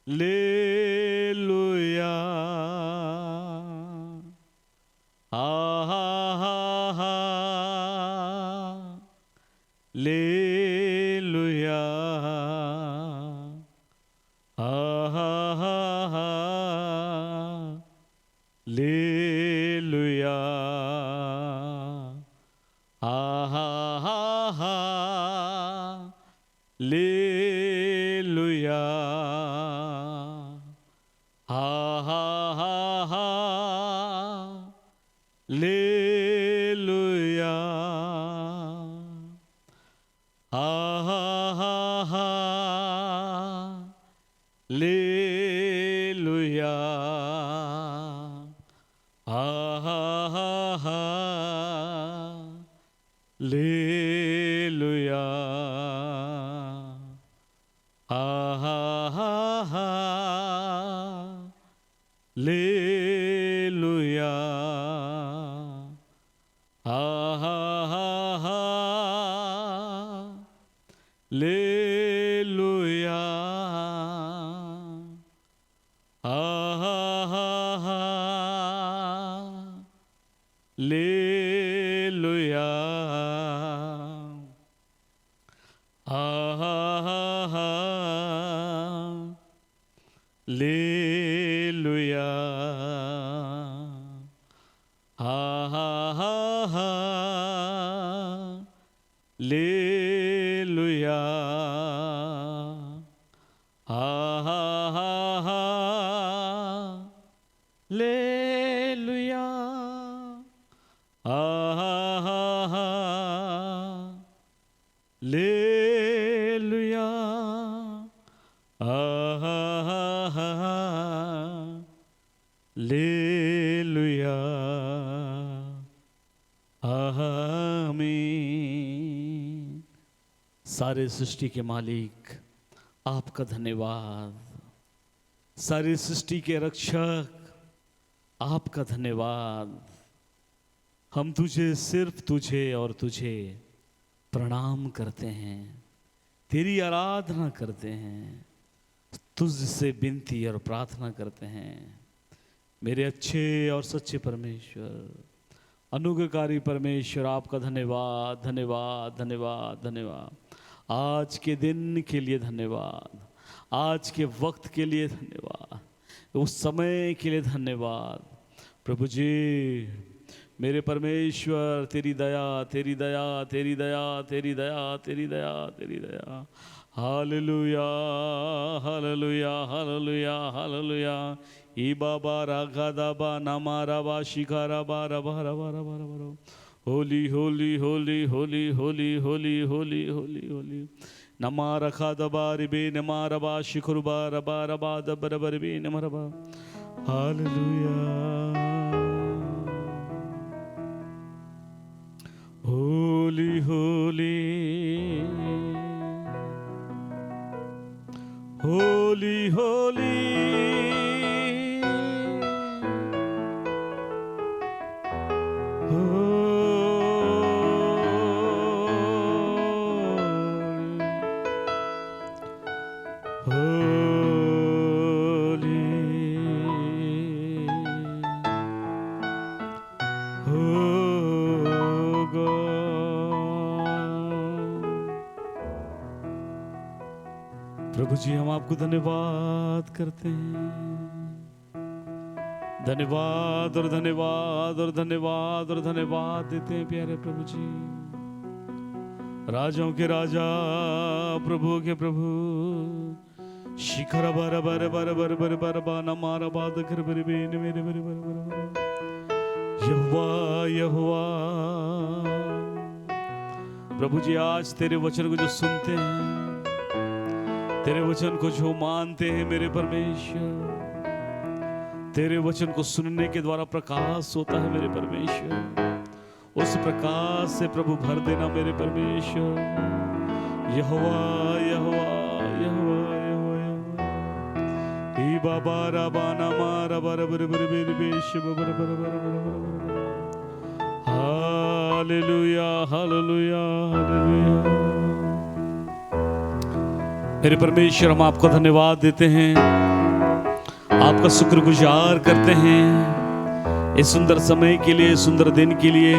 लेलुया आहा हा हा लेलुया आहा हा हा लेलुया आहा हा हा लेलुया हा हा हा हा लेलुया हा हा हा हा लेलुया हा हा हा हा लेलुया हा हा हा हा लेलुया हा हा हा हा लेलुया हा हा हा हा लेलुया हा हा हा हा लेलुया हा हा हा हा लेलुया हा हा हा हा लेलुया हा हा हा हा लेलुया हा हा हा हा लेलुया आमीन। सारे सृष्टि के मालिक आपका धन्यवाद, सारी सृष्टि के रक्षक आपका धन्यवाद। हम तुझे, सिर्फ तुझे और तुझे प्रणाम करते हैं, तेरी आराधना करते हैं, तुझसे विनती और प्रार्थना करते हैं। मेरे अच्छे और सच्चे परमेश्वर, अनुग्रहकारी परमेश्वर, आपका धन्यवाद धन्यवाद धन्यवाद धन्यवाद। आज के दिन के लिए धन्यवाद, आज के वक्त के लिए धन्यवाद, उस समय के लिए धन्यवाद। प्रभु जी, मेरे परमेश्वर, तेरी दया तेरी दया तेरी दया तेरी दया तेरी दया तेरी दया। Hallelujah hallelujah hallelujah hallelujah. ई बाबा रागा दाबा नामा राबा शिखा बा रबा रबा रबा रबा। Holi holy holy holy holy holy holy holy Holi. नमा रखा दबा रिबे नमा रबा शिखुरबा रबा रबा दब रबा रिबे नमा रबा। Hallelujah. Holi holy holy Holi प्रभु जी, हम आपको धन्यवाद करते हैं, धन्यवाद और धन्यवाद और धन्यवाद और धन्यवाद देते हैं प्यारे प्रभु जी। राजाओं के राजा, प्रभु के प्रभु, शिखर बर बर बर बर बर बर बा नमारा बाद कर बर बेन मेरे बर बर बर। यहोवा यहोवा, प्रभु जी, आज तेरे वचन को जो सुनते हैं, तेरे वचन को जो मानते हैं मेरे परमेश्वर, तेरे वचन को सुनने के द्वारा प्रकाश होता है मेरे परमेश्वर। उस प्रकाश से प्रभु भर देना मेरे परमेश्वर। यहोवा यहोवा यहोवा यहोवा। ई बाबा राबाना मारा बर बर बर बर बेश बर बर बर बर। Hallelujah hallelujah hallelujah. मेरे परमेश्वर, हम आपको धन्यवाद देते हैं आपका शुक्रगुजार करते हैं इस सुंदर समय के लिए, सुंदर दिन के लिए,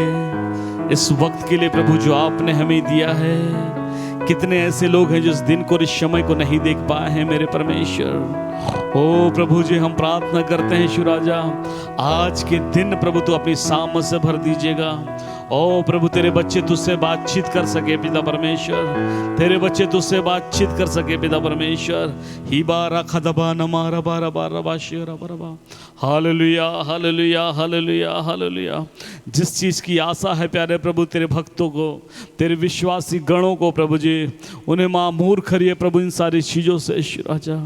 इस वक्त के लिए प्रभु जो आपने हमें दिया है। कितने ऐसे लोग हैं जो इस दिन को, इस समय को नहीं देख पाए हैं मेरे परमेश्वर। ओ प्रभु जी, हम प्रार्थना करते हैं शिव राजा, आज के दिन प्रभु तो अपनी सामत से भर दीजिएगा। ओ प्रभु, तेरे बच्चे तुझसे बातचीत कर सके पिता परमेश्वर, तेरे बच्चे तुझसे बातचीत कर सके पिता परमेश्वर। ही बारा खदबा नमारा बारा बारा बाशिरा बरबा। Hallelujah hallelujah hallelujah hallelujah. जिस चीज़ की आशा है प्यारे प्रभु तेरे भक्तों को, तेरे विश्वासी गणों को प्रभु जी, उन्हें मामूर करिए प्रभु इन सारी चीज़ों से राजा।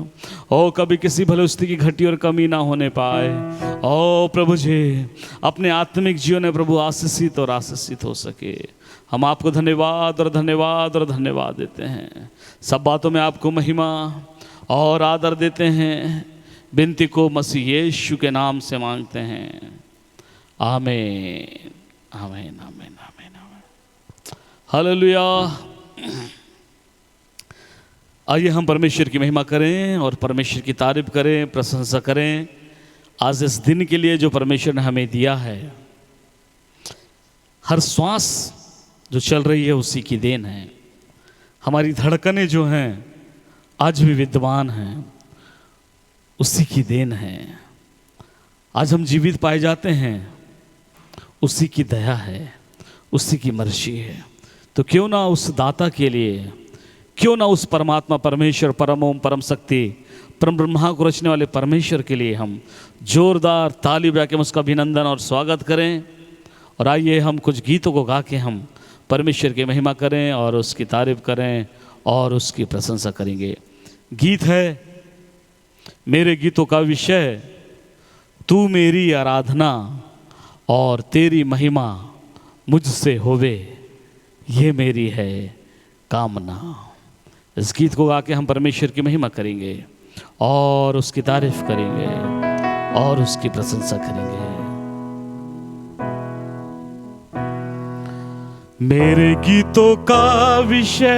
ओ कभी किसी भलुस्ती की घटी और कमी ना होने पाए। ओ प्रभु जी, अपने आत्मिक जीवन में प्रभु आशीषित और आशीषित हो सके। हम आपको धन्यवाद और धन्यवाद और धन्यवाद देते हैं। सब बातों में आपको महिमा और आदर देते हैं। विनती को मसीह यीशु के नाम से मांगते हैं, आमीन आमीन आमीन आमीन आमीन। हालेलुया। आइए हम परमेश्वर की महिमा करें और परमेश्वर की तारीफ करें, प्रशंसा करें आज इस दिन के लिए जो परमेश्वर ने हमें दिया है। हर श्वास जो चल रही है उसी की देन है। हमारी धड़कनें जो हैं आज भी विद्यमान हैं, उसी की देन है। आज हम जीवित पाए जाते हैं, उसी की दया है, उसी की मर्जी है। तो क्यों ना उस दाता के लिए, क्यों ना उस परमात्मा परमेश्वर, परम ओम परम शक्ति, परम ब्रह्मा को रचने वाले परमेश्वर के लिए हम जोरदार ताली बजा के उसका अभिनंदन और स्वागत करें। और आइए हम कुछ गीतों को गा के हम परमेश्वर की महिमा करें और उसकी तारीफ करें और उसकी प्रशंसा करेंगे। गीत है, मेरे गीतों का विषय तू मेरी आराधना और तेरी महिमा मुझसे होवे, ये मेरी है कामना। इस गीत को गा के हम परमेश्वर की महिमा करेंगे और उसकी तारीफ करेंगे और उसकी प्रशंसा करेंगे। मेरे गीतों का विषय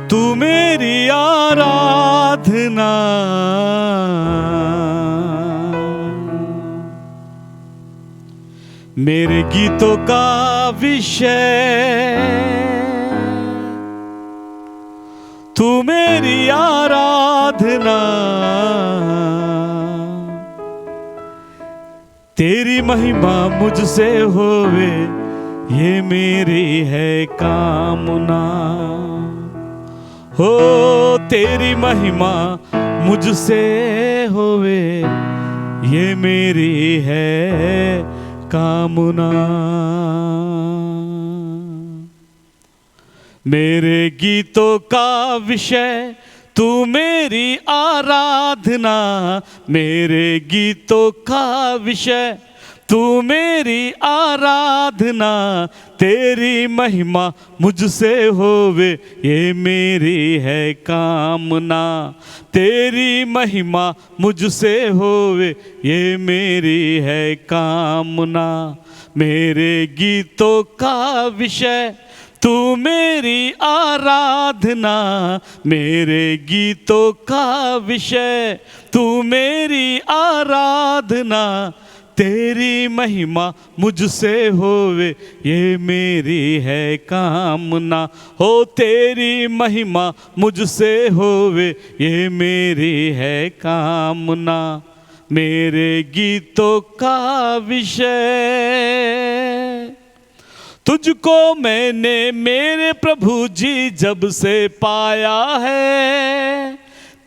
तू मेरी आराधना, मेरे गीतों का विषय तू मेरी आराधना, तेरी महिमा मुझसे होवे, ये मेरी है कामना। हो तेरी महिमा मुझसे होवे, ये मेरी है कामना। मेरे गीतों का विषय तू मेरी आराधना, मेरे गीतों का विषय तू मेरी आराधना, तेरी महिमा मुझसे होवे, ये मेरी है कामना। तेरी महिमा मुझसे होवे, ये मेरी है कामना। मेरे गीतों का विषय तू मेरी आराधना, मेरे गीतों का विषय तू मेरी आराधना, तेरी महिमा मुझसे होवे, ये मेरी है कामना। हो तेरी महिमा मुझसे होवे, ये मेरी है कामना। मेरे गीतों का विषय तुझको मैंने मेरे प्रभु जी जब से पाया है,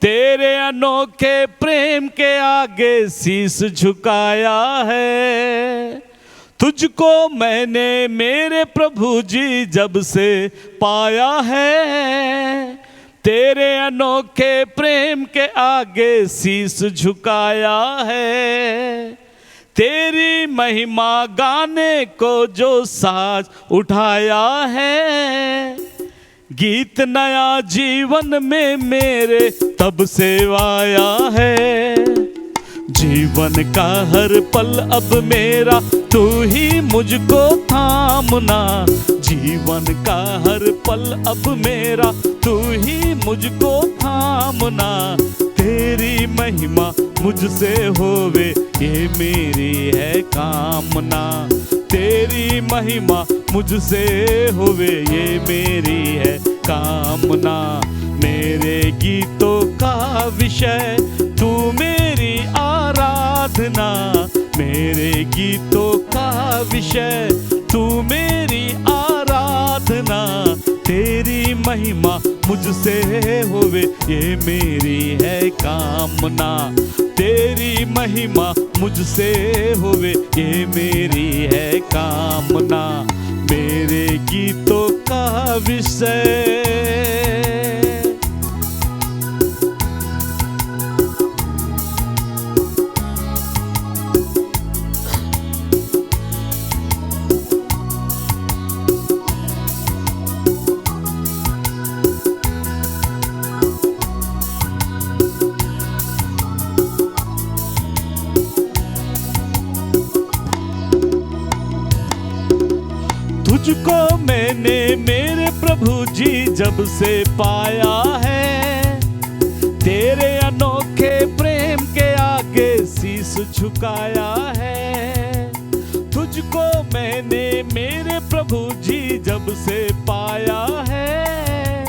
तेरे अनोखे प्रेम के आगे शीस झुकाया है। तुझको मैंने मेरे प्रभु जी जब से पाया है, तेरे अनोखे प्रेम के आगे शीस झुकाया है। तेरी महिमा गाने को जो साज उठाया है, गीत नया जीवन में मेरे तब से आया है। जीवन का हर पल अब मेरा तू ही मुझको थामना। जीवन का हर पल अब मेरा तू ही मुझको थामना। तेरी महिमा मुझसे होवे ये मेरी है कामना। तेरी महिमा मुझसे होवे ये मेरी है कामना। मेरे गीतों का विषय तू मेरी आराधना। मेरे गीतों का विषय तू मेरी आराधना। तेरी महिमा मुझसे होवे ये मेरी है कामना। तेरी महिमा मुझसे होवे ये मेरी है कामना। मेरे गीतों का विषय तुझको मैंने मेरे प्रभु जी जब से पाया है। तेरे अनोखे प्रेम के आगे शीश झुकाया है। तुझको मैंने मेरे प्रभु जी जब से पाया है।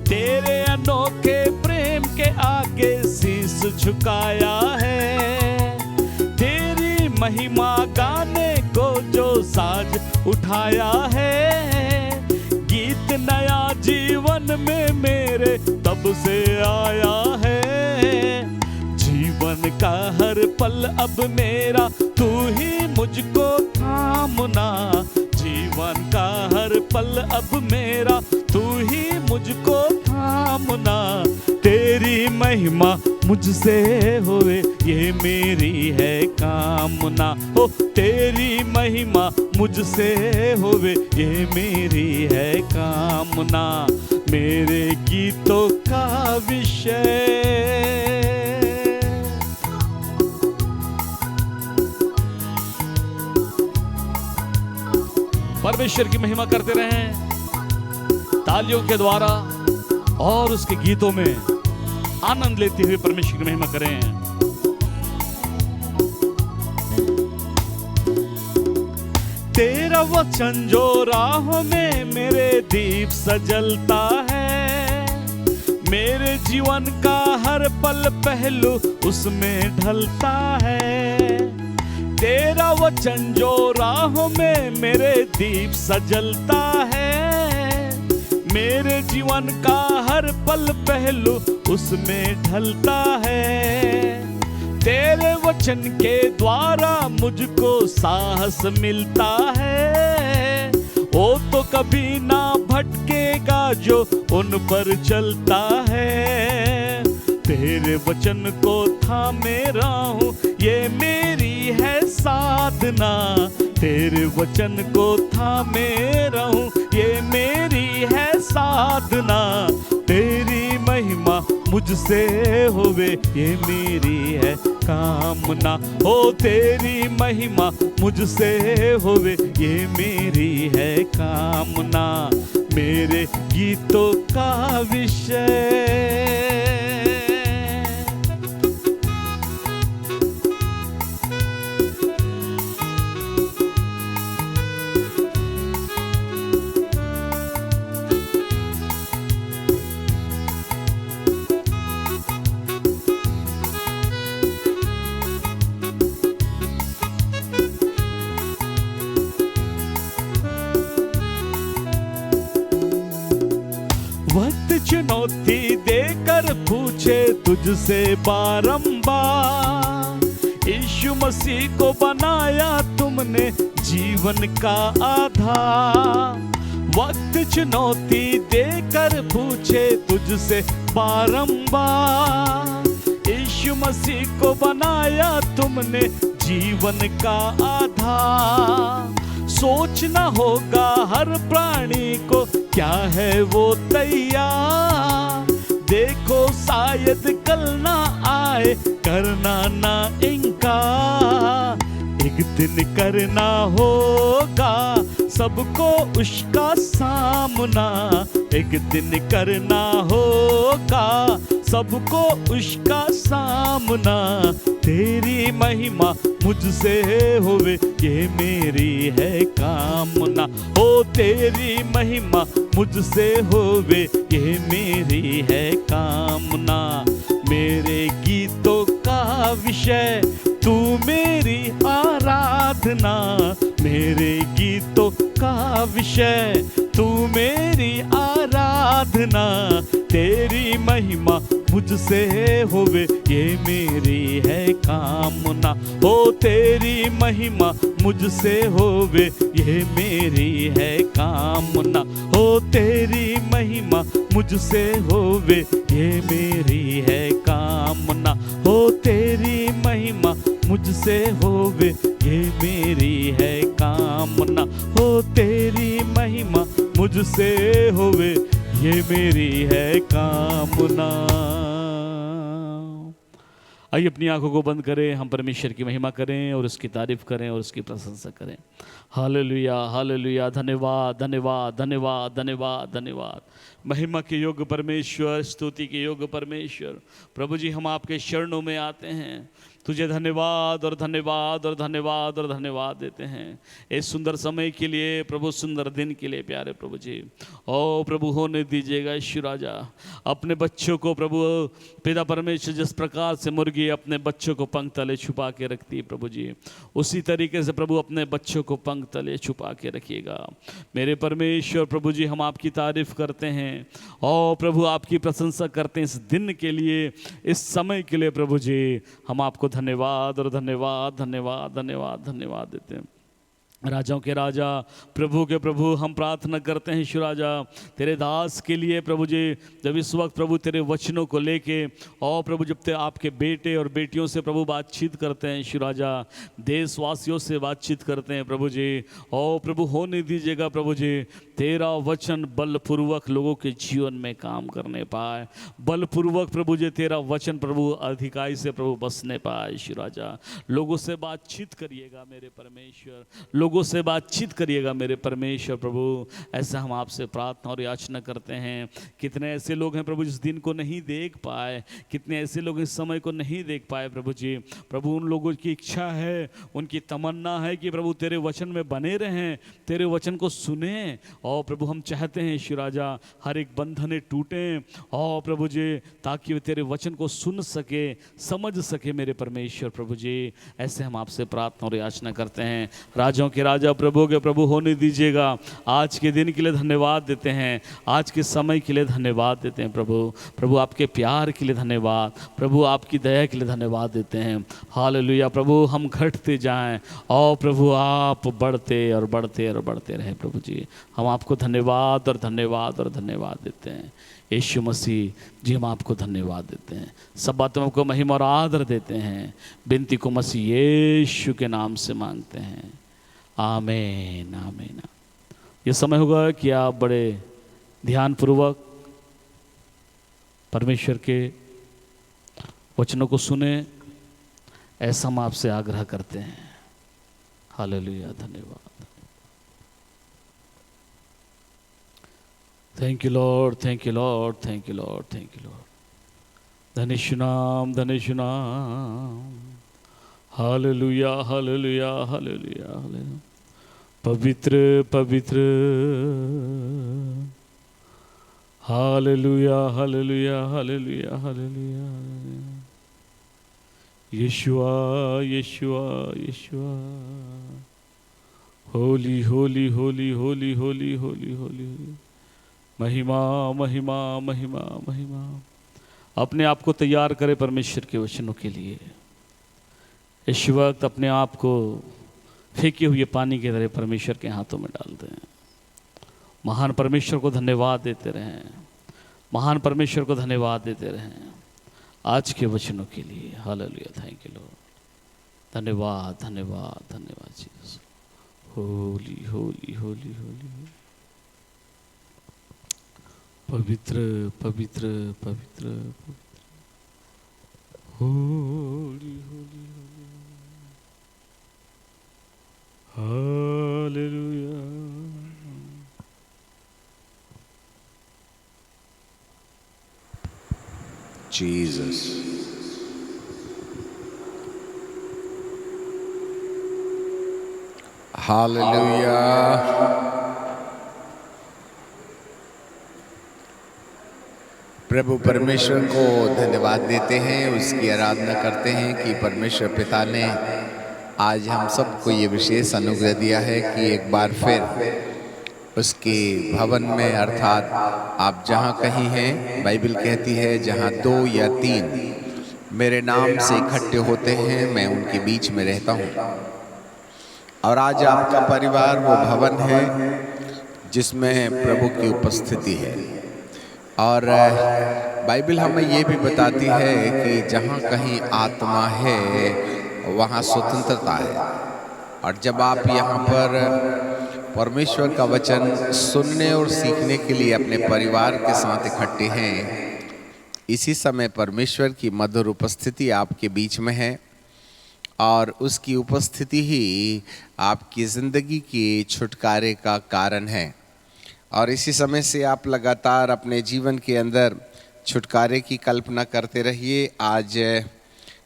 तेरे अनोखे प्रेम के आगे शीश झुकाया है। तेरी महिमा गाने को जो साज उठाया है। गीत नया जीवन में मेरे तब से आया है। जीवन का हर पल अब मेरा तू ही मुझको थामना। जीवन का हर पल अब मेरा तू ही मुझको थामना। तेरी महिमा मुझसे होवे ये मेरी है कामना। ओ तेरी महिमा मुझसे होवे ये मेरी है कामना। मेरे गीतों का विषय परमेश्वर की महिमा करते रहें तालियों के द्वारा और उसके गीतों में आनंद लेते हुए परमेश्वर की महिमा करें। तेरा वचन जो राहों में मेरे दीप सजलता है। मेरे जीवन का हर पल पहलू उसमें ढलता है। तेरा वचन जो राहों में मेरे दीप सजलता है। मेरे जीवन का हर पल पहलू उसमें ढलता है। तेरे वचन के द्वारा मुझको साहस मिलता है। वो तो कभी ना भटकेगा जो उन पर चलता है। तेरे वचन को थामे रहूं ये मेरी है साधना। तेरे वचन को थामे रहूं ये मेरी है साधना। तेरी महिमा मुझसे होवे ये मेरी है कामना। ओ तेरी महिमा मुझसे होवे ये मेरी है कामना। मेरे गीतों का विषय वक्त चुनौती देकर पूछे तुझसे बारंबार। यीशु मसीह को बनाया तुमने जीवन का आधार। वक्त चुनौती देकर पूछे तुझसे बारंबार। यीशु मसीह को बनाया तुमने जीवन का आधार। सोचना होगा हर प्राणी को क्या है वो तैयार। देख देखो शायद कल ना आए, करना ना इनकार। एक दिन करना होगा सबको उसका सामना, एक दिन करना होगा सबको उसका सामना। तेरी महिमा मुझसे होवे ये मेरी है कामना, ओ तेरी महिमा मुझसे होवे ये मेरी है कामना। मेरे गीतों का विषय तू मेरी आराधना, मेरे गीतों का विषय तू मेरी आराधना। तेरी महिमा मुझसे होवे ये मेरी है कामना, ओ तेरी महिमा मुझसे होवे ये मेरी है कामना, ओ तेरी महिमा मुझसे होवे ये मेरी है कामना, ओ तेरी महिमा मुझसे होवे ये मेरी है कामना, ओ तेरी महिमा मुझसे होवे ये मेरी है कामना। आइए अपनी आंखों को बंद करें, हम परमेश्वर की महिमा करें और उसकी तारीफ करें और उसकी प्रशंसा करें। हालेलुया हालेलुया, धन्यवाद धन्यवाद धन्यवाद धन्यवाद धन्यवाद। महिमा के योग्य परमेश्वर, स्तुति के योग्य परमेश्वर, प्रभु जी हम आपके चरणों में आते हैं, तुझे धन्यवाद और धन्यवाद और धन्यवाद और धन्यवाद देते हैं इस सुंदर समय के लिए प्रभु, सुंदर दिन के लिए प्यारे प्रभु जी। ओ प्रभु होने दीजिएगा ईश्वर राजा अपने बच्चों को, प्रभु पिता परमेश्वर जिस प्रकार से मुर्गी अपने बच्चों को पंख तले छुपा के रखती है प्रभु जी, उसी तरीके से प्रभु अपने बच्चों को पंख तले छुपा के रखिएगा मेरे परमेश्वर। प्रभु जी हम आपकी तारीफ करते हैं और प्रभु आपकी प्रशंसा करते हैं इस दिन के लिए, इस समय के लिए प्रभु जी। हम आपको धन्यवाद और धन्यवाद धन्यवाद धन्यवाद धन्यवाद देते हैं। राजाओं के राजा, प्रभु के प्रभु, हम प्रार्थना करते हैं ईश्वर राजा तेरे दास के लिए प्रभु जी। जब इस वक्त प्रभु तेरे वचनों को लेके और प्रभु जब ते आपके बेटे और बेटियों से प्रभु बातचीत करते हैं ईश्वर राजा, देशवासियों से बातचीत करते हैं प्रभु जी, और प्रभु होने दीजिएगा प्रभु जी तेरा वचन बलपूर्वक लोगों के जीवन में काम करने पाए, बलपूर्वक प्रभु जी तेरा वचन प्रभु अधिकाई से प्रभु बसने पाए ईश्वर राजा। लोगों से बातचीत करिएगा मेरे परमेश्वर, लोगों से बातचीत करिएगा मेरे परमेश्वर प्रभु। ऐसा हम आपसे प्रार्थना और याचना करते हैं। कितने ऐसे लोग हैं प्रभु जिस दिन को नहीं देख पाए, कितने ऐसे लोग इस समय को नहीं देख पाए प्रभु जी। प्रभु उन लोगों की इच्छा है, उनकी तमन्ना है कि प्रभु तेरे वचन में बने रहें, तेरे वचन को सुने, और प्रभु हम चाहते हैं ईश्वर राजा हर एक बंधने टूटें और प्रभु जी ताकि वे तेरे वचन को सुन सके, समझ सके मेरे परमेश्वर प्रभु जी। ऐसे हम आपसे प्रार्थना और याचना करते हैं। राजाओं के राजा, प्रभु के प्रभु होने दीजिएगा। आज के दिन के लिए धन्यवाद देते हैं, आज के समय के लिए धन्यवाद देते हैं प्रभु। प्रभु आपके प्यार के लिए धन्यवाद, प्रभु आपकी दया के लिए धन्यवाद देते हैं। हालेलुया प्रभु, हम घटते जाएं और प्रभु आप बढ़ते और बढ़ते और बढ़ते रहे प्रभु जी। हम आपको धन्यवाद और धन्यवाद और धन्यवाद देते हैं यीशु मसीह जी। हम आपको धन्यवाद देते हैं, सब बातों को महिमा और आदर देते हैं। विनती को मसीह यीशु के नाम से मांगते हैं, आमीन आमीन। ये समय होगा कि आप बड़े ध्यानपूर्वक परमेश्वर के वचनों को सुने, ऐसा हम आपसे आग्रह करते हैं। हालेलुया, धन्यवाद। Thank you lord, thank you lord, thank you lord, thank you lord. धन्य नाम, धन्य नाम। Hallelujah hallelujah hallelujah hallelujah. पवित्र पवित्र, hallelujah hallelujah hallelujah hallelujah. Yeshua Yeshua Yeshua. Holy holy holy holy holy holy holy. महिमा महिमा महिमा महिमा। अपने आप को तैयार करें परमेश्वर के वचनों के लिए। इस वक्त अपने आप को फेंके हुए पानी की तरह परमेश्वर के हाथों में डाल दें। महान परमेश्वर को धन्यवाद देते रहें, महान परमेश्वर को धन्यवाद देते रहें आज के वचनों के लिए। Hallelujah, thank you Lord. धन्यवाद धन्यवाद धन्यवाद Jesus. Holi holy holy Holi. पवित्र पवित्र पवित्र Holi Holi hallelujah. Jesus. Hallelujah. प्रभु परमेश्वर को धन्यवाद देते हैं, उसकी आराधना करते हैं कि परमेश्वर पिता ने आज हम सबको ये विशेष अनुग्रह दिया है कि एक बार फिर उसके भवन में, अर्थात आप जहाँ कहीं हैं, बाइबल कहती है जहाँ 2 या 3 मेरे नाम से इकट्ठे होते हैं, मैं उनके बीच में रहता हूँ। और आज आपका परिवार वो भवन है जिसमें प्रभु की उपस्थिति है। और बाइबल हमें ये भी बताती है कि जहाँ कहीं आत्मा है वहाँ स्वतंत्रता है। और जब आप यहाँ पर परमेश्वर का वचन सुनने और सीखने के लिए अपने परिवार के साथ इकट्ठे हैं, इसी समय परमेश्वर की मधुर उपस्थिति आपके बीच में है और उसकी उपस्थिति ही आपकी ज़िंदगी के छुटकारे का कारण है। और इसी समय से आप लगातार अपने जीवन के अंदर छुटकारे की कल्पना करते रहिए। आज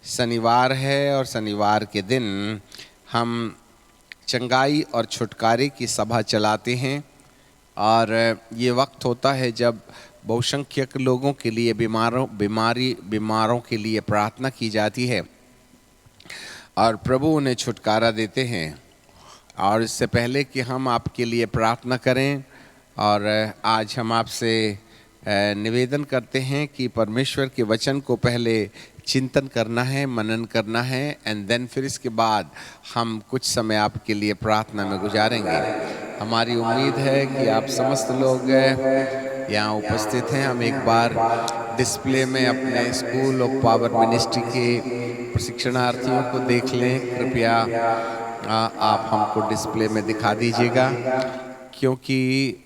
शनिवार है और शनिवार के दिन हम चंगाई और छुटकारे की सभा चलाते हैं। और ये वक्त होता है जब बहुसंख्यक लोगों के लिए बीमारों के लिए प्रार्थना की जाती है और प्रभु उन्हें छुटकारा देते हैं। और इससे पहले कि हम आपके लिए प्रार्थना करें, और आज हम आपसे निवेदन करते हैं कि परमेश्वर के वचन को पहले चिंतन करना है, मनन करना है, एंड देन फिर इसके बाद हम कुछ समय आपके लिए प्रार्थना में गुजारेंगे। हमारी उम्मीद है कि आप समस्त लोग यहाँ उपस्थित हैं। हम एक बार डिस्प्ले में अपने स्कूल ऑफ पावर मिनिस्ट्री के प्रशिक्षणार्थियों को देख लें। कृपया आप हमको डिस्प्ले में दिखा दीजिएगा, क्योंकि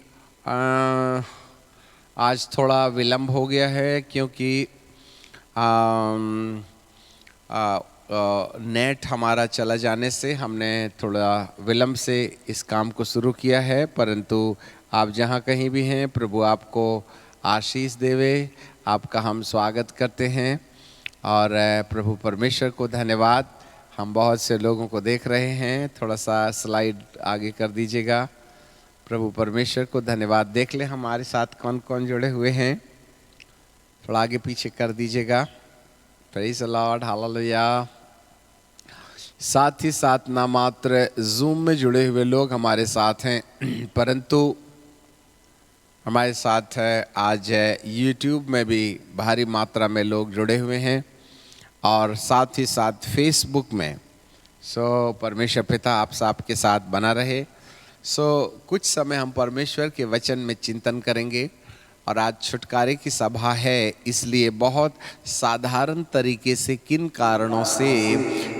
आज थोड़ा विलम्ब हो गया है, क्योंकि नेट हमारा चला जाने से हमने थोड़ा विलम्ब से इस काम को शुरू किया है। परंतु आप जहाँ कहीं भी हैं, प्रभु आपको आशीष देवे। आपका हम स्वागत करते हैं और प्रभु परमेश्वर को धन्यवाद। हम बहुत से लोगों को देख रहे हैं, थोड़ा सा स्लाइड आगे कर दीजिएगा। प्रभु परमेश्वर को धन्यवाद। देख ले हमारे साथ कौन कौन जुड़े हुए हैं, थोड़ा आगे पीछे कर दीजिएगा। Praise the Lord, hallelujah. साथ ही साथ ना मात्र जूम में जुड़े हुए लोग हमारे साथ हैं, परंतु हमारे साथ आज यूट्यूब में भी भारी मात्रा में लोग जुड़े हुए हैं और साथ ही साथ फेसबुक में। परमेश्वर पिता आप सबके साथ बना रहे। कुछ समय हम परमेश्वर के वचन में चिंतन करेंगे। और आज छुटकारे की सभा है, इसलिए बहुत साधारण तरीके से किन कारणों से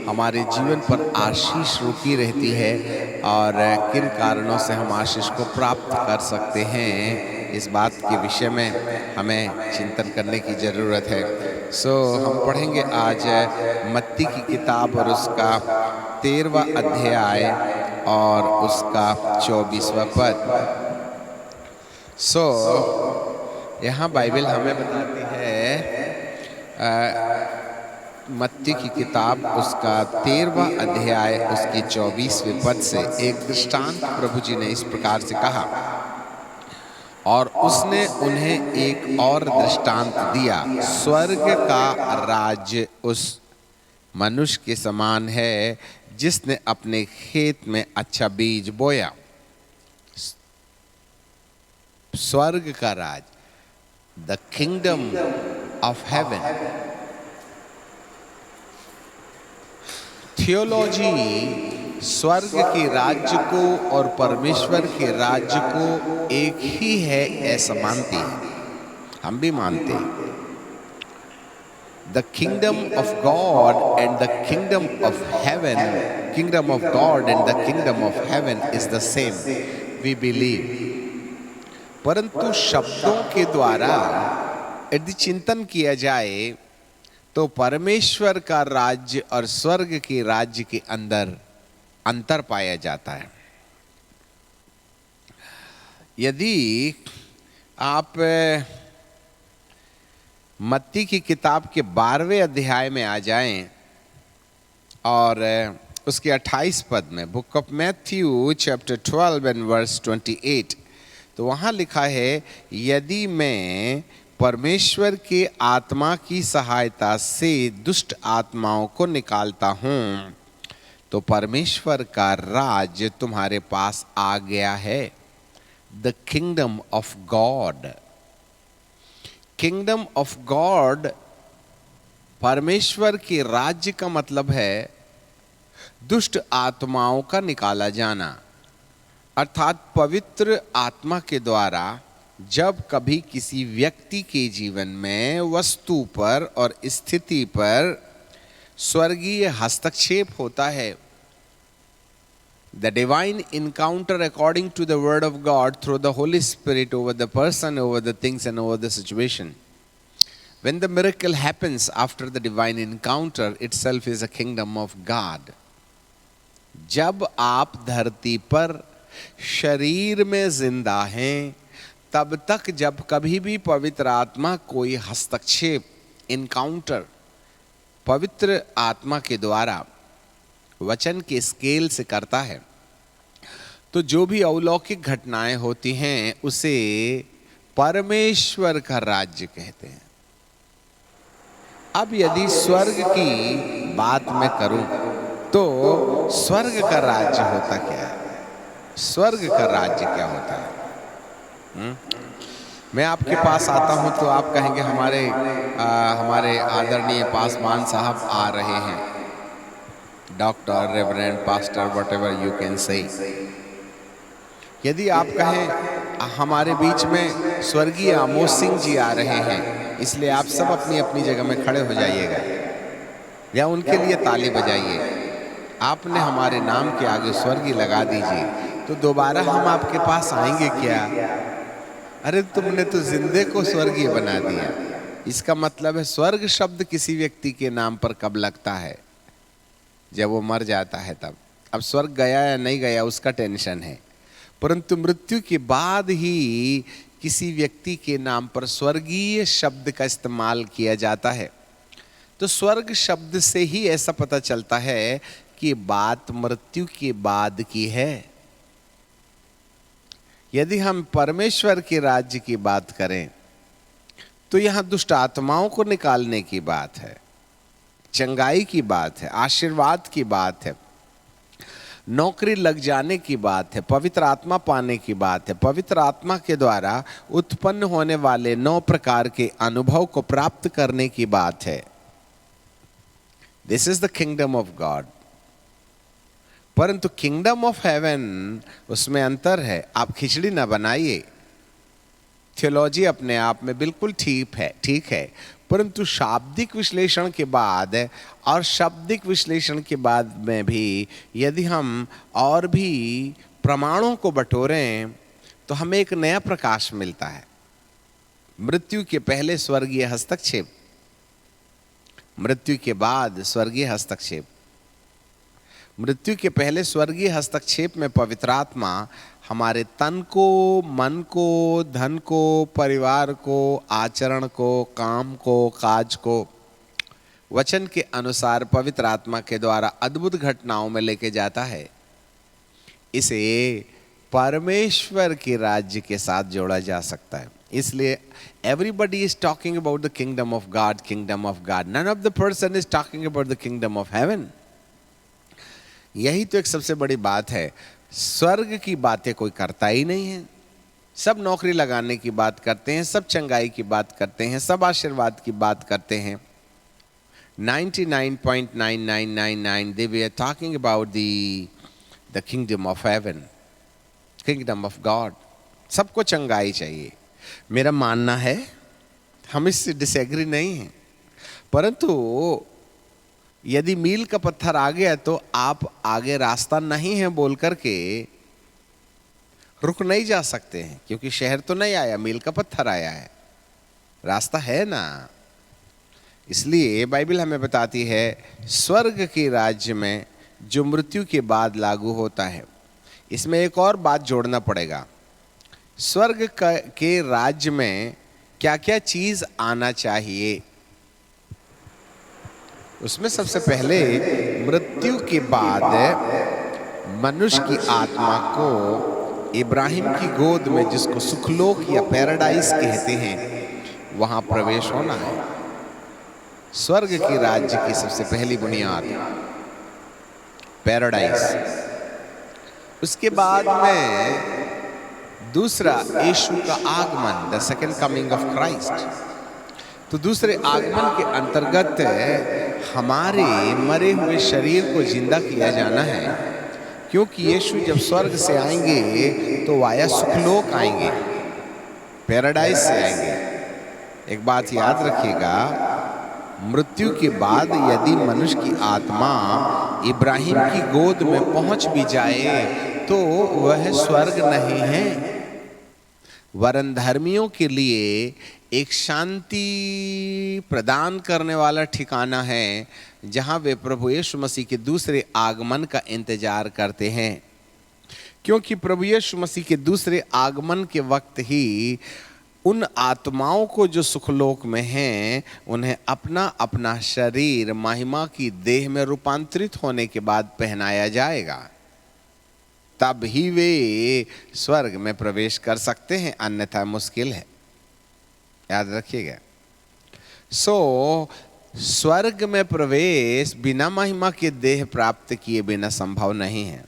हमारे जीवन पर आशीष रुकी रहती है और किन कारणों से हम आशीष को प्राप्त कर सकते हैं, इस बात के विषय में हमें चिंतन करने की ज़रूरत है। हम पढ़ेंगे आज मत्ती की किताब और उसका 13वां अध्याय और उसका 24वां पद। यहाँ बाइबल हमें बताती है, मत्ती की किताब उसका 13वां अध्याय उसके 24वें पद से एक दृष्टांत प्रभु जी ने इस प्रकार से कहा, और उसने उन्हें एक और दृष्टांत दिया, स्वर्ग का राज्य उस मनुष्य के समान है जिसने अपने खेत में अच्छा बीज बोया। स्वर्ग का राज, the kingdom of heaven. Theology स्वर्ग के राज्य को और परमेश्वर के राज्य को एक ही है ऐसा मानती है, हम भी मानते हैं। The kingdom of God and the kingdom of heaven, kingdom of God and the kingdom of heaven is the same. We believe. परंतु शब्दों के द्वारा यदि चिंतन किया जाए तो परमेश्वर का राज्य और स्वर्ग के राज्य के अंदर अंतर पाया जाता है। यदि आप मत्ती की किताब के 12वें अध्याय में आ जाएं और उसके 28 पद में, book of Matthew chapter 12 and verse 28, तो वहाँ लिखा है, यदि मैं परमेश्वर के आत्मा की सहायता से दुष्ट आत्माओं को निकालता हूँ तो परमेश्वर का राज तुम्हारे पास आ गया है। The kingdom of God. Kingdom of God, परमेश्वर के राज्य का मतलब है दुष्ट आत्माओं का निकाला जाना। अर्थात पवित्र आत्मा के द्वारा जब कभी किसी व्यक्ति के जीवन में वस्तु पर और स्थिति पर स्वर्गीय हस्तक्षेप होता है, the divine encounter according to the word of God through the Holy Spirit over the person, over the things and over the situation. When the miracle happens after the divine encounter, itself is a kingdom of God. जब आप धरती पर शरीर में जिंदा हैं, तब तक जब कभी भी पवित्र आत्मा कोई हस्तक्षेप, इनकाउंटर पवित्र आत्मा के द्वारा वचन के स्केल से करता है, तो जो भी अलौकिक घटनाएं होती हैं उसे परमेश्वर का राज्य कहते हैं। अब यदि स्वर्ग की बात मैं करूं तो स्वर्ग का राज्य होता क्या है? स्वर्ग का राज्य क्या होता है? मैं आपके पास आता हूं तो आप कहेंगे हमारे आदरणीय पासवान साहब आ रहे हैं, doctor, reverend, pastor, whatever you can say. यदि आप कहें हमारे बीच में स्वर्गीय आमोस सिंह जी आ रहे हैं, इसलिए आप सब अपनी अपनी जगह में खड़े हो जाइएगा या उनके लिए ताली बजाइए। आपने हमारे नाम के आगे स्वर्गीय लगा दीजिए, तो दोबारा हम आपके पास आएंगे क्या? अरे तुमने तो जिंदे को स्वर्गीय बना दिया। इसका मतलब है स्वर्ग शब्द किसी व्यक्ति के नाम पर कब लगता है? जब वो मर जाता है तब। अब स्वर्ग गया या नहीं गया उसका टेंशन है, परंतु मृत्यु के बाद ही किसी व्यक्ति के नाम पर स्वर्गीय शब्द का इस्तेमाल किया जाता है। तो स्वर्ग शब्द से ही ऐसा पता चलता है कि बात मृत्यु के बाद की है। यदि हम परमेश्वर के राज्य की बात करें तो यहाँ दुष्ट आत्माओं को निकालने की बात है, चंगाई की बात है, आशीर्वाद की बात है, नौकरी लग जाने की बात है, पवित्र आत्मा पाने की बात है, पवित्र आत्मा के द्वारा उत्पन्न होने वाले 9 प्रकार के अनुभव को प्राप्त करने की बात है। This is the kingdom of God. परंतु किंगडम ऑफ हेवन, उसमें अंतर है। आप खिचड़ी ना बनाइए। थियोलॉजी अपने आप में बिल्कुल ठीक है, परंतु शाब्दिक विश्लेषण के बाद और शाब्दिक विश्लेषण के बाद में भी यदि हम और भी प्रमाणों को बटोरें तो हमें एक नया प्रकाश मिलता है। मृत्यु के पहले स्वर्गीय हस्तक्षेप, मृत्यु के बाद स्वर्गीय हस्तक्षेप। मृत्यु के पहले स्वर्गीय हस्तक्षेप में पवित्र आत्मा हमारे तन को, मन को, धन को, परिवार को, आचरण को, काम को, काज को वचन के अनुसार पवित्र आत्मा के द्वारा अद्भुत घटनाओं में लेके जाता है। इसे परमेश्वर के राज्य के साथ जोड़ा जा सकता है। इसलिए everybody is talking about the kingdom of God, kingdom of God. None of the person is talking about the kingdom of heaven. यही तो एक सबसे बड़ी बात है। स्वर्ग की बातें कोई करता ही नहीं है। सब नौकरी लगाने की बात करते हैं, सब चंगाई की बात करते हैं, सब आशीर्वाद की बात करते हैं। 99.9999 they were talking about the kingdom of heaven, kingdom of God. सबको चंगाई चाहिए। मेरा मानना है, हम इससे डिसएग्री नहीं हैं, परंतु यदि मील का पत्थर आ गया तो आप आगे रास्ता नहीं है बोल करके रुक नहीं जा सकते हैं, क्योंकि शहर तो नहीं आया, मील का पत्थर आया है, रास्ता है ना। इसलिए बाइबल हमें बताती है स्वर्ग के राज्य में जो मृत्यु के बाद लागू होता है। इसमें एक और बात जोड़ना पड़ेगा, स्वर्ग के राज्य में क्या क्या चीज आना चाहिए। उसमें सबसे पहले मृत्यु के बाद मनुष्य की आत्मा को इब्राहिम की गोद में, जिसको सुखलोक या पैराडाइज कहते हैं, वहां प्रवेश होना है। स्वर्ग के राज्य की सबसे पहली बुनियाद पैराडाइज। उसके बाद में दूसरा यीशु का आगमन, the second coming of Christ. तो दूसरे आगमन के अंतर्गत हमारे मरे हुए शरीर को जिंदा किया जाना है, क्योंकि यीशु जब स्वर्ग से आएंगे तो वाया सुखलोक आएंगे, पैराडाइज से आएंगे। एक बात याद रखिएगा, मृत्यु के बाद यदि मनुष्य की आत्मा इब्राहिम की गोद में पहुंच भी जाए तो वह स्वर्ग नहीं है, वरन धर्मियों के लिए एक शांति प्रदान करने वाला ठिकाना है, जहां वे प्रभु यीशु मसीह के दूसरे आगमन का इंतजार करते हैं। क्योंकि प्रभु यीशु मसीह के दूसरे आगमन के वक्त ही उन आत्माओं को जो सुखलोक में हैं, उन्हें अपना अपना शरीर महिमा की देह में रूपांतरित होने के बाद पहनाया जाएगा, तब ही वे स्वर्ग में प्रवेश कर सकते हैं, अन्यथा मुश्किल है। याद रखिएगा। स्वर्ग में प्रवेश बिना महिमा के देह प्राप्त किए बिना संभव नहीं है।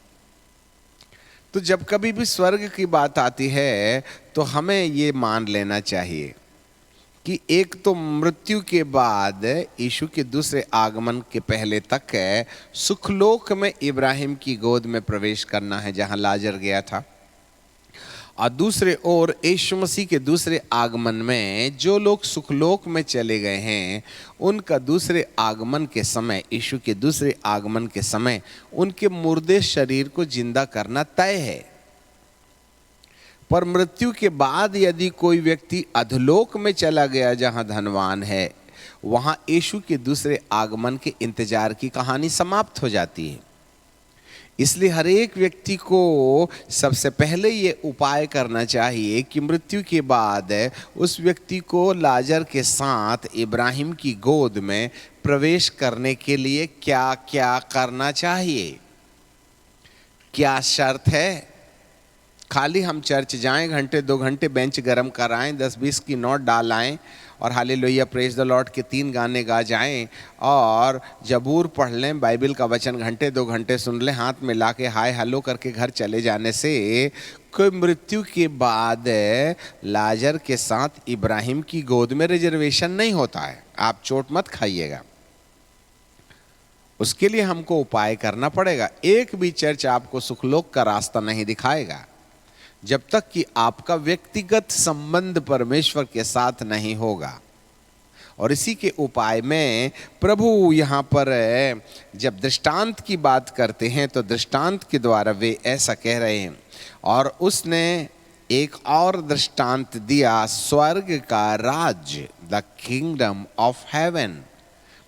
तो जब कभी भी स्वर्ग की बात आती है तो हमें ये मान लेना चाहिए कि एक तो मृत्यु के बाद यीशु के दूसरे आगमन के पहले तक है सुखलोक में इब्राहिम की गोद में प्रवेश करना है, जहां लाजर गया था, और दूसरे ओर यीशु मसीह के दूसरे आगमन में जो लोग सुखलोक में चले गए हैं, उनका दूसरे आगमन के समय, यीशु के दूसरे आगमन के समय उनके मुर्दे शरीर को जिंदा करना तय है। पर मृत्यु के बाद यदि कोई व्यक्ति अधोलोक में चला गया, जहां धनवान है, वहां यीशु के दूसरे आगमन के इंतजार की कहानी समाप्त हो जाती है। इसलिए हर एक व्यक्ति को सबसे पहले ये उपाय करना चाहिए कि मृत्यु के बाद उस व्यक्ति को लाजर के साथ इब्राहिम की गोद में प्रवेश करने के लिए क्या क्या करना चाहिए। क्या शर्त है? खाली हम चर्च जाएं, घंटे 2 घंटे बेंच गरम कराएं, 10-20 की नोट डाल आएं और हालेलुया प्रेज द लॉर्ड के 3 गाने गा जाएं और जबूर पढ़ लें, बाइबल का वचन घंटे 2 घंटे सुन लें, हाथ में लाके हाय हेलो करके घर चले जाने से कोई मृत्यु के बाद लाजर के साथ इब्राहिम की गोद में रिजर्वेशन नहीं होता है। आप चोट मत खाइएगा। उसके लिए हमको उपाय करना पड़ेगा। एक भी चर्च आपको सुखलोक का रास्ता नहीं दिखाएगा जब तक कि आपका व्यक्तिगत संबंध परमेश्वर के साथ नहीं होगा। और इसी के उपाय में प्रभु यहाँ पर जब दृष्टांत की बात करते हैं तो दृष्टांत के द्वारा वे ऐसा कह रहे हैं। और उसने एक और दृष्टांत दिया, स्वर्ग का राज्य, द किंगडम ऑफ हेवन,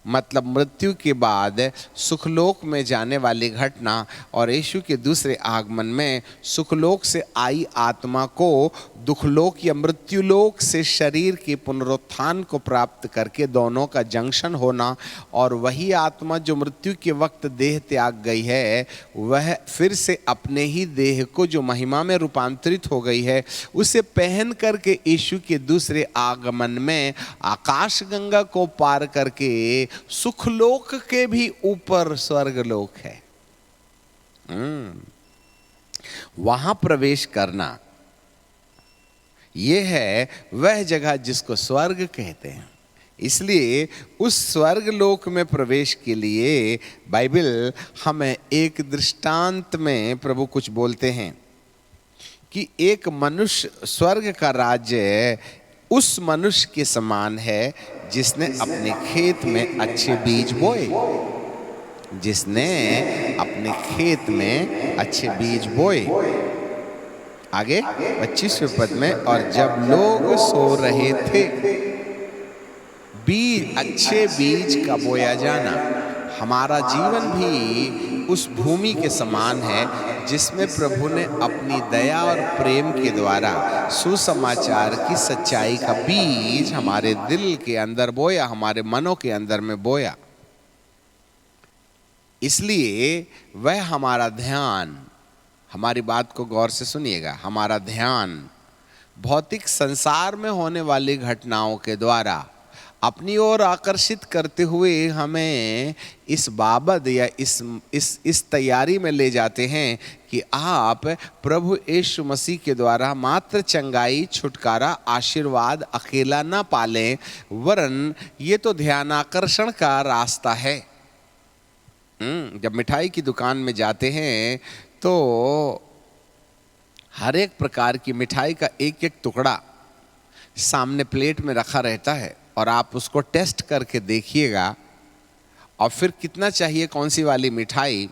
मतलब मृत्यु के बाद सुखलोक में जाने वाली घटना और यीशु के दूसरे आगमन में सुखलोक से आई आत्मा को दुखलोक या मृत्युलोक से शरीर के पुनरुत्थान को प्राप्त करके दोनों का जंक्शन होना, और वही आत्मा जो मृत्यु के वक्त देह त्याग गई है वह फिर से अपने ही देह को जो महिमा में रूपांतरित हो गई है उसे पहन करके यीशु के दूसरे आगमन में आकाश गंगा को पार करके सुखलोक के भी ऊपर स्वर्गलोक है, वहां प्रवेश करना, यह है वह जगह जिसको स्वर्ग कहते हैं। इसलिए उस स्वर्गलोक में प्रवेश के लिए बाइबल हमें एक दृष्टांत में प्रभु कुछ बोलते हैं कि एक मनुष्य, स्वर्ग का राज्य उस मनुष्य के समान है जिसने अपने खेत में अच्छे बीज बोए, जिसने अपने खेत में अच्छे बीज बोए। आगे 25वें पद में, और जब लोग सो रहे थे, बीज, अच्छे बीज का बोया जाना। हमारा जीवन भी उस भूमि के समान है जिसमें प्रभु ने अपनी दया और प्रेम के द्वारा सुसमाचार की सच्चाई का बीज हमारे दिल के अंदर बोया, हमारे मनों के अंदर में बोया। इसलिए वह हमारा ध्यान, हमारी बात को गौर से सुनिएगा, हमारा ध्यान भौतिक संसार में होने वाली घटनाओं के द्वारा अपनी ओर आकर्षित करते हुए हमें इस बाबत या इस तैयारी में ले जाते हैं कि आप प्रभु यीशु मसीह के द्वारा मात्र चंगाई, छुटकारा, आशीर्वाद अकेला ना पालें, वरन ये तो ध्यानाकर्षण का रास्ता है। जब मिठाई की दुकान में जाते हैं तो हर एक प्रकार की मिठाई का एक एक टुकड़ा सामने प्लेट में रखा रहता है और आप उसको टेस्ट करके देखिएगा, और फिर कितना चाहिए कौन सी वाली मिठाई,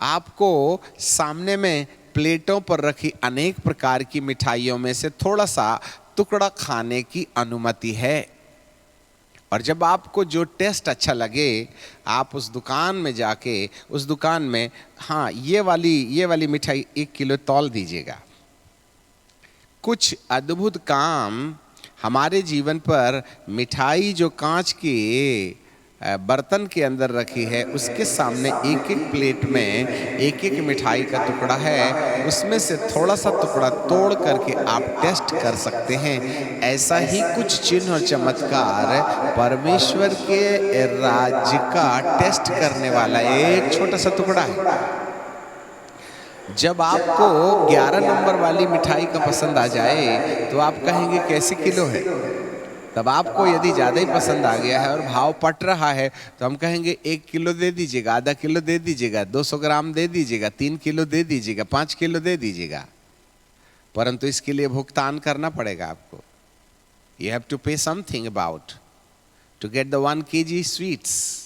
आपको सामने में प्लेटों पर रखी अनेक प्रकार की मिठाइयों में से थोड़ा सा टुकड़ा खाने की अनुमति है। और जब आपको जो टेस्ट अच्छा लगे, आप उस दुकान में जाके उस दुकान में, हाँ ये वाली मिठाई 1 किलो तौल दीजिएगा। कुछ अद्भुत काम हमारे जीवन पर मिठाई जो कांच के बर्तन के अंदर रखी है, उसके सामने एक एक प्लेट में एक एक मिठाई का टुकड़ा है, उसमें से थोड़ा सा टुकड़ा तोड़ करके आप टेस्ट कर सकते हैं। ऐसा ही कुछ चिन्ह और चमत्कार परमेश्वर के राज्य का टेस्ट करने वाला एक छोटा सा टुकड़ा है। जब आपको 11 नंबर वाली मिठाई का पसंद आ जाए तो आप कहेंगे कैसे किलो है। तब आपको यदि ज़्यादा ही पसंद आ गया है और भाव पट रहा है तो हम कहेंगे 1 किलो दे दीजिएगा, आधा किलो दे दीजिएगा, 200 ग्राम दे दीजिएगा, 3 किलो दे दीजिएगा, 5 किलो दे दीजिएगा। परंतु इसके लिए भुगतान करना पड़ेगा आपको। You have to pay something about to get the 1 kg sweets.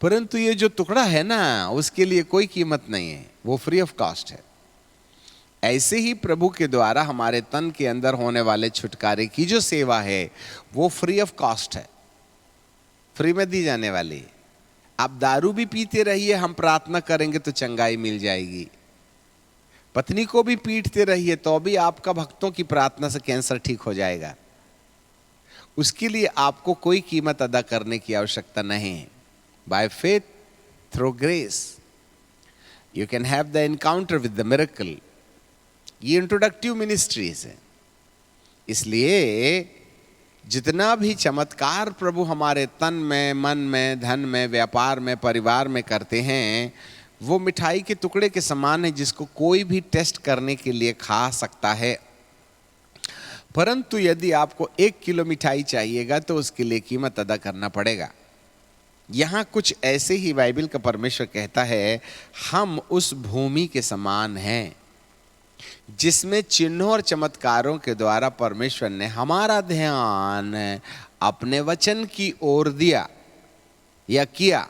परंतु ये जो टुकड़ा है ना, उसके लिए कोई कीमत नहीं है, वो फ्री ऑफ कॉस्ट है। ऐसे ही प्रभु के द्वारा हमारे तन के अंदर होने वाले छुटकारे की जो सेवा है वो फ्री ऑफ कॉस्ट है, फ्री में दी जाने वाली। आप दारू भी पीते रहिए, हम प्रार्थना करेंगे तो चंगाई मिल जाएगी। पत्नी को भी पीटते रहिए तो भी आपका भक्तों की प्रार्थना से कैंसर ठीक हो जाएगा। उसके लिए आपको कोई कीमत अदा करने की आवश्यकता नहीं है। By faith, through grace, you can have the encounter with the miracle. ये इंट्रोडक्टिव मिनिस्ट्रीज है। इसलिए जितना भी चमत्कार प्रभु हमारे तन में, मन में, धन में, व्यापार में, परिवार में करते हैं, वो मिठाई के टुकड़े के समान है जिसको कोई भी टेस्ट करने के लिए खा सकता है। परंतु यदि आपको 1 किलो मिठाई चाहिएगा तो उसके लिए कीमत अदा करना पड़ेगा। यहाँ कुछ ऐसे ही बाइबल का परमेश्वर कहता है, हम उस भूमि के समान हैं जिसमें चिन्हों और चमत्कारों के द्वारा परमेश्वर ने हमारा ध्यान अपने वचन की ओर दिया या किया।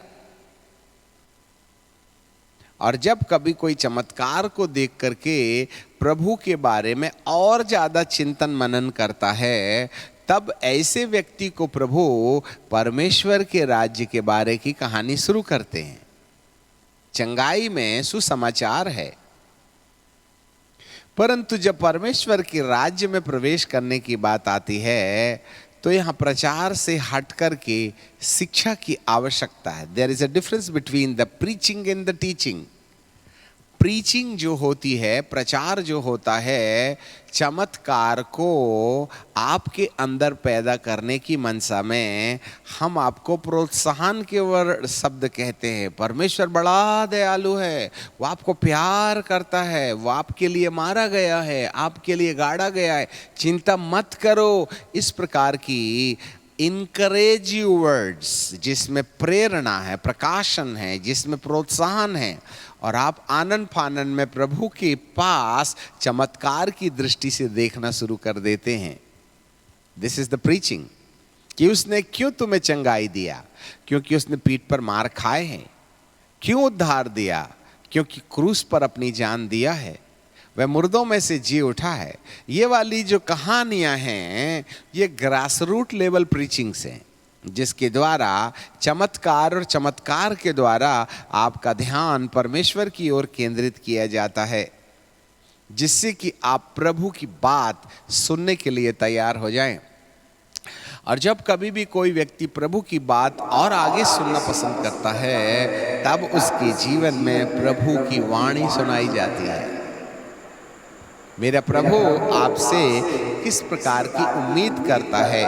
और जब कभी कोई चमत्कार को देख करके प्रभु के बारे में और ज्यादा चिंतन मनन करता है, तब ऐसे व्यक्ति को प्रभु परमेश्वर के राज्य के बारे की कहानी शुरू करते हैं। चंगाई में सुसमाचार है, परंतु जब परमेश्वर के राज्य में प्रवेश करने की बात आती है तो यहाँ प्रचार से हट करके शिक्षा की आवश्यकता है। There is a difference between the preaching and the teaching. Preaching जो होती है, प्रचार जो होता है, चमत्कार को आपके अंदर पैदा करने की मनसा में हम आपको प्रोत्साहन के शब्द कहते हैं। परमेश्वर बड़ा दयालु है, वो आपको प्यार करता है, वो आपके लिए मारा गया है, आपके लिए गाड़ा गया है, चिंता मत करो। इस प्रकार की इनकरेजिव वर्ड्स जिसमें प्रेरणा है, प्रकाशन है, जिसमें प्रोत्साहन है, और आप आनंद फानन में प्रभु के पास चमत्कार की दृष्टि से देखना शुरू कर देते हैं। This is the preaching. कि उसने क्यों तुम्हें चंगाई दिया? क्योंकि उसने पीठ पर मार खाए हैं। क्यों उद्धार दिया? क्योंकि क्रूस पर अपनी जान दिया है। वह मुर्दों में से जी उठा है। ये वाली जो कहानियां हैं ये ग्रास रूट लेवल प्रीचिंग्स हैं, जिसके द्वारा चमत्कार और चमत्कार के द्वारा आपका ध्यान परमेश्वर की ओर केंद्रित किया जाता है, जिससे कि आप प्रभु की बात सुनने के लिए तैयार हो जाएं। और जब कभी भी कोई व्यक्ति प्रभु की बात और आगे सुनना पसंद करता है, तब उसके जीवन में प्रभु की वाणी सुनाई जाती है। मेरा प्रभु आपसे किस प्रकार की उम्मीद करता है,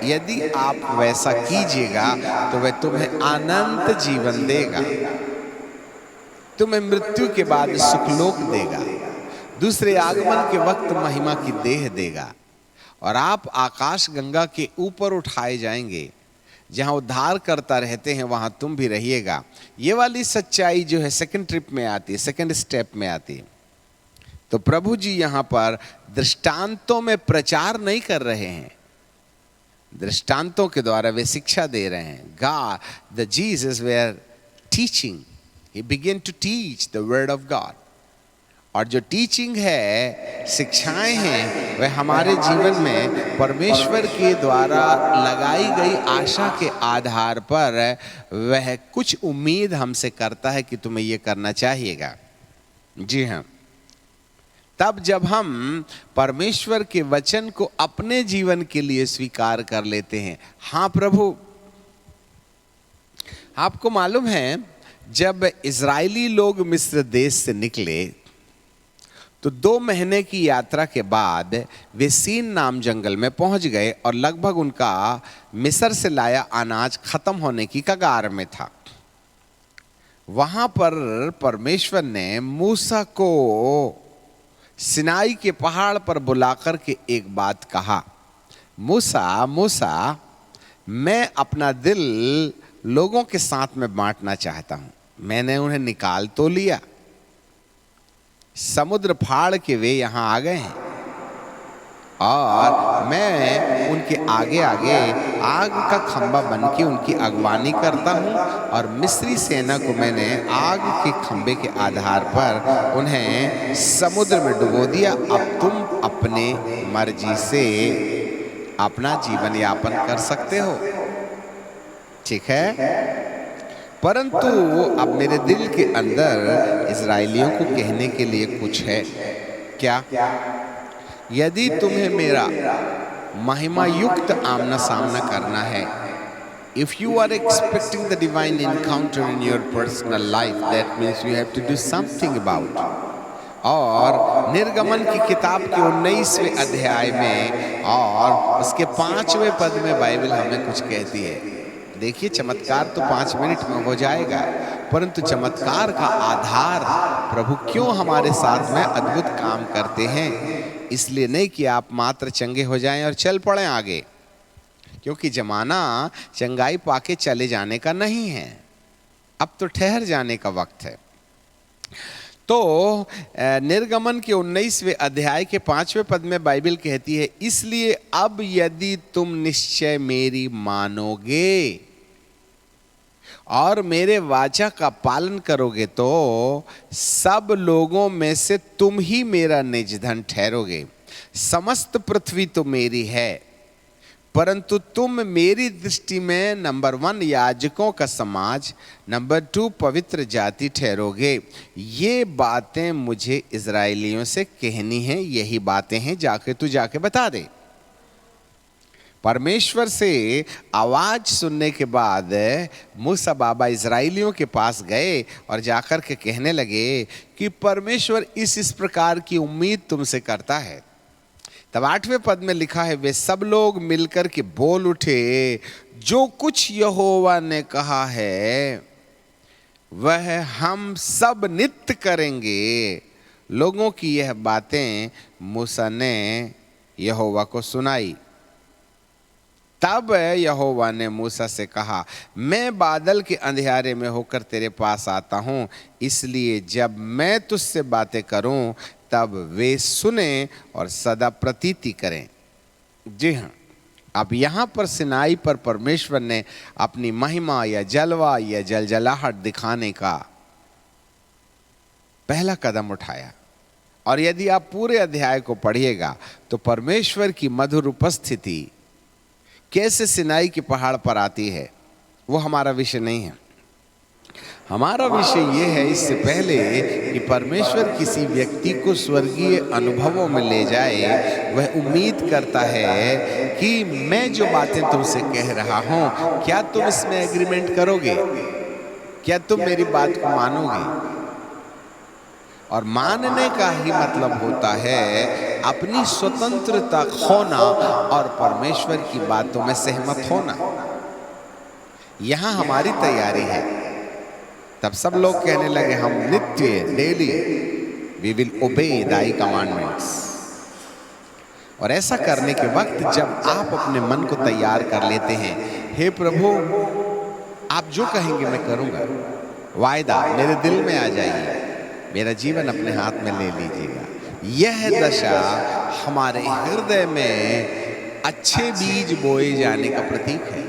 यदि आप वैसा कीजिएगा तो वह तुम्हें अनंत जीवन देगा, तुम्हें मृत्यु के बाद सुखलोक देगा, दूसरे आगमन के वक्त महिमा की देह देगा, और आप आकाश गंगा के ऊपर उठाए जाएंगे। जहां उद्धार करता रहते हैं वहां तुम भी रहिएगा। ये वाली सच्चाई जो है सेकंड ट्रिप में आती है, सेकंड स्टेप में आती है। तो प्रभु जी यहां पर दृष्टांतों में प्रचार नहीं कर रहे हैं, दृष्टांतों के द्वारा वे शिक्षा दे रहे हैं। God, the Jesus were teaching. He began to teach the word of God. और जो टीचिंग है, शिक्षाएं हैं, वह हमारे जीवन में परमेश्वर के द्वारा लगाई गई आशा के आधार पर वह कुछ उम्मीद हमसे करता है कि तुम्हें ये करना चाहिएगा। जी हाँ, तब जब हम परमेश्वर के वचन को अपने जीवन के लिए स्वीकार कर लेते हैं। हाँ प्रभु, आपको मालूम है जब इजरायली लोग मिस्र देश से निकले तो 2 महीने की यात्रा के बाद वे सीन नाम जंगल में पहुंच गए और लगभग उनका मिस्र से लाया अनाज खत्म होने की कगार में था। वहां पर परमेश्वर ने मूसा को सिनाई के पहाड़ पर बुलाकर के एक बात कहा, मूसा मूसा, मैं अपना दिल लोगों के साथ में बांटना चाहता हूं। मैंने उन्हें निकाल तो लिया, समुद्र फाड़ के वे यहां आ गए हैं, और मैं उनके आगे आगे आग का खंबा बन के उनकी अगवानी करता हूं, और मिस्री सेना को मैंने आग के खंबे के आधार पर उन्हें समुद्र में डुबो दिया। अब तुम अपने मर्जी से अपना जीवन यापन कर सकते हो, ठीक है। परंतु अब मेरे दिल के अंदर इजराइलियों को कहने के लिए कुछ है। क्या? यदि तुम्हें मेरा महिमा युक्त आमना सामना करना है, if you are expecting the divine encounter in your personal life, that means you have to do something about. और निर्गमन की किताब के 19वें अध्याय में और उसके 5वें पद में बाइबल हमें कुछ कहती है। देखिए, चमत्कार तो 5 मिनट में हो जाएगा, परंतु चमत्कार का आधार प्रभु क्यों हमारे साथ में अद्भुत काम करते हैं। इसलिए नहीं कि आप मात्र चंगे हो जाएं और चल पड़ें आगे, क्योंकि जमाना चंगाई पाके चले जाने का नहीं है, अब तो ठहर जाने का वक्त है। तो निर्गमन के 19वें अध्याय के 5वें पद में बाइबल कहती है, इसलिए अब यदि तुम निश्चय मेरी मानोगे और मेरे वाचा का पालन करोगे तो सब लोगों में से तुम ही मेरा निज धन ठहरोगे। समस्त पृथ्वी तो मेरी है, परंतु तुम मेरी दृष्टि में नंबर 1 याजकों का समाज, नंबर 2 पवित्र जाति ठहरोगे। ये बातें मुझे इजराइलियों से कहनी हैं, यही बातें हैं, तू जाके बता दे। परमेश्वर से आवाज सुनने के बाद मूसा बाबा इजराइलियों के पास गए और जाकर के कहने लगे कि परमेश्वर इस प्रकार की उम्मीद तुमसे करता है। तब 8वें पद में लिखा है, वे सब लोग मिलकर के बोल उठे, जो कुछ यहोवा ने कहा है वह हम सब नित्य करेंगे। लोगों की यह बातें मूसा ने यहोवा को सुनाई। तब यहोवा ने मूसा से कहा, मैं बादल के अंधेरे में होकर तेरे पास आता हूँ, इसलिए जब मैं तुझसे बातें करूं तब वे सुने और सदा प्रतीति करें। जी हाँ, अब यहाँ पर सिनाई पर परमेश्वर ने अपनी महिमा या जलवा या जलजलाहट दिखाने का पहला कदम उठाया। और यदि आप पूरे अध्याय को पढ़िएगा तो परमेश्वर की मधुर उपस्थिति कैसे सिनाई के पहाड़ पर आती है, वो हमारा विषय नहीं है। हमारा विषय ये है इससे पहले कि परमेश्वर किसी व्यक्ति को स्वर्गीय अनुभवों में ले जाए, वह उम्मीद करता है कि मैं जो बातें तुमसे कह रहा हूं, क्या तुम इसमें एग्रीमेंट करोगे, क्या तुम मेरी बात को मानोगे। और मानने का ही मतलब होता है अपनी स्वतंत्रता खोना और परमेश्वर की बातों में सहमत होना। यहां हमारी तैयारी है। तब सब लोग कहने लगे हम नित्य डेली वी विल ओबे दाई कमांडमेंट्स। और ऐसा करने के वक्त जब आप अपने मन को तैयार कर लेते हैं, हे प्रभु आप जो कहेंगे मैं करूंगा, वायदा मेरे दिल में आ जाइए, मेरा जीवन अपने हाथ में ले लीजिएगा, यह दशा हमारे हृदय में अच्छे बीज बोए जाने का प्रतीक है।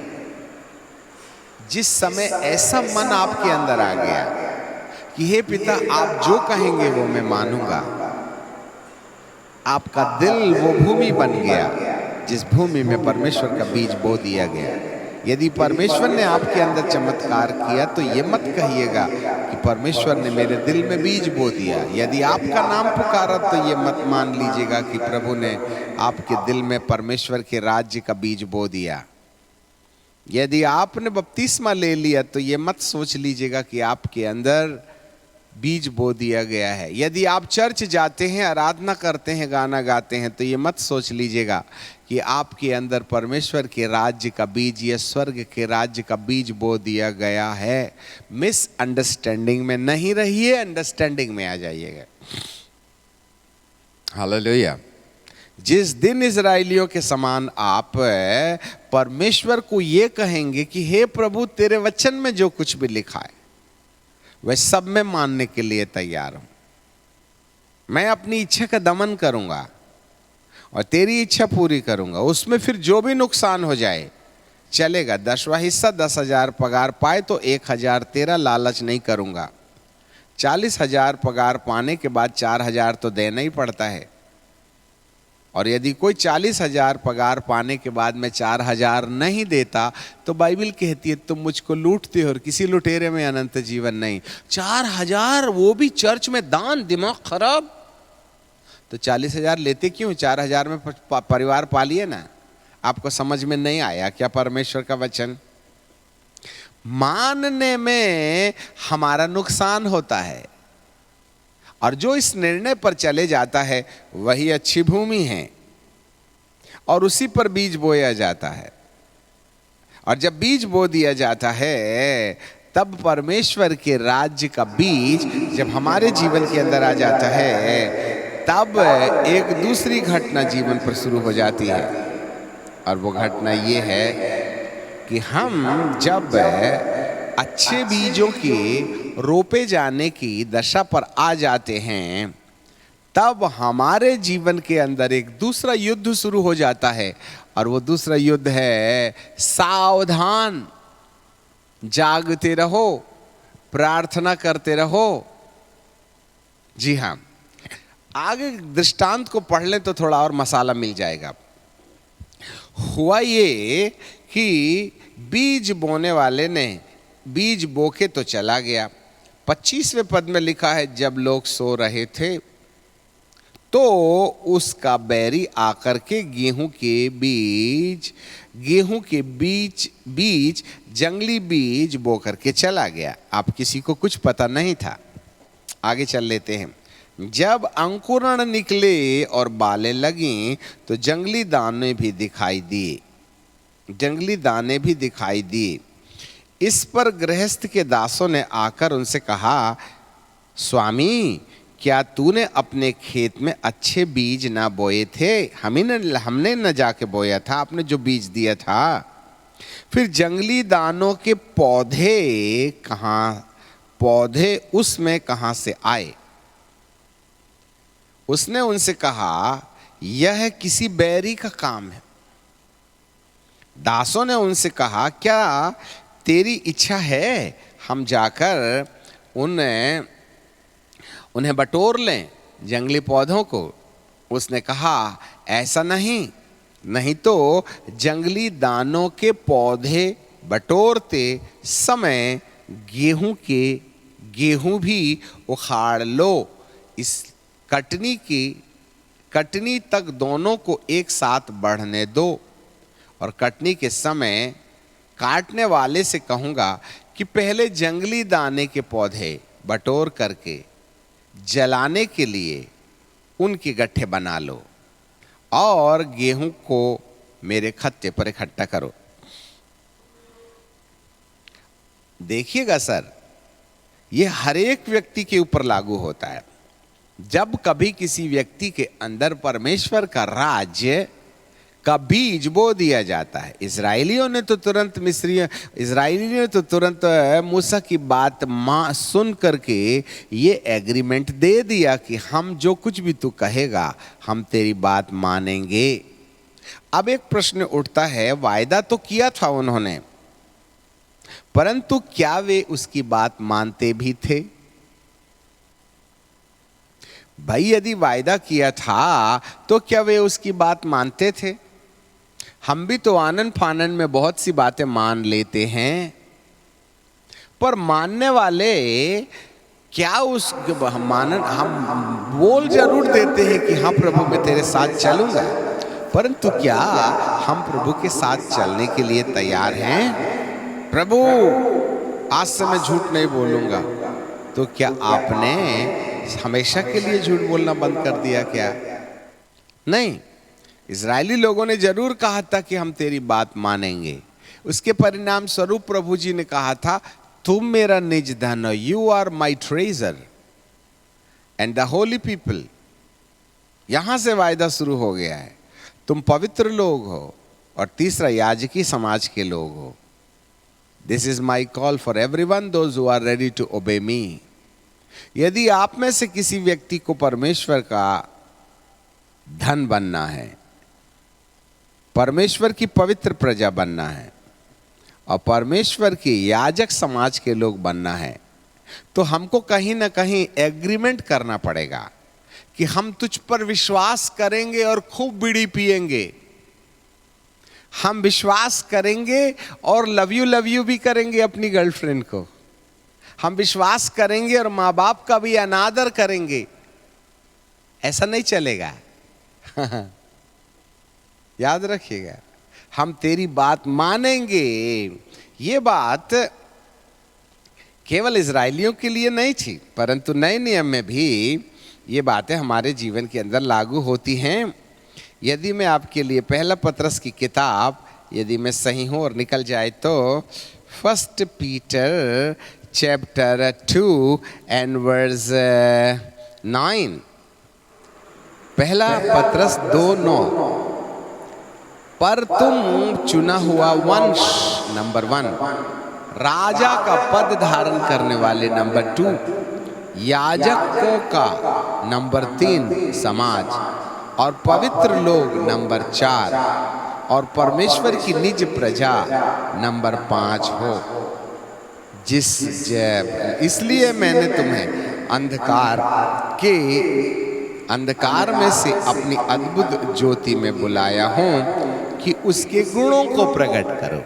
जिस समय ऐसा मन आपके अंदर आ गया कि हे पिता आप जो कहेंगे वो मैं मानूंगा, आपका दिल वो भूमि बन गया जिस भूमि में परमेश्वर का बीज बो दिया गया। यदि परमेश्वर ने आपके अंदर चमत्कार किया तो ये मत कहिएगा कि परमेश्वर ने मेरे दिल में बीज बो दिया। यदि आपका नाम पुकारा तो ये मत मान लीजिएगा कि प्रभु ने आपके दिल में परमेश्वर के राज्य का बीज बो दिया। यदि आपने बपतिस्मा ले लिया तो ये मत सोच लीजिएगा कि आपके अंदर बीज बो दिया गया है। यदि आप चर्च जाते हैं, आराधना करते हैं, गाना गाते हैं, तो ये मत सोच लीजिएगा कि आपके अंदर परमेश्वर के राज्य का बीज या स्वर्ग के राज्य का बीज बो दिया गया है। मिसअंडरस्टैंडिंग में नहीं रहिए, अंडरस्टैंडिंग में आ जाइएगा। हालेलुया। जिस दिन इजराइलियों के समान आप परमेश्वर को ये कहेंगे कि हे प्रभु तेरे वचन में जो कुछ भी लिखा है वह सब मैं मानने के लिए तैयार हूं, मैं अपनी इच्छा का दमन करूंगा और तेरी इच्छा पूरी करूंगा, उसमें फिर जो भी नुकसान हो जाए चलेगा। 10वां हिस्सा 10,000 पगार पाए तो 1,000 तेरा लालच नहीं करूंगा। 40,000 पगार पाने के बाद 4,000 तो देना ही पड़ता है। और यदि कोई 40,000 पगार पाने के बाद में 4,000 नहीं देता तो बाइबल कहती है तुम मुझको लूटते हो और किसी लुटेरे में अनंत जीवन नहीं। 4,000 वो भी चर्च में दान, दिमाग खराब। तो 40,000 लेते क्यों? 4,000 में परिवार पालिए ना। आपको समझ में नहीं आया क्या परमेश्वर का वचन? मानने में हमारा नुकसान होता है और जो इस निर्णय पर चले जाता है वही अच्छी भूमि है और उसी पर बीज बोया जाता है। और जब बीज बो दिया जाता है तब परमेश्वर के राज्य का बीज जब हमारे जीवन के अंदर आ जाता है तब एक दूसरी घटना जीवन पर शुरू हो जाती है। और वो घटना ये है कि हम जब अच्छे बीजों के रोपे जाने की दशा पर आ जाते हैं तब हमारे जीवन के अंदर एक दूसरा युद्ध शुरू हो जाता है। और वो दूसरा युद्ध है सावधान, जागते रहो, प्रार्थना करते रहो। जी हाँ, आगे दृष्टांत को पढ़ लें तो थोड़ा और मसाला मिल जाएगा। हुआ ये कि बीज बोने वाले ने बीज बो के तो चला गया। 25वें पद में लिखा है जब लोग सो रहे थे तो उसका बैरी आकर के गेहूं के बीच जंगली बीज बो करके चला गया। आप किसी को कुछ पता नहीं था। आगे चल लेते हैं। जब अंकुरण निकले और बालें लगीं तो जंगली दाने भी दिखाई दिए। इस पर गृहस्थ के दासों ने आकर उनसे कहा, स्वामी क्या तूने अपने खेत में अच्छे बीज ना बोए थे? हमने न जाके बोया था, आपने जो बीज दिया था। फिर जंगली दानों के पौधे उसमें कहां से आए? उसने उनसे कहा, यह किसी बैरी का काम है। दासों ने उनसे कहा, क्या तेरी इच्छा है हम जाकर उन्हें बटोर लें जंगली पौधों को। उसने कहा ऐसा नहीं, नहीं तो जंगली दानों के पौधे बटोरते समय गेहूं भी उखाड़ लो। इस कटनी तक दोनों को एक साथ बढ़ने दो, और कटनी के समय काटने वाले से कहूँगा कि पहले जंगली दाने के पौधे बटोर करके जलाने के लिए उनके गट्ठे बना लो, और गेहूं को मेरे खत्ते पर इकट्ठा करो। देखिएगा सर, ये हर एक व्यक्ति के ऊपर लागू होता है। जब कभी किसी व्यक्ति के अंदर परमेश्वर का राज्य का बीज बो दिया जाता है। इजरायलियों ने तो तुरंत मूसा की बात सुन करके ये एग्रीमेंट दे दिया कि हम जो कुछ भी तू कहेगा हम तेरी बात मानेंगे। अब एक प्रश्न उठता है, वायदा तो किया था उन्होंने, परंतु क्या वे उसकी बात मानते भी थे? भाई यदि वायदा किया था तो क्या वे उसकी बात मानते थे? हम भी तो आनन फानन में बहुत सी बातें मान लेते हैं, पर मानने वाले क्या हम बोल जरूर देते हैं कि हाँ प्रभु मैं तेरे साथ चलूंगा, परंतु क्या हम प्रभु के साथ चलने के लिए तैयार हैं? प्रभु आज से मैं झूठ नहीं बोलूंगा। तो क्या आपने हमेशा के लिए झूठ बोलना बंद कर दिया क्या? नहीं, इजरायली लोगों ने जरूर कहा था कि हम तेरी बात मानेंगे। उसके परिणाम स्वरूप प्रभु जी ने कहा था, तुम मेरा निज धन हो, you are my treasure and the holy people. यहां से वायदा शुरू हो गया है, तुम पवित्र लोग हो, और तीसरा याजकी समाज के लोग हो। This is my call for everyone those who are ready to obey me. यदि आप में से किसी व्यक्ति को परमेश्वर का धन बनना है, परमेश्वर की पवित्र प्रजा बनना है, और परमेश्वर के याजक समाज के लोग बनना है, तो हमको कहीं ना कहीं एग्रीमेंट करना पड़ेगा कि हम तुझ पर विश्वास करेंगे और खूब बीड़ी पिएंगे। हम विश्वास करेंगे और लव यू भी करेंगे अपनी गर्लफ्रेंड को। हम विश्वास करेंगे और माँ बाप का भी अनादर करेंगे। ऐसा नहीं चलेगा। याद रखिएगा, हम तेरी बात मानेंगे। ये बात केवल इजरायलियों के लिए नहीं थी, परंतु नए नियम में भी ये बातें हमारे जीवन के अंदर लागू होती हैं। यदि मैं आपके लिए पहला पतरस की किताब, यदि मैं सही हूं और निकल जाए तो 1 पीटर चैप्टर 2 एंड वर्स 9, पहला पतरस 2:9, पर तुम चुना हुआ वंश नंबर 1, राजा का पद धारण करने वाले नंबर 2, याजकों का नंबर 3 समाज, और पवित्र लोग नंबर 4, और परमेश्वर की निज प्रजा नंबर 5 हो। इसलिए मैंने तुम्हें अंधकार में से अपनी अद्भुत ज्योति में बुलाया हूं कि उसके गुणों को प्रकट करो।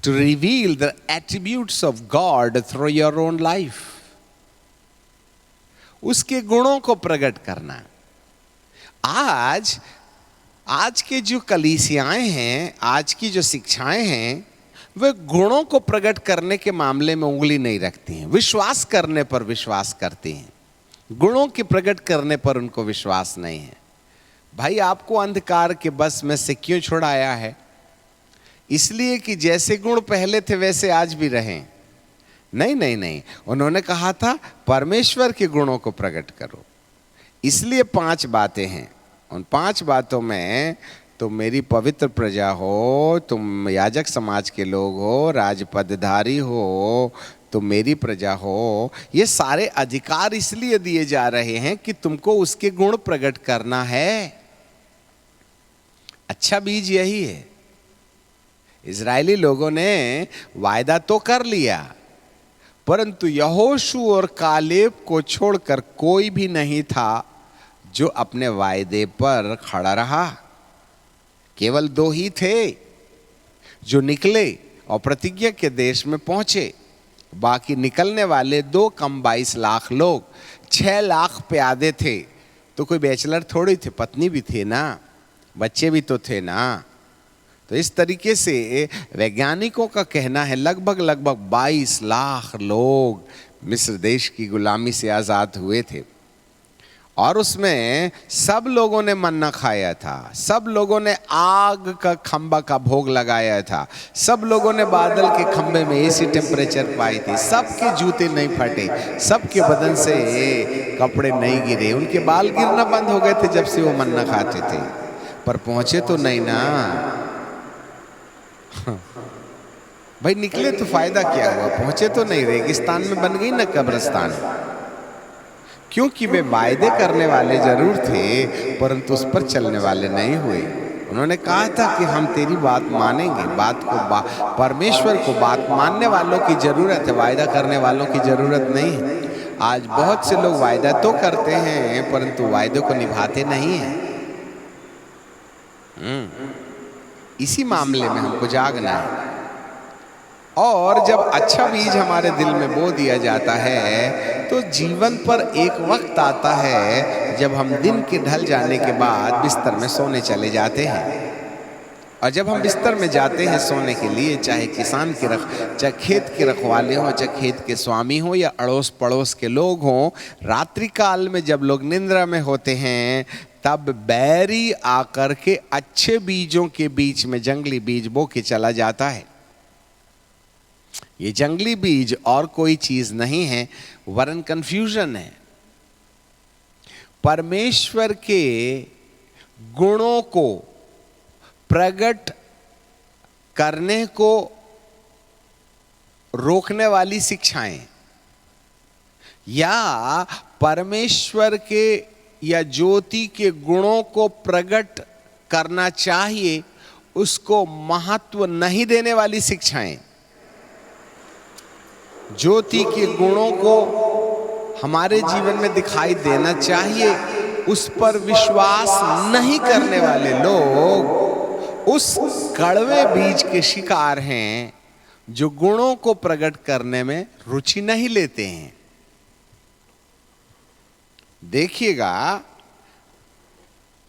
To reveal the attributes of God through your own life. उसके गुणों को प्रकट करना। आज के जो कलीसियाएं हैं, आज की जो शिक्षाएं हैं, वे गुणों को प्रकट करने के मामले में उंगली नहीं रखती हैं। विश्वास करने पर विश्वास करती हैं, गुणों के प्रकट करने पर उनको विश्वास नहीं है। भाई आपको अंधकार के बस में से क्यों छुड़ाया है? इसलिए कि जैसे गुण पहले थे वैसे आज भी रहें? नहीं, उन्होंने कहा था परमेश्वर के गुणों को प्रकट करो। इसलिए 5 बातें हैं। उन 5 बातों में तुम मेरी पवित्र प्रजा हो, तुम याजक समाज के लोग हो, राजपदधारी हो, तुम मेरी प्रजा हो। ये सारे अधिकार इसलिए दिए जा रहे हैं कि तुमको उसके गुण प्रकट करना है। अच्छा बीज यही है। इजरायली लोगों ने वायदा तो कर लिया, परंतु यहोशू और कालेब को छोड़कर कोई भी नहीं था जो अपने वायदे पर खड़ा रहा। केवल 2 ही थे जो निकले और प्रतिज्ञा के देश में पहुंचे। बाकी निकलने वाले 2 कम 22 लाख लोग, 6 लाख प्यादे थे। तो कोई बैचलर थोड़ी थे, पत्नी भी थे ना, बच्चे भी तो थे ना। तो इस तरीके से वैज्ञानिकों का कहना है लगभग 22 लाख लोग मिस्र देश की गुलामी से आज़ाद हुए थे। और उसमें सब लोगों ने मन्ना खाया था, सब लोगों ने आग का खंबा का भोग लगाया था, सब लोगों ने बादल के खंबे में एसी टेम्परेचर पाई थी, सबके जूते नहीं फटे, सबके बदन से कपड़े नहीं गिरे, उनके बाल गिरना बंद हो गए थे जब से वो मन्ना खाते थे। पर पहुंचे तो नहीं ना भाई, निकले तो फायदा क्या हुआ, पहुंचे तो नहीं, रेगिस्तान में बन गई ना कब्रिस्तान। क्योंकि वे वायदे करने वाले जरूर थे परंतु उस पर चलने वाले नहीं हुए। उन्होंने कहा था कि हम तेरी बात मानेंगे, परमेश्वर को बात मानने वालों की जरूरत है, वायदा करने वालों की जरूरत नहीं है। आज बहुत से लोग वायदा तो करते हैं परंतु वायदे को निभाते नहीं हैं। इसी मामले में हमको जागना है। और जब अच्छा बीज हमारे दिल में बो दिया जाता है तो जीवन पर एक वक्त आता है जब हम दिन के ढल जाने के बाद बिस्तर में सोने चले जाते हैं। और जब हम बिस्तर में जाते हैं सोने के लिए, चाहे चाहे खेत के रखवाले हों, चाहे खेत के स्वामी हों या अड़ोस पड़ोस के लोग हों, रात्रि काल में जब लोग निंद्रा में होते हैं तब बैरी आकर के अच्छे बीजों के बीच में जंगली बीज बो के चला जाता है। ये जंगली बीज और कोई चीज नहीं है वरन कंफ्यूजन है। परमेश्वर के गुणों को प्रकट करने को रोकने वाली शिक्षाएं, या परमेश्वर के या ज्योति के गुणों को प्रकट करना चाहिए उसको महत्व नहीं देने वाली शिक्षाएं, ज्योति के गुणों को हमारे जीवन में दिखाई देना चाहिए उस पर विश्वास नहीं करने वाले लोग उस कड़वे बीज के शिकार हैं जो गुणों को प्रकट करने में रुचि नहीं लेते हैं। देखिएगा,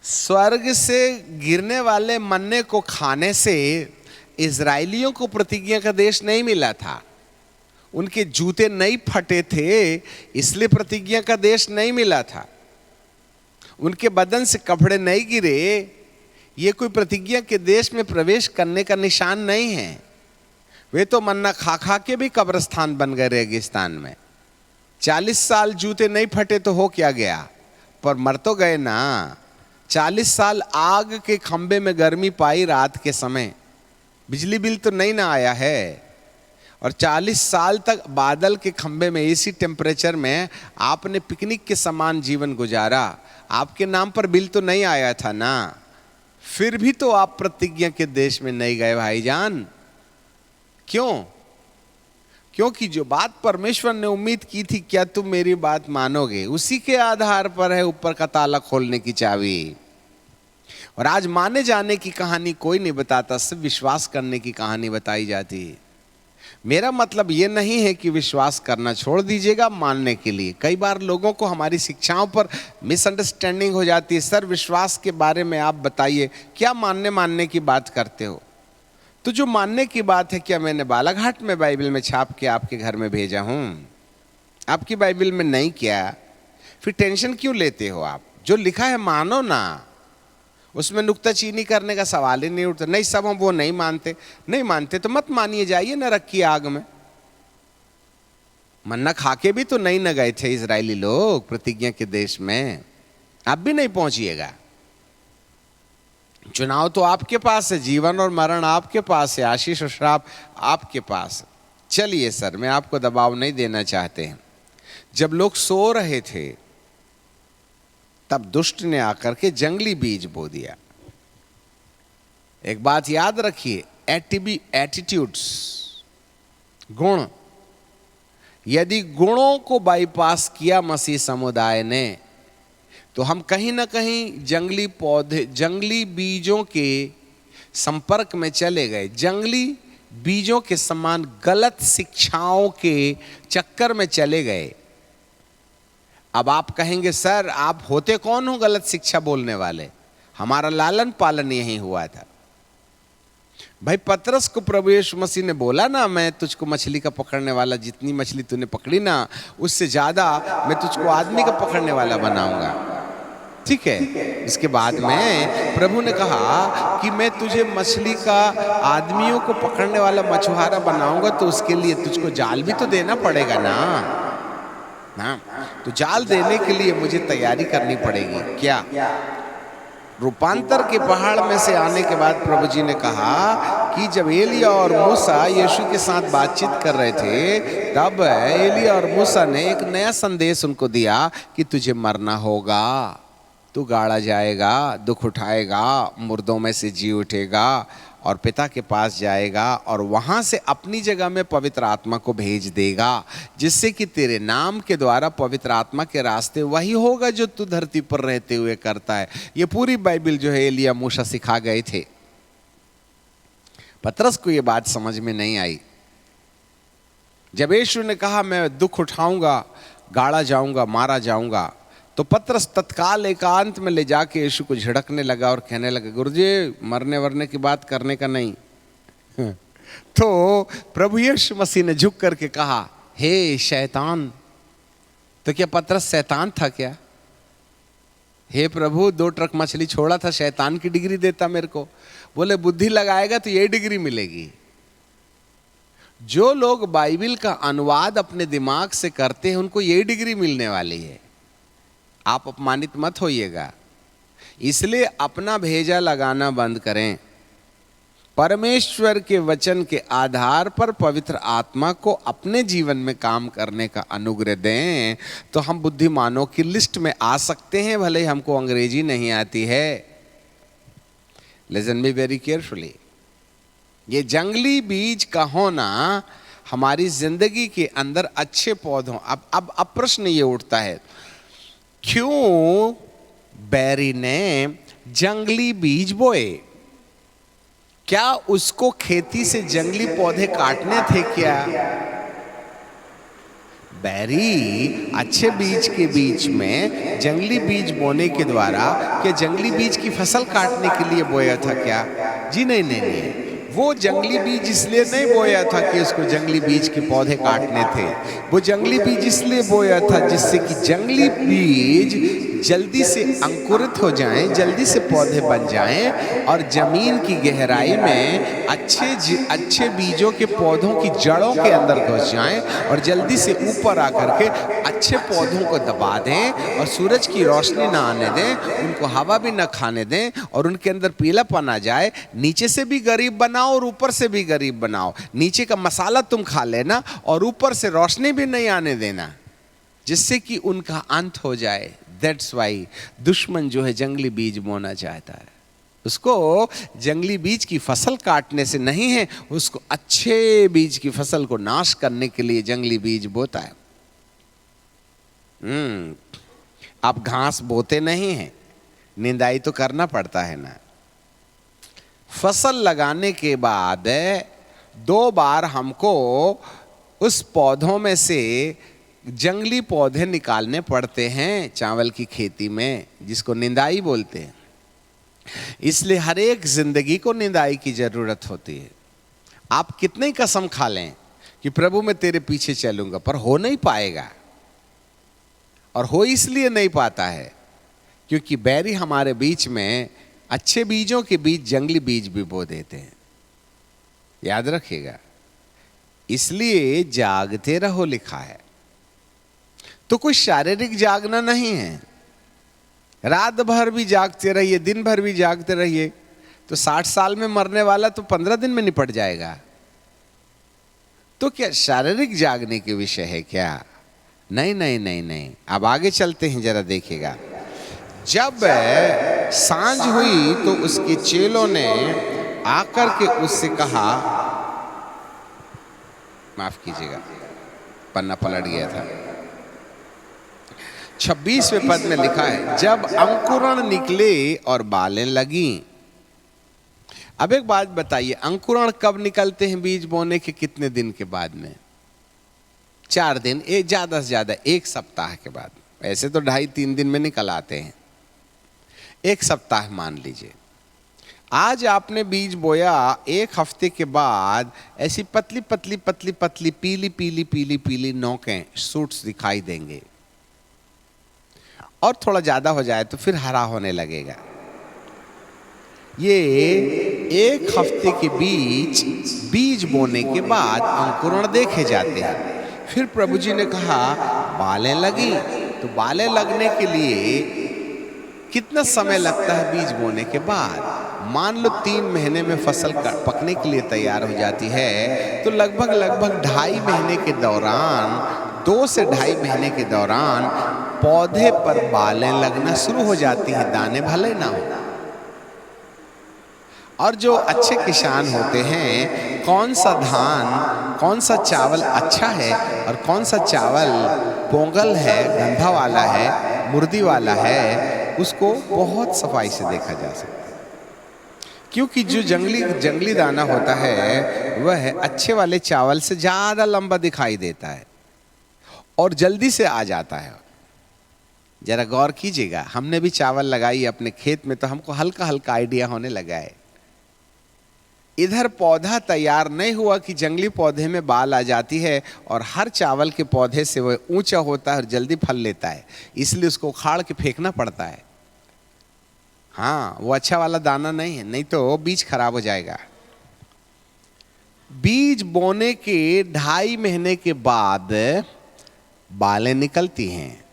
स्वर्ग से गिरने वाले मन्ने को खाने से इजराइलियों को प्रतिज्ञा का देश नहीं मिला था। उनके जूते नहीं फटे थे इसलिए प्रतिज्ञा का देश नहीं मिला था। उनके बदन से कपड़े नहीं गिरे, ये कोई प्रतिज्ञा के देश में प्रवेश करने का निशान नहीं है। वे तो मन्ना खा खा के भी कब्रिस्तान बन गए रेगिस्तान में। 40 साल जूते नहीं फटे तो हो क्या गया, पर मर तो गए ना। 40 साल आग के खंबे में गर्मी पाई रात के समय, बिजली बिल तो नहीं ना आया है। और 40 साल तक बादल के खंबे में एसी टेम्परेचर में आपने पिकनिक के समान जीवन गुजारा, आपके नाम पर बिल तो नहीं आया था ना। फिर भी तो आप प्रतिज्ञा के देश में नहीं गए भाईजान। क्यों? क्योंकि जो बात परमेश्वर ने उम्मीद की थी, क्या तुम मेरी बात मानोगे, उसी के आधार पर है ऊपर का ताला खोलने की चाबी। और आज माने जाने की कहानी कोई नहीं बताता, सिर्फ विश्वास करने की कहानी बताई जाती है। मेरा मतलब ये नहीं है कि विश्वास करना छोड़ दीजिएगा मानने के लिए। कई बार लोगों को हमारी शिक्षाओं पर मिसअंडरस्टैंडिंग हो जाती है। सर, विश्वास के बारे में आप बताइए, क्या मानने की बात करते हो? तो जो मानने की बात है, क्या मैंने बालाघाट में बाइबल में छाप के आपके घर में भेजा हूं? आपकी बाइबल में नहीं किया, फिर टेंशन क्यों लेते हो आप? जो लिखा है मानो ना, उसमें नुक्ताचीनी करने का सवाल ही नहीं उठता। नहीं, सब हम वो नहीं मानते तो मत मानिए, जाइए न रखिए आग में। मन्ना खा के भी तो नहीं न गए थे इजरायली लोग प्रतिज्ञा के देश में, आप भी नहीं पहुंचिएगा। चुनाव तो आपके पास है, जीवन और मरण आपके पास है, आशीष और श्राप आपके पास है। चलिए सर, मैं आपको दबाव नहीं देना चाहते हैं। जब लोग सो रहे थे तब दुष्ट ने आकर के जंगली बीज बो दिया। एक बात याद रखिए, एटीट्यूड्स, गुण, यदि गुणों को बाईपास किया मसीह समुदाय ने, तो हम कहीं ना कहीं जंगली पौधे, जंगली बीजों के संपर्क में चले गए, जंगली बीजों के समान गलत शिक्षाओं के चक्कर में चले गए। अब आप कहेंगे सर आप होते कौन हो गलत शिक्षा बोलने वाले? हमारा लालन पालन यही हुआ था। भाई पतरस को प्रभु यीशु मसीह ने बोला ना, मैं तुझको मछली का पकड़ने वाला, जितनी मछली तूने पकड़ी ना उससे ज्यादा मैं तुझको आदमी का पकड़ने वाला बनाऊंगा। ठीक है, इसके बाद में प्रभु ने कहा कि मैं तुझे मछली का, आदमियों को पकड़ने वाला मछुआरा बनाऊंगा, तो उसके लिए तुझको जाल भी तो देना पड़ेगा ना। तो जाल देने के लिए मुझे तैयारी करनी पड़ेगी। क्या? रूपांतर के पहाड़ में से आने के बाद प्रभु जी ने कहा कि जब एलिया और मूसा यीशु के साथ बातचीत कर रहे थे, तब एलिया और मूसा ने एक नया संदेश उनको दिया कि तुझे मरना होगा, तू गाड़ा जाएगा, दुख उठाएगा, मुर्दों में से जी उठेगा और पिता के पास जाएगा और वहां से अपनी जगह में पवित्र आत्मा को भेज देगा, जिससे कि तेरे नाम के द्वारा पवित्र आत्मा के रास्ते वही होगा जो तू धरती पर रहते हुए करता है। ये पूरी बाइबल जो है एलिया मूसा सिखा गए थे। पतरस को ये बात समझ में नहीं आई। जब यीशु ने कहा मैं दुख उठाऊंगा, गाड़ा जाऊंगा, मारा जाऊंगा, तो पतरस तत्काल एकांत में ले जाके यीशु को झिड़कने लगा और कहने लगा गुरुजी मरने वरने की बात करने का नहीं। तो प्रभु यीशु मसीह ने झुक करके कहा हे शैतान। तो क्या पतरस शैतान था क्या? हे प्रभु 2 ट्रक मछली छोड़ा था, शैतान की डिग्री देता मेरे को? बोले बुद्धि लगाएगा तो यही डिग्री मिलेगी। जो लोग बाइबल का अनुवाद अपने दिमाग से करते हैं उनको यही डिग्री मिलने वाली है। आप अपमानित मत होइएगा, इसलिए अपना भेजा लगाना बंद करें। परमेश्वर के वचन के आधार पर पवित्र आत्मा को अपने जीवन में काम करने का अनुग्रह दें, तो हम बुद्धिमानों की लिस्ट में आ सकते हैं, भले हमको अंग्रेजी नहीं आती है। Listen me very carefully. ये जंगली बीज का होना हमारी जिंदगी के अंदर अच्छे पौधों, अब प्रश्न ये उठता है, क्यों बैरी ने जंगली बीज बोए? क्या उसको खेती से जंगली पौधे काटने थे क्या? बैरी अच्छे बीज के बीच में जंगली बीज बोने के द्वारा क्या जंगली बीज की फसल काटने के लिए बोया था क्या? जी नहीं नहीं नहीं, वो जंगली बीज इसलिए नहीं बोया था कि उसको जंगली बीज के पौधे काटने थे। वो जंगली बीज इसलिए बोया था जिससे कि जंगली बीज जल्दी से अंकुरित हो जाएं, जल्दी से पौधे बन जाएं और जमीन की गहराई में अच्छे बीजों के पौधों की जड़ों के अंदर घुस जाएं और जल्दी से ऊपर आकर के अच्छे पौधों को दबा दें और सूरज की रोशनी ना आने दें, उनको हवा भी ना खाने दें और उनके अंदर पीलापन आ जाए। नीचे से भी गरीब बनाओ और ऊपर से भी गरीब बनाओ। नीचे का मसाला तुम खा लेना और ऊपर से रोशनी भी नहीं आने देना, जिससे कि उनका अंत हो जाए। दैट्स वाई दुश्मन जो है जंगली बीज बोना चाहता है। उसको जंगली बीज की फसल काटने से नहीं है, उसको अच्छे बीज की फसल को नाश करने के लिए जंगली बीज बोता है। आप घास बोते नहीं हैं, निंदाई तो करना पड़ता है ना। फसल लगाने के बाद 2 बार हमको उस पौधों में से जंगली पौधे निकालने पड़ते हैं चावल की खेती में, जिसको निंदाई बोलते हैं। इसलिए हर एक जिंदगी को निंदाई की जरूरत होती है। आप कितनी कसम खा लें कि प्रभु मैं तेरे पीछे चलूंगा, पर हो नहीं पाएगा। और हो इसलिए नहीं पाता है क्योंकि बैरी हमारे बीच में अच्छे बीजों के बीच जंगली बीज भी बो देते हैं। याद रखिएगा, इसलिए जागते रहो लिखा है। तो कोई शारीरिक जागना नहीं है। रात भर भी जागते रहिए, दिन भर भी जागते रहिए, तो 60 साल में मरने वाला तो 15 दिन में निपट जाएगा। तो क्या शारीरिक जागने के विषय है क्या? नहीं नहीं नहीं नहीं। अब आगे चलते हैं, जरा देखिएगा। जब सांझ हुई तो उसके चेलों ने आकर के उससे कहा, माफ कीजिएगा, पन्ना पलट गया था। 26वें पद में लिखा है, जब अंकुरण निकले और बालें लगी। अब एक बात बताइए, अंकुरण कब निकलते हैं बीज बोने के कितने दिन के बाद में? 4 दिन, ज्यादा से ज्यादा 1 सप्ताह के बाद। ऐसे तो 2.5-3 दिन में निकल आते हैं, 1 सप्ताह मान लीजिए। आज आपने बीज बोया, 1 हफ्ते के बाद ऐसी पतली पतली पतली पतली पीली पीली पीली पीली नोकें, शूट्स दिखाई देंगे, और थोड़ा ज्यादा हो जाए तो फिर हरा होने लगेगा। ये 1 हफ्ते के बीच बीज बोने के बाद अंकुरण देखे जाते हैं। फिर प्रभु जी ने कहा बालें लगी, तो बालें लगने के लिए कितना समय लगता है बीज बोने के बाद? मान लो 3 महीने में फसल पकने के लिए तैयार हो जाती है, तो लगभग 2.5 महीने के दौरान, 2 से 2.5 महीने के दौरान पौधे पर बालें लगना शुरू हो जाती हैं, दाने भले ना हो। और जो अच्छे किसान होते हैं, कौन सा धान, कौन सा चावल अच्छा है और कौन सा चावल पोंगल है, गंधा वाला है, मुर्दी वाला है, उसको बहुत सफाई से देखा जा सकता है। क्योंकि जो जंगली दाना होता है वह अच्छे वाले चावल से ज्यादा लंबा दिखाई देता है और जल्दी से आ जाता है। जरा गौर कीजिएगा, हमने भी चावल लगाई अपने खेत में, तो हमको हल्का हल्का आइडिया होने लगा है। इधर पौधा तैयार नहीं हुआ कि जंगली पौधे में बाल आ जाती है, और हर चावल के पौधे से वह ऊंचा होता है और जल्दी फल लेता है, इसलिए उसको उखाड़ के फेंकना पड़ता है। हाँ, वो अच्छा वाला दाना नहीं है, नहीं तो बीज खराब हो जाएगा। बीज बोने के 2.5 महीने के बाद बालें निकलती हैं,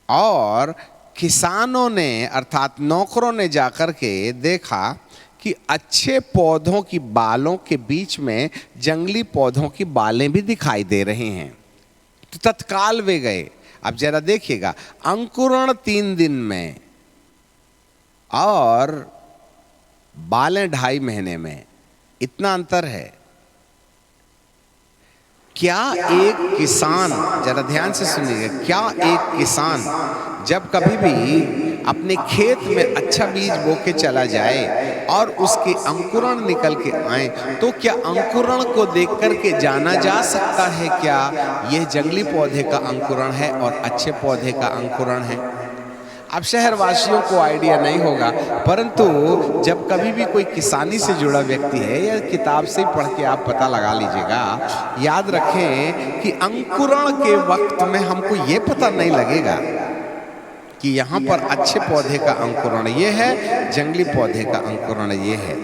और किसानों ने अर्थात नौकरों ने जाकर के देखा कि अच्छे पौधों की बालों के बीच में जंगली पौधों की बालें भी दिखाई दे रहे हैं, तो तत्काल वे गए। अब जरा देखिएगा, अंकुरण 3 दिन में और बालें 2.5 महीने में, इतना अंतर है। क्या एक किसान, जरा ध्यान से सुनिएगा, क्या एक किसान जब कभी भी अपने खेत में अच्छा बीज बो के चला जाए और उसके अंकुरण निकल के आए, तो क्या अंकुरण को देख करके जाना जा सकता है क्या यह जंगली पौधे का अंकुरण है और अच्छे पौधे का अंकुरण है? अब शहरवासियों को आइडिया नहीं होगा, परंतु जब कभी भी कोई किसानी से जुड़ा व्यक्ति है, या किताब से पढ़ के आप पता लगा लीजिएगा, याद रखें कि अंकुरण के वक्त में हमको ये पता नहीं लगेगा कि यहाँ पर अच्छे पौधे का अंकुरण ये है, जंगली पौधे का अंकुरण ये है।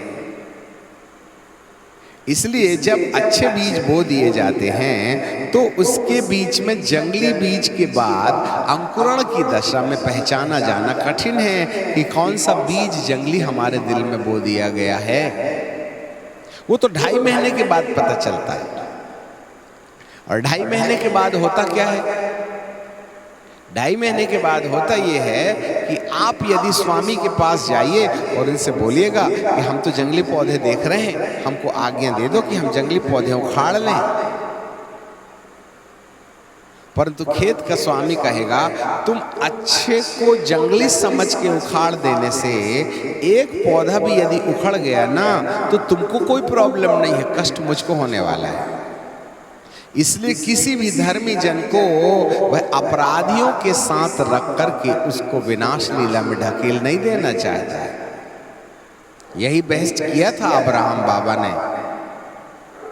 इसलिए जब अच्छे बीज बो दिए जाते हैं तो उसके बीच में जंगली बीज के बाद अंकुरण की दशा में पहचाना जाना कठिन है कि कौन सा बीज जंगली हमारे दिल में बो दिया गया है। वो तो 2.5 महीने के बाद पता चलता है। और 2.5 महीने के बाद होता क्या है? 2.5 महीने के बाद होता ये है कि आप यदि स्वामी के पास जाइए और इनसे बोलिएगा कि हम तो जंगली पौधे देख रहे हैं, हमको आज्ञा दे दो कि हम जंगली पौधे उखाड़ लें। परंतु खेत का स्वामी कहेगा तुम अच्छे को जंगली समझ के उखाड़ देने से एक पौधा भी यदि उखड़ गया ना तो तुमको कोई प्रॉब्लम नहीं है, कष्ट मुझको होने वाला है। इसलिए किसी भी धर्मी जन को वह अपराधियों के साथ रख करके उसको विनाश लीला में ढकेल नहीं देना चाहता है। यही बहस किया था अब्राहम बाबा ने।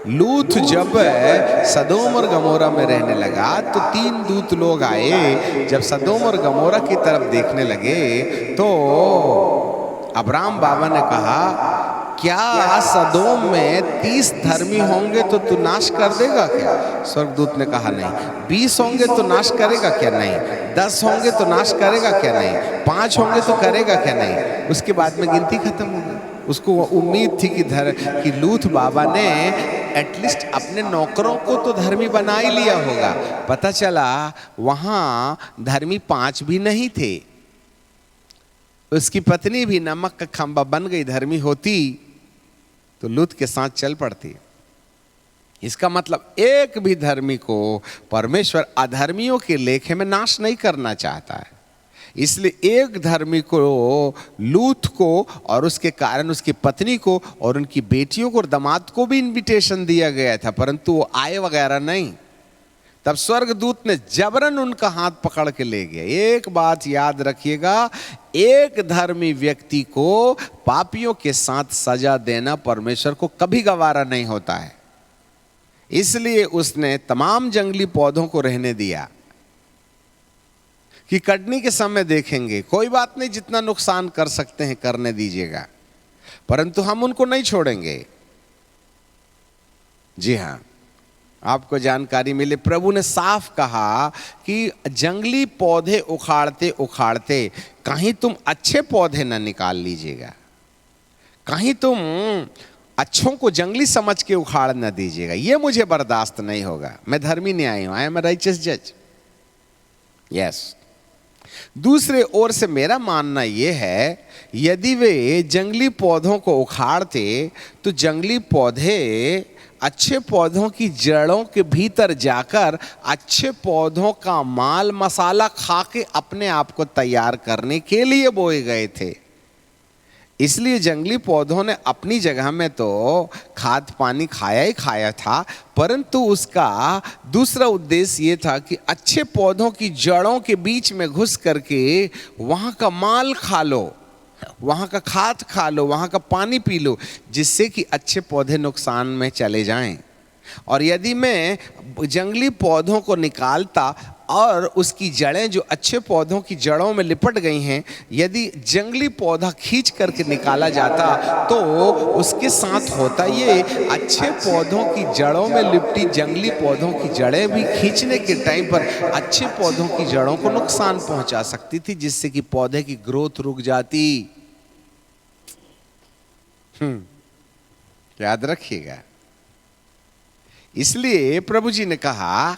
लूत जब सदोम और गमोरा में रहने लगा तो 3 दूत लोग आए। जब सदोम और गमोरा की तरफ देखने लगे तो अब्राहम बाबा ने कहा क्या सदोम में 30 धर्मी होंगे तो तू नाश कर देगा क्या? स्वर्गदूत ने कहा नहीं। 20 होंगे तो नाश करेगा क्या? नहीं। 10 होंगे तो नाश करेगा क्या? नहीं। 5 होंगे तो करेगा क्या? नहीं। उसके बाद में गिनती खत्म हो गई। उसको उम्मीद थी कि लूत बाबा ने एटलीस्ट अपने नौकरों को तो धर्मी बना ही लिया होगा। पता चला वहां धर्मी 5 भी नहीं थे। उसकी पत्नी भी नमक का खंबा बन गई। धर्मी होती तो लूत के साथ चल पड़ती। इसका मतलब एक भी धर्मी को परमेश्वर अधर्मियों के लेखे में नाश नहीं करना चाहता है। इसलिए एक धर्मी को, लूत को और उसके कारण उसकी पत्नी को और उनकी बेटियों को और दामाद को भी इनविटेशन दिया गया था, परंतु वो आए वगैरह नहीं। तब स्वर्गदूत ने जबरन उनका हाथ पकड़ के ले गया। एक बात याद रखिएगा, एक धर्मी व्यक्ति को पापियों के साथ सजा देना परमेश्वर को कभी गवारा नहीं होता है। इसलिए उसने तमाम जंगली पौधों को रहने दिया कि कटनी के समय देखेंगे, कोई बात नहीं, जितना नुकसान कर सकते हैं करने दीजिएगा, परंतु हम उनको नहीं छोड़ेंगे। जी हां, आपको जानकारी मिले, प्रभु ने साफ कहा कि जंगली पौधे उखाड़ते उखाड़ते कहीं तुम अच्छे पौधे ना निकाल लीजिएगा, कहीं तुम अच्छों को जंगली समझ के उखाड़ न दीजिएगा, ये मुझे बर्दाश्त नहीं होगा। मैं धर्मी न्यायी हूं, आई एम अ राइचियस जज। यस। दूसरे ओर से मेरा मानना यह है, यदि वे जंगली पौधों को उखाड़ते तो जंगली पौधे अच्छे पौधों की जड़ों के भीतर जाकर अच्छे पौधों का माल मसाला खा के अपने आप को तैयार करने के लिए बोए गए थे। इसलिए जंगली पौधों ने अपनी जगह में तो खाद पानी खाया ही खाया था, परंतु उसका दूसरा उद्देश्य ये था कि अच्छे पौधों की जड़ों के बीच में घुस करके वहाँ का माल खा लो, वहाँ का खाद खा लो, वहाँ का पानी पी लो, जिससे कि अच्छे पौधे नुकसान में चले जाएं। और यदि मैं जंगली पौधों को निकालता और उसकी जड़ें जो अच्छे पौधों की जड़ों में लिपट गई हैं, यदि जंगली पौधा खींच करके निकाला जाता तो उसके साथ होता ये, अच्छे पौधों की जड़ों में लिपटी जंगली पौधों की जड़ें भी खींचने के टाइम पर अच्छे पौधों की जड़ों को नुकसान पहुंचा सकती थी, जिससे कि पौधे की ग्रोथ रुक जाती। याद रखिएगा। इसलिए प्रभु जी ने कहा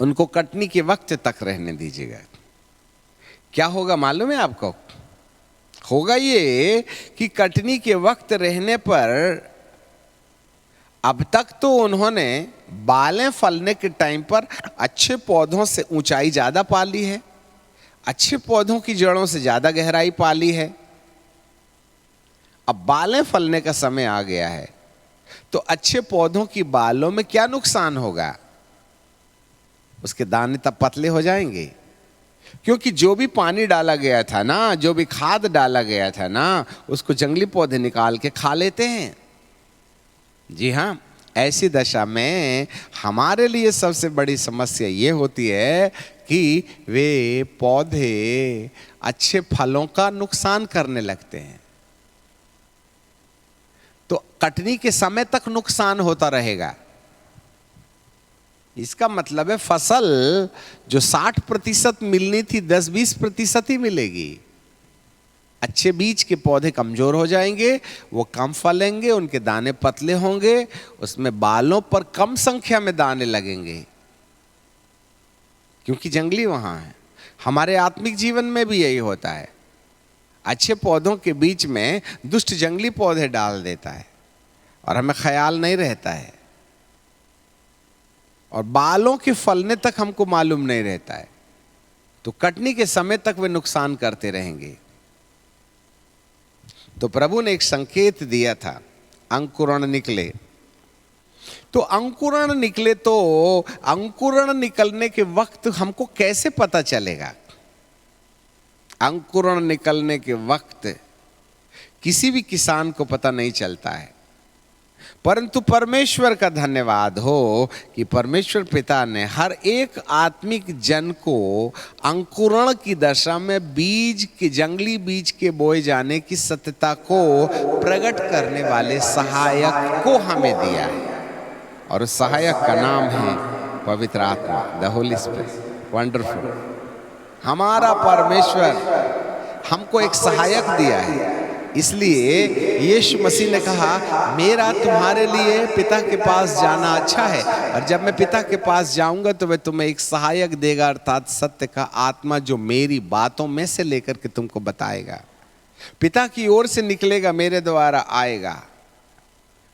उनको कटनी के वक्त तक रहने दीजिएगा। क्या होगा मालूम है आपको? होगा ये कि कटनी के वक्त रहने पर अब तक तो उन्होंने बालें फलने के टाइम पर अच्छे पौधों से ऊंचाई ज्यादा पा ली है, अच्छे पौधों की जड़ों से ज्यादा गहराई पा ली है। अब बालें फलने का समय आ गया है, तो अच्छे पौधों की बालों में क्या नुकसान होगा? उसके दाने तब पतले हो जाएंगे, क्योंकि जो भी पानी डाला गया था ना, जो भी खाद डाला गया था ना, उसको जंगली पौधे निकाल के खा लेते हैं। जी हाँ, ऐसी दशा में हमारे लिए सबसे बड़ी समस्या ये होती है कि वे पौधे अच्छे फलों का नुकसान करने लगते हैं। तो कटनी के समय तक नुकसान होता रहेगा। इसका मतलब है फसल जो 60% मिलनी थी 10-20% ही मिलेगी। अच्छे बीज के पौधे कमजोर हो जाएंगे, वो कम फलेंगे, उनके दाने पतले होंगे, उसमें बालों पर कम संख्या में दाने लगेंगे, क्योंकि जंगली वहां है। हमारे आत्मिक जीवन में भी यही होता है। अच्छे पौधों के बीच में दुष्ट जंगली पौधे डाल देता है और हमें ख्याल नहीं रहता है, और बालों के फलने तक हमको मालूम नहीं रहता है। तो कटनी के समय तक वे नुकसान करते रहेंगे। तो प्रभु ने एक संकेत दिया था, अंकुरण निकले। तो अंकुरण निकले, तो अंकुरण निकलने के वक्त हमको कैसे पता चलेगा? अंकुरण निकलने के वक्त किसी भी किसान को पता नहीं चलता है, परंतु परमेश्वर का धन्यवाद हो कि परमेश्वर पिता ने हर एक आत्मिक जन को अंकुरण की दशा में बीज के, जंगली बीज के बोए जाने की सत्यता को प्रकट करने वाले सहायक को हमें दिया है, और उस सहायक का नाम है पवित्र आत्मा, द होली स्पिरिट। वंडरफुल। हमारा परमेश्वर हमको एक सहायक दिया है। इसलिए यीशु मसीह ने कहा, मेरा तुम्हारे लिए पिता के पास जाना अच्छा है, और जब मैं पिता के पास जाऊंगा तो वह तुम्हें एक सहायक देगा, अर्थात सत्य का आत्मा, जो मेरी बातों में से लेकर के तुमको बताएगा। पिता की ओर से निकलेगा, मेरे द्वारा आएगा।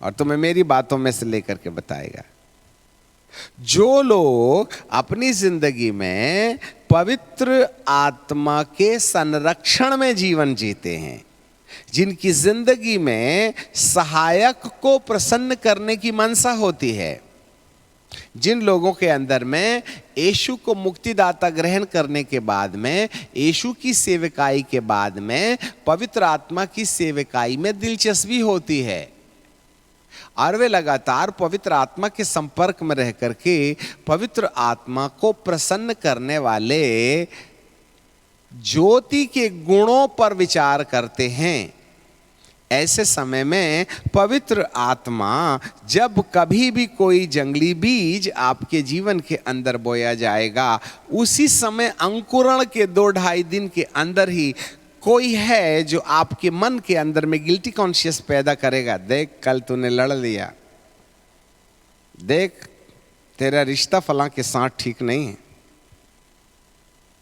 और तुम्हें मेरी बातों में से लेकर के बताएगा। जो लोग अपनी जिंदगी में पवित्र आत्मा के संरक्षण में जीवन जीते हैं, जिनकी जिंदगी में सहायक को प्रसन्न करने की मनसा होती है, जिन लोगों के अंदर में यीशु को मुक्तिदाता ग्रहण करने के बाद में, यीशु की सेवकाई के बाद में पवित्र आत्मा की सेवकाई में दिलचस्पी होती है और वे लगातार पवित्र आत्मा के संपर्क में रह करके पवित्र आत्मा को प्रसन्न करने वाले ज्योति के गुणों पर विचार करते हैं, ऐसे समय में पवित्र आत्मा जब कभी भी कोई जंगली बीज आपके जीवन के अंदर बोया जाएगा, उसी समय अंकुरण के 2-2.5 दिन के अंदर ही कोई है जो आपके मन के अंदर में गिल्टी कॉन्शियस पैदा करेगा। देख, कल तूने लड़ लिया, देख तेरा रिश्ता फलां के साथ ठीक नहीं है,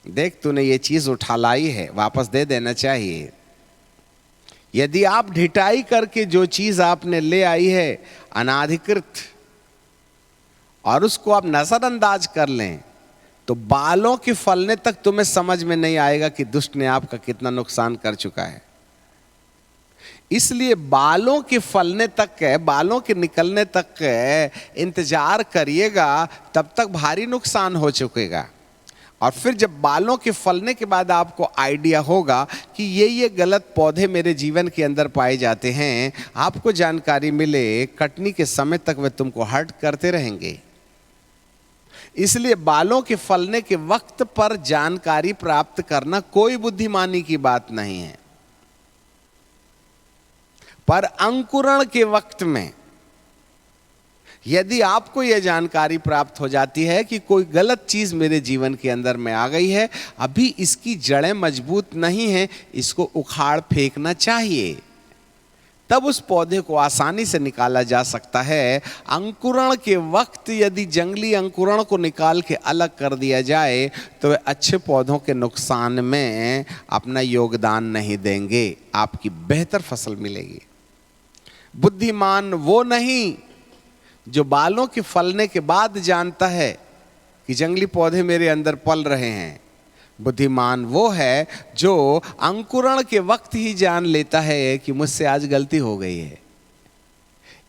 देख तूने ये चीज उठा लाई है, वापस दे देना चाहिए। यदि आप ढिठाई करके जो चीज आपने ले आई है अनाधिकृत और उसको आप नजरअंदाज कर लें, तो बालों के फलने तक तुम्हें समझ में नहीं आएगा कि दुष्ट ने आपका कितना नुकसान कर चुका है। इसलिए बालों के फलने तक है, बालों के निकलने तक है, इंतजार करिएगा, तब तक भारी नुकसान हो चुकेगा। और फिर जब बालों के फलने के बाद आपको आइडिया होगा कि ये गलत पौधे मेरे जीवन के अंदर पाए जाते हैं, आपको जानकारी मिले, कटनी के समय तक वे तुमको हर्ट करते रहेंगे। इसलिए बालों के फलने के वक्त पर जानकारी प्राप्त करना कोई बुद्धिमानी की बात नहीं है, पर अंकुरण के वक्त में यदि आपको यह जानकारी प्राप्त हो जाती है कि कोई गलत चीज मेरे जीवन के अंदर में आ गई है, अभी इसकी जड़ें मजबूत नहीं है, इसको उखाड़ फेंकना चाहिए, तब उस पौधे को आसानी से निकाला जा सकता है। अंकुरण के वक्त यदि जंगली अंकुरण को निकाल के अलग कर दिया जाए तो वे अच्छे पौधों के नुकसान में अपना योगदान नहीं देंगे, आपकी बेहतर फसल मिलेगी। बुद्धिमान वो नहीं जो बालों के फलने के बाद जानता है कि जंगली पौधे मेरे अंदर पल रहे हैं। बुद्धिमान वो है जो अंकुरण के वक्त ही जान लेता है कि मुझसे आज गलती हो गई है।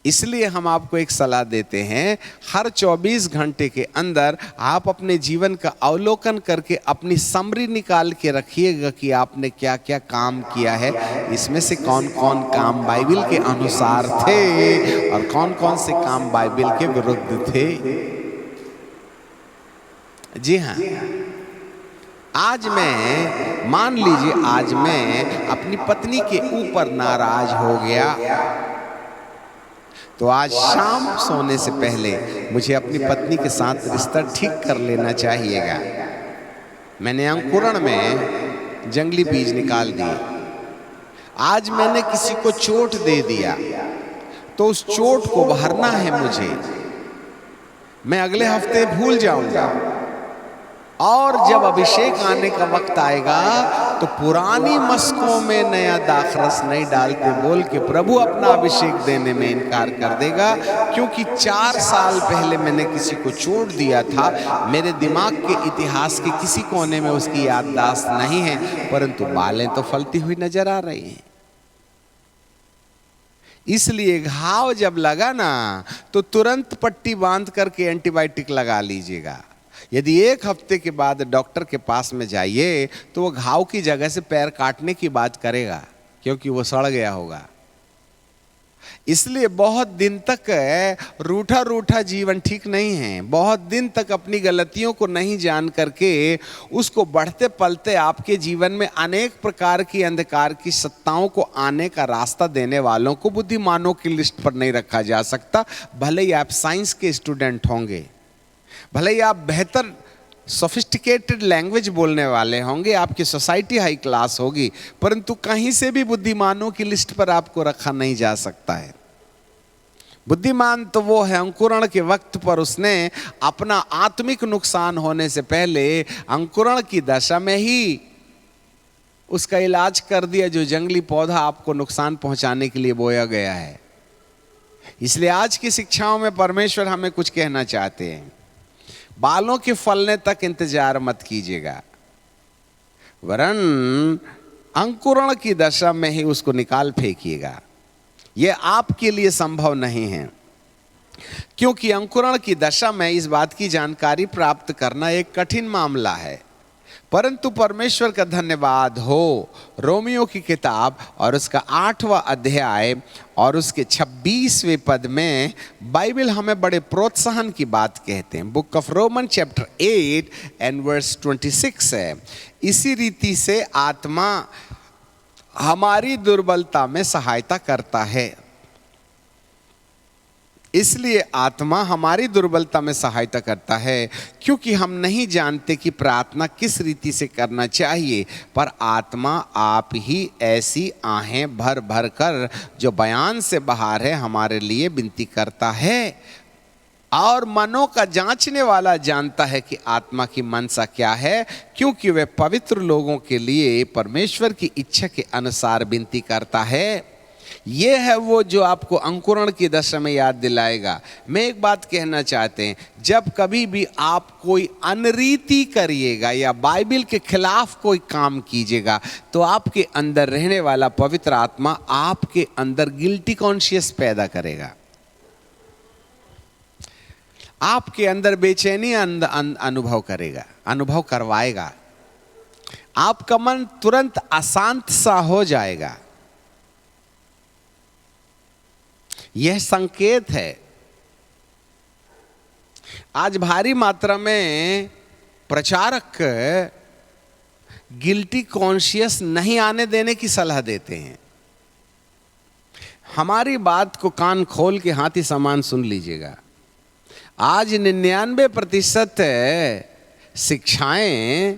इसलिए हम आपको एक सलाह देते हैं, हर 24 घंटे के अंदर आप अपने जीवन का अवलोकन करके अपनी समरी निकाल के रखिएगा कि आपने क्या क्या काम किया है, इसमें से कौन कौन काम बाइबल के अनुसार थे और कौन कौन से काम बाइबल के विरुद्ध थे। जी हाँ, आज मैं, मान लीजिए आज मैं अपनी पत्नी के ऊपर नाराज हो गया, तो आज शाम सोने से पहले मुझे अपनी पत्नी के साथ रिश्ता ठीक कर लेना चाहिएगा। मैंने अंकुरण में जंगली बीज निकाल दिए, आज मैंने किसी को चोट दे दिया, तो उस चोट को भरना है मुझे। मैं अगले हफ्ते भूल जाऊंगा और जब अभिषेक आने का वक्त आएगा तो पुरानी मस्कों में नया दाखरस नहीं डालते बोल के प्रभु अपना अभिषेक देने में इनकार कर देगा, क्योंकि 4 साल पहले मैंने किसी को चोट दिया था। मेरे दिमाग के इतिहास के किसी कोने में उसकी याददाश्त नहीं है, परंतु बालें तो फलती हुई नजर आ रही हैं। इसलिए घाव जब लगा ना तो तुरंत पट्टी बांध करके एंटीबायोटिक लगा लीजिएगा। यदि 1 हफ्ते के बाद डॉक्टर के पास में जाइए तो वो घाव की जगह से पैर काटने की बात करेगा, क्योंकि वो सड़ गया होगा। इसलिए बहुत दिन तक रूठा रूठा जीवन ठीक नहीं है। बहुत दिन तक अपनी गलतियों को नहीं जान करके उसको बढ़ते पलते आपके जीवन में अनेक प्रकार की अंधकार की सत्ताओं को आने का रास्ता देने वालों को बुद्धिमानों की लिस्ट पर नहीं रखा जा सकता। भले ही आप साइंस के स्टूडेंट होंगे, भले ही आप बेहतर सोफिस्टिकेटेड लैंग्वेज बोलने वाले होंगे, आपकी सोसाइटी हाई क्लास होगी, परंतु कहीं से भी बुद्धिमानों की लिस्ट पर आपको रखा नहीं जा सकता है। बुद्धिमान तो वो है अंकुरण के वक्त पर उसने अपना आत्मिक नुकसान होने से पहले अंकुरण की दशा में ही उसका इलाज कर दिया, जो जंगली पौधा आपको नुकसान पहुंचाने के लिए बोया गया है। इसलिए आज की शिक्षाओं में परमेश्वर हमें कुछ कहना चाहते हैं। बालों के फलने तक इंतजार मत कीजिएगा, वरन अंकुरण की दशा में ही उसको निकाल फेंकिएगा। यह आपके लिए संभव नहीं है, क्योंकि अंकुरण की दशा में इस बात की जानकारी प्राप्त करना एक कठिन मामला है। परंतु परमेश्वर का धन्यवाद हो, रोमियो की किताब और उसका 8वां अध्याय और उसके 26वें पद में बाइबल हमें बड़े प्रोत्साहन की बात कहते हैं। Book of Roman chapter 8 and verse 26 है, इसी रीति से आत्मा हमारी दुर्बलता में सहायता करता है। इसलिए आत्मा हमारी दुर्बलता में सहायता करता है, क्योंकि हम नहीं जानते कि प्रार्थना किस रीति से करना चाहिए, पर आत्मा आप ही ऐसी आहें भर भर कर जो बयान से बाहर है हमारे लिए विनती करता है। और मनों का जांचने वाला जानता है कि आत्मा की मनसा क्या है, क्योंकि वह पवित्र लोगों के लिए परमेश्वर की इच्छा के अनुसार विनती करता है। यह है वो जो आपको अंकुरण की दशा में याद दिलाएगा। मैं एक बात कहना चाहते हैं, जब कभी भी आप कोई अनरीति करिएगा या बाइबल के खिलाफ कोई काम कीजिएगा, तो आपके अंदर रहने वाला पवित्र आत्मा आपके अंदर गिल्टी कॉन्शियस पैदा करेगा, आपके अंदर बेचैनी अनुभव करेगा, अनुभव करवाएगा। आपका मन तुरंत अशांत सा हो जाएगा। यह संकेत है। आज भारी मात्रा में प्रचारक गिल्टी कॉन्शियस नहीं आने देने की सलाह देते हैं। हमारी बात को कान खोल के हाथी समान सुन लीजिएगा। आज 99% शिक्षाएं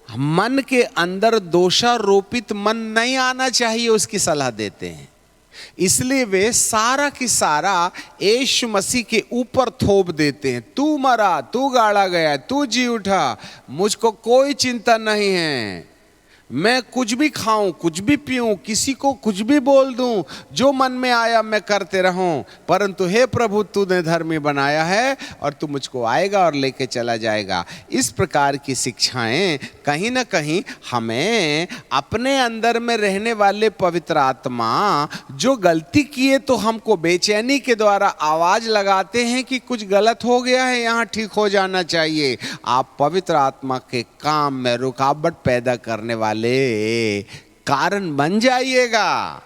मन के अंदर दोषारोपित मन नहीं आना चाहिए उसकी सलाह देते हैं। इसलिए वे सारा की सारा यीशु मसीह के ऊपर थोप देते हैं। तू मरा, तू गाड़ा गया, तू जी उठा, मुझको कोई चिंता नहीं है, मैं कुछ भी खाऊं, कुछ भी पीऊं, किसी को कुछ भी बोल दूं, जो मन में आया मैं करते रहूं, परंतु हे प्रभु तूने धर्मी बनाया है और तू मुझको आएगा और लेके चला जाएगा। इस प्रकार की शिक्षाएं कहीं ना कहीं हमें अपने अंदर में रहने वाले पवित्र आत्मा जो गलती किए तो हमको बेचैनी के द्वारा आवाज लगाते हैं कि कुछ गलत हो गया है, यहाँ ठीक हो जाना चाहिए। आप पवित्र आत्मा के काम में रुकावट पैदा करने वाले कारण बन जाइएगा।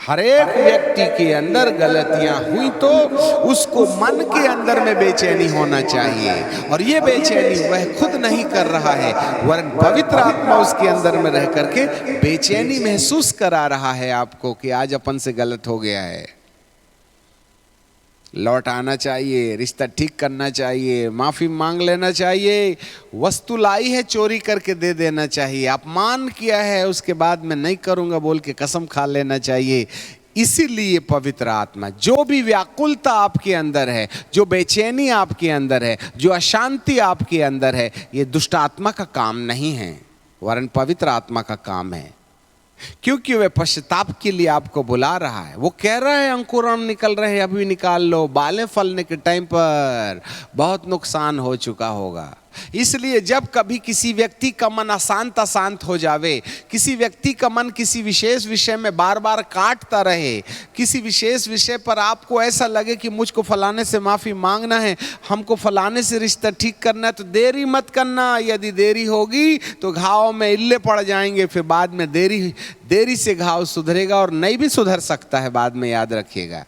हर एक व्यक्ति के अंदर गलतियां हुई तो उसको मन के अंदर में बेचैनी होना चाहिए, और ये बेचैनी वह खुद नहीं कर रहा है, वरन पवित्र आत्मा उसके अंदर में रह करके बेचैनी महसूस करा रहा है आपको कि आज अपन से गलत हो गया है, लौट आना चाहिए, रिश्ता ठीक करना चाहिए, माफी मांग लेना चाहिए, वस्तु लाई है चोरी करके दे देना चाहिए, अपमान किया है उसके बाद मैं नहीं करूंगा बोल के कसम खा लेना चाहिए। इसीलिए पवित्र आत्मा, जो भी व्याकुलता आपके अंदर है, जो बेचैनी आपके अंदर है, जो अशांति आपके अंदर है, ये दुष्ट आत्मा का काम नहीं है, वरन पवित्र आत्मा का काम है। क्योंकि वह पश्चाताप के लिए आपको बुला रहा है। वो कह रहा है अंकुरण निकल रहे हैं, अभी निकाल लो, बालें फलने के टाइम पर बहुत नुकसान हो चुका होगा। इसलिए जब कभी किसी व्यक्ति का मन अशांत हो जावे, किसी व्यक्ति का मन किसी विशेष विषय में बार बार काटता रहे, किसी विशेष विषय पर आपको ऐसा लगे कि मुझको फलाने से माफी मांगना है, हमको फलाने से रिश्ता ठीक करना है, तो देरी मत करना। यदि देरी होगी तो घाव में इल्ले पड़ जाएंगे, फिर बाद में देरी से घाव सुधरेगा और नहीं भी सुधर सकता है बाद में, याद रखिएगा।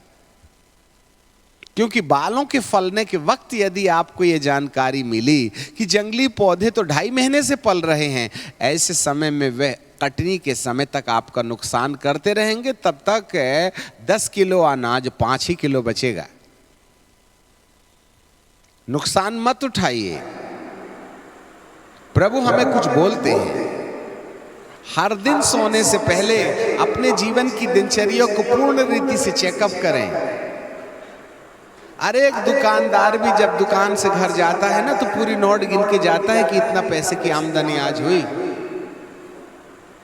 क्योंकि बालों के फलने के वक्त यदि आपको ये जानकारी मिली कि जंगली पौधे तो 2.5 महीने से पल रहे हैं, ऐसे समय में वह कटनी के समय तक आपका नुकसान करते रहेंगे, तब तक 10 किलो अनाज 5 ही किलो बचेगा। नुकसान मत उठाइए। प्रभु हमें कुछ बोलते हैं, हर दिन सोने से पहले अपने जीवन की दिनचर्या को पूर्ण रीति से चेकअप करें। अरे एक दुकानदार भी जब दुकान से घर जाता है ना, तो पूरी नोट गिन के जाता है कि इतना पैसे की आमदनी आज हुई।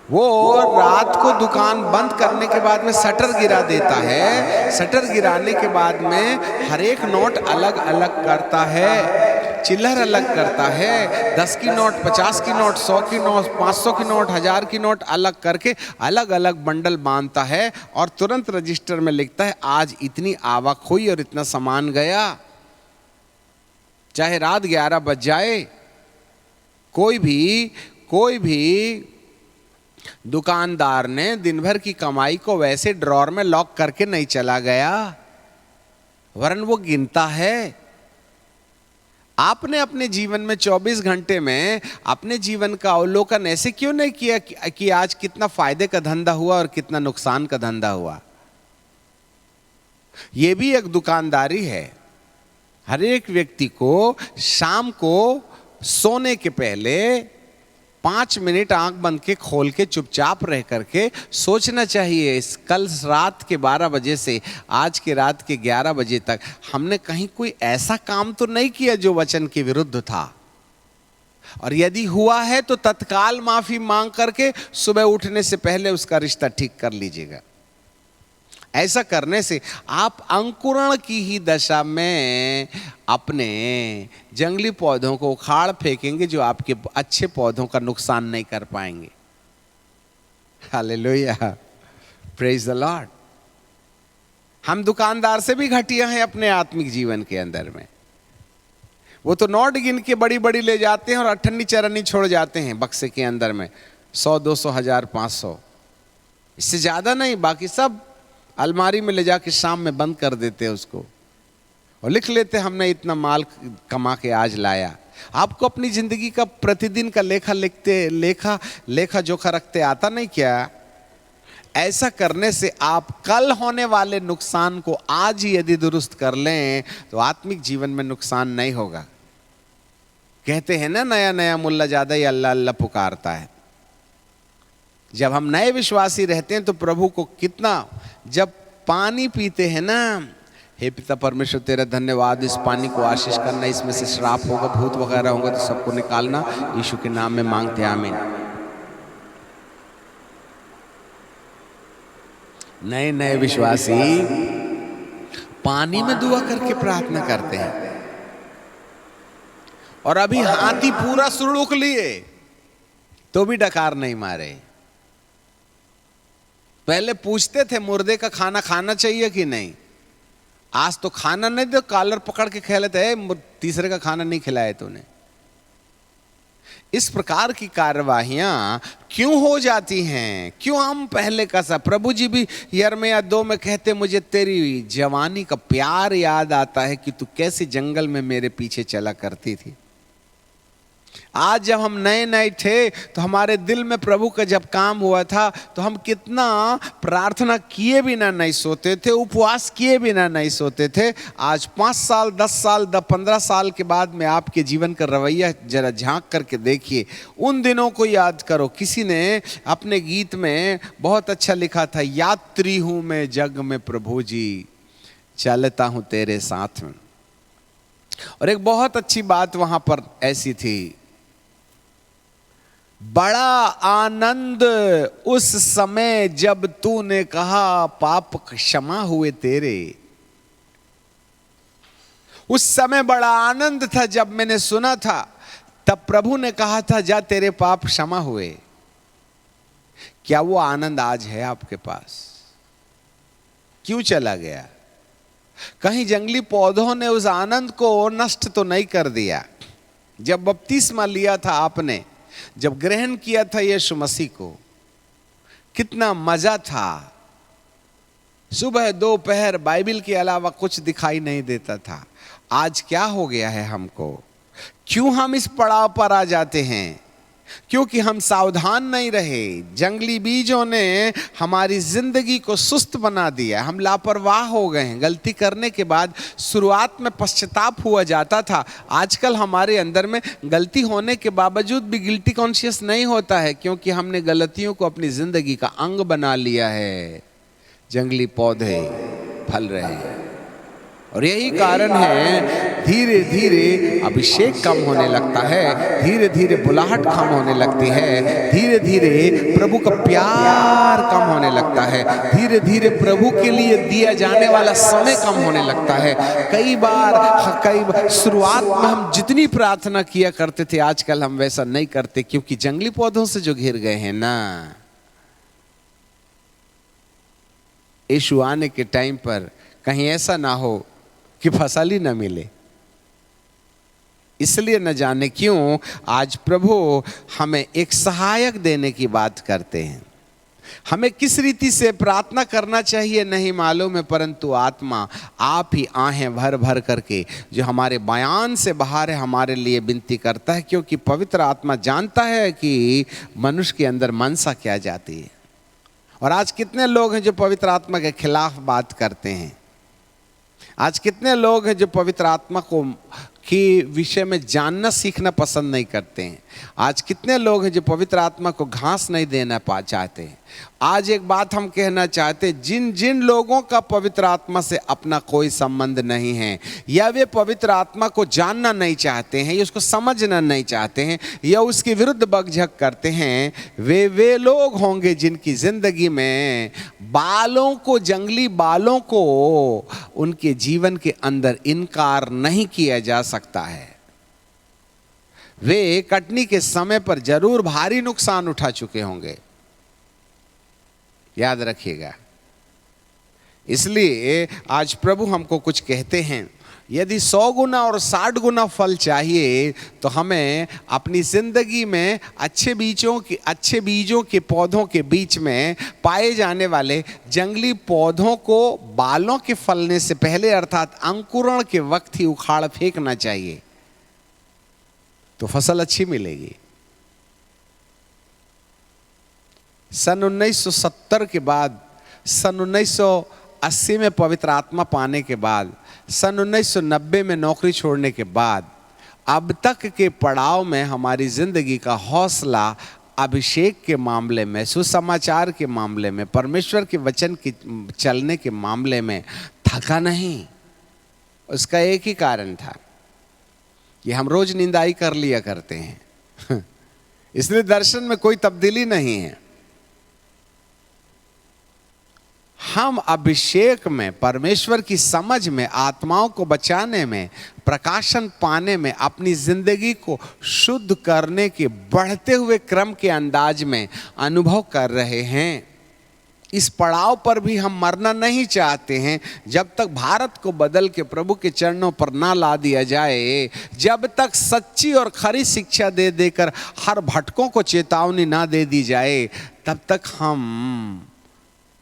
वो रात को दुकान बंद करने के बाद में शटर गिरा देता है। शटर गिराने के बाद में हर एक नोट अलग अलग करता है, चिल्लर अलग करता है, 10 की नोट, 50 की नोट, 100 की नोट, 500 की नोट, 1000 की नोट अलग करके अलग अलग बंडल बांधता है और तुरंत रजिस्टर में लिखता है आज इतनी आवक हुई और इतना सामान गया। चाहे रात 11 बज जाए, कोई भी दुकानदार ने दिन भर की कमाई को वैसे ड्रॉर में लॉक करके नहीं चला गया, वरन वो गिनता है। आपने अपने जीवन में 24 घंटे में अपने जीवन का अवलोकन ऐसे क्यों नहीं किया कि आज कितना फायदे का धंधा हुआ और कितना नुकसान का धंधा हुआ? यह भी एक दुकानदारी है। हर एक व्यक्ति को शाम को सोने के पहले 5 मिनट आंख बंद के खोल के चुपचाप रह करके सोचना चाहिए, इस कल रात के 12 बजे से आज के रात के 11 बजे तक हमने कहीं कोई ऐसा काम तो नहीं किया जो वचन के विरुद्ध था, और यदि हुआ है तो तत्काल माफी मांग करके सुबह उठने से पहले उसका रिश्ता ठीक कर लीजिएगा। ऐसा करने से आप अंकुरण की ही दशा में अपने जंगली पौधों को उखाड़ फेंकेंगे जो आपके अच्छे पौधों का नुकसान नहीं कर पाएंगे। Hallelujah, praise the Lord. हम दुकानदार से भी घटिया हैं अपने आत्मिक जीवन के अंदर में। वो तो नोट गिन के बड़ी बड़ी ले जाते हैं और अठन्नी चरन्नी छोड़ जाते हैं बक्से के अंदर में, 100, 200, 1000, 500, इससे ज्यादा नहीं। बाकी सब अलमारी में ले जाके शाम में बंद कर देते हैं उसको और लिख लेते हमने इतना माल कमा के आज लाया। आपको अपनी जिंदगी का प्रतिदिन का लेखा जोखा रखते आता नहीं क्या? ऐसा करने से आप कल होने वाले नुकसान को आज ही यदि दुरुस्त कर लें तो आत्मिक जीवन में नुकसान नहीं होगा। कहते हैं ना, नया नया मुल्ला ज्यादा ही अल्लाह अल्लाह पुकारता है। जब हम नए विश्वासी रहते हैं तो प्रभु को कितना, जब पानी पीते हैं ना, हे पिता परमेश्वर तेरा धन्यवाद, इस पानी को आशीष करना, इसमें से श्राप होगा, भूत वगैरह होगा तो सबको निकालना, यीशु के नाम में मांगते हैं, आमीन। नए नए विश्वासी पानी में दुआ करके प्रार्थना करते हैं, और अभी हाथी पूरा सुड़ूक लिए तो भी डकार नहीं मारे। पहले पूछते थे मुर्दे का खाना खाना चाहिए कि नहीं, आज तो खाना नहीं दो, कॉलर पकड़ के खेल लेते हैं, तीसरे का खाना नहीं खिलाया तूने। इस प्रकार की कार्यवाहियां क्यों हो जाती हैं? क्यों हम पहले का सा? प्रभु जी भी यिर्मयाह 2 में कहते, मुझे तेरी जवानी का प्यार याद आता है कि तू कैसे जंगल में मेरे पीछे चला करती थी। आज जब हम नए नए थे तो हमारे दिल में प्रभु का जब काम हुआ था तो हम कितना प्रार्थना किए बिना नहीं सोते थे, उपवास किए बिना नहीं सोते थे। आज 5 साल 10 साल 15 साल के बाद में आपके जीवन का रवैया जरा झांक करके देखिए, उन दिनों को याद करो। किसी ने अपने गीत में बहुत अच्छा लिखा था, यात्री हूं मैं जग में प्रभु जी, चलता हूं तेरे साथ में। और एक बहुत अच्छी बात वहां पर ऐसी थी, बड़ा आनंद उस समय जब तूने कहा पाप क्षमा हुए तेरे। उस समय बड़ा आनंद था जब मैंने सुना था, तब प्रभु ने कहा था जा तेरे पाप क्षमा हुए। क्या वो आनंद आज है आपके पास? क्यों चला गया? कहीं जंगली पौधों ने उस आनंद को नष्ट तो नहीं कर दिया? जब बपतिस्मा लिया था आपने, जब ग्रहण किया था यीशु मसीह को, कितना मजा था। सुबह दोपहर बाइबल के अलावा कुछ दिखाई नहीं देता था। आज क्या हो गया है हमको? क्यों हम इस पड़ाव पर आ जाते हैं? क्योंकि हम सावधान नहीं रहे। जंगली बीजों ने हमारी जिंदगी को सुस्त बना दिया, हम लापरवाह हो गए हैं। गलती करने के बाद शुरुआत में पश्चाताप हुआ जाता था, आजकल हमारे अंदर में गलती होने के बावजूद भी गिल्टी कॉन्शियस नहीं होता है, क्योंकि हमने गलतियों को अपनी जिंदगी का अंग बना लिया है। जंगली पौधे फल रहे हैं और यही कारण है धीरे धीरे अभिषेक कम होने लगता है, धीरे धीरे बुलाहट कम होने लगती है, धीरे धीरे प्रभु का प्यार कम होने लगता है, धीरे धीरे प्रभु के लिए दिया जाने वाला समय कम होने लगता है। कई बार शुरुआत में हम जितनी प्रार्थना किया करते थे, आजकल हम वैसा नहीं करते, क्योंकि जंगली पौधों से जो घिर गए हैं ना। यीशु आने के टाइम पर कहीं ऐसा ना हो कि फसल ही न मिले, इसलिए न जाने क्यों आज प्रभु हमें एक सहायक देने की बात करते हैं। हमें किस रीति से प्रार्थना करना चाहिए नहीं मालूम है, परंतु आत्मा आप ही आहें भर भर करके जो हमारे बयान से बाहर है हमारे लिए विनती करता है, क्योंकि पवित्र आत्मा जानता है कि मनुष्य के अंदर मनसा क्या जाती है। और आज कितने लोग हैं जो पवित्र आत्मा के खिलाफ बात करते हैं। आज कितने लोग हैं जो पवित्र आत्मा को के विषय में जानना सीखना पसंद नहीं करते हैं। आज कितने लोग हैं जो पवित्र आत्मा को घास नहीं देना चाहते हैं। आज एक बात हम कहना चाहते हैं, जिन जिन लोगों का पवित्र आत्मा से अपना कोई संबंध नहीं है, या वे पवित्र आत्मा को जानना नहीं चाहते हैं, या उसको समझना नहीं चाहते हैं, या उसके विरुद्ध बकझक करते हैं, वे लोग होंगे जिनकी जिंदगी में बालों को, जंगली बालों को उनके जीवन के अंदर इनकार नहीं किया जा सकता है। वे कटनी के समय पर जरूर भारी नुकसान उठा चुके होंगे, याद रखिएगा। इसलिए आज प्रभु हमको कुछ कहते हैं, यदि 100 गुना और 60 गुना फल चाहिए तो हमें अपनी जिंदगी में अच्छे बीजों के पौधों के बीच में पाए जाने वाले जंगली पौधों को बालों के फलने से पहले अर्थात अंकुरण के वक्त ही उखाड़ फेंकना चाहिए, तो फसल अच्छी मिलेगी। सन 1970 के बाद, सन 1980 में पवित्र आत्मा पाने के बाद, सन 1990 में नौकरी छोड़ने के बाद, अब तक के पड़ाव में हमारी जिंदगी का हौसला अभिषेक के मामले में, सुसमाचार के मामले में, परमेश्वर के वचन की चलने के मामले में थका नहीं। उसका एक ही कारण था कि हम रोज निंदाई कर लिया करते हैं इसलिए दर्शन में कोई तब्दीली नहीं है। हम अभिषेक में, परमेश्वर की समझ में, आत्माओं को बचाने में, प्रकाशन पाने में, अपनी जिंदगी को शुद्ध करने के बढ़ते हुए क्रम के अंदाज में अनुभव कर रहे हैं। इस पड़ाव पर भी हम मरना नहीं चाहते हैं जब तक भारत को बदल के प्रभु के चरणों पर ना ला दिया जाए, जब तक सच्ची और खरी शिक्षा दे देकर हर भटकों को चेतावनी ना दे दी जाए, तब तक हम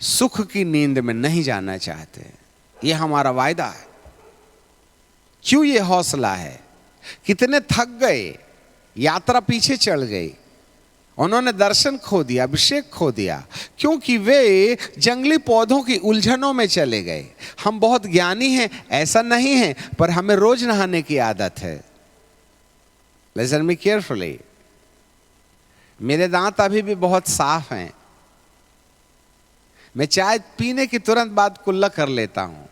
सुख की नींद में नहीं जाना चाहते। ये हमारा वायदा है। क्यों ये हौसला है? कितने थक गए, यात्रा पीछे चल गई, उन्होंने दर्शन खो दिया, अभिषेक खो दिया, क्योंकि वे जंगली पौधों की उलझनों में चले गए। हम बहुत ज्ञानी हैं ऐसा नहीं है, पर हमें रोज नहाने की आदत है। Listen me carefully. मेरे दांत अभी भी बहुत साफ हैं। मैं चाय पीने के तुरंत बाद कुल्ला कर लेता हूँ,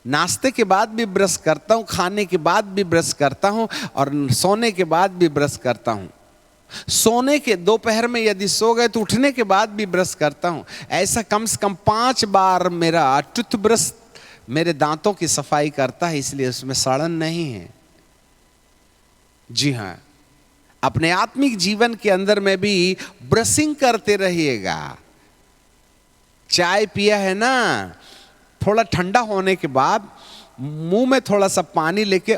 नाश्ते के बाद भी ब्रश करता हूँ, खाने के बाद भी ब्रश करता हूँ, और सोने के बाद भी ब्रश करता हूँ। सोने के दोपहर में यदि सो गए तो उठने के बाद भी ब्रश करता हूँ। ऐसा कम से कम 5 बार मेरा टूथब्रश मेरे दांतों की सफाई करता है, इसलिए उसमें सड़न नहीं है। जी हाँ, अपने आत्मिक जीवन के अंदर में भी ब्रशिंग करते रहिएगा। चाय पिया है ना, थोड़ा ठंडा होने के बाद मुंह में थोड़ा सा पानी लेके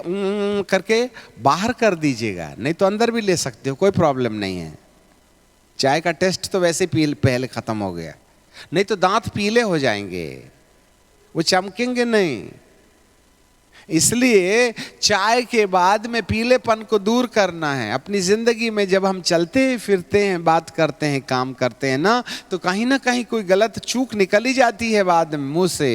करके बाहर कर दीजिएगा, नहीं तो अंदर भी ले सकते हो, कोई प्रॉब्लम नहीं है। चाय का टेस्ट तो वैसे पहले खत्म हो गया, नहीं तो दांत पीले हो जाएंगे, वो चमकेंगे नहीं। इसलिए चाय के बाद में पीलेपन को दूर करना है। अपनी जिंदगी में जब हम चलते हैं, फिरते हैं, बात करते हैं, काम करते हैं ना, तो कहीं ना कहीं कोई गलत चूक निकल ही जाती है बाद में मुंह से।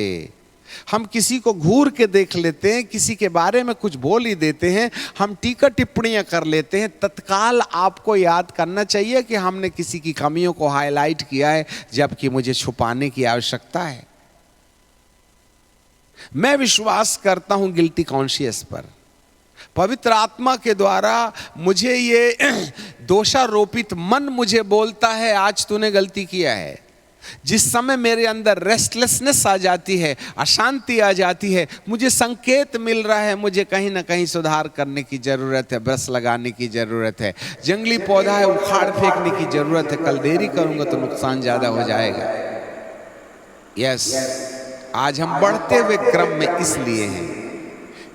हम किसी को घूर के देख लेते हैं, किसी के बारे में कुछ बोल ही देते हैं, हम टीका टिप्पणियां कर लेते हैं। तत्काल आपको याद करना चाहिए कि हमने किसी की कमियों को हाईलाइट किया है, जबकि मुझे छुपाने की आवश्यकता है। मैं विश्वास करता हूं गिल्टी कॉन्शियस पर। पवित्र आत्मा के द्वारा मुझे ये दोषारोपित मन मुझे बोलता है आज तूने गलती किया है। जिस समय मेरे अंदर रेस्टलेसनेस आ जाती है, अशांति आ जाती है, मुझे संकेत मिल रहा है मुझे कहीं ना कहीं सुधार करने की जरूरत है, ब्रश लगाने की जरूरत है, जंगली पौधा है उखाड़ फेंकने की जरूरत है, कल देरी करूंगा तो नुकसान ज्यादा हो जाएगा। यस, आज हम बढ़ते हुए क्रम में इसलिए हैं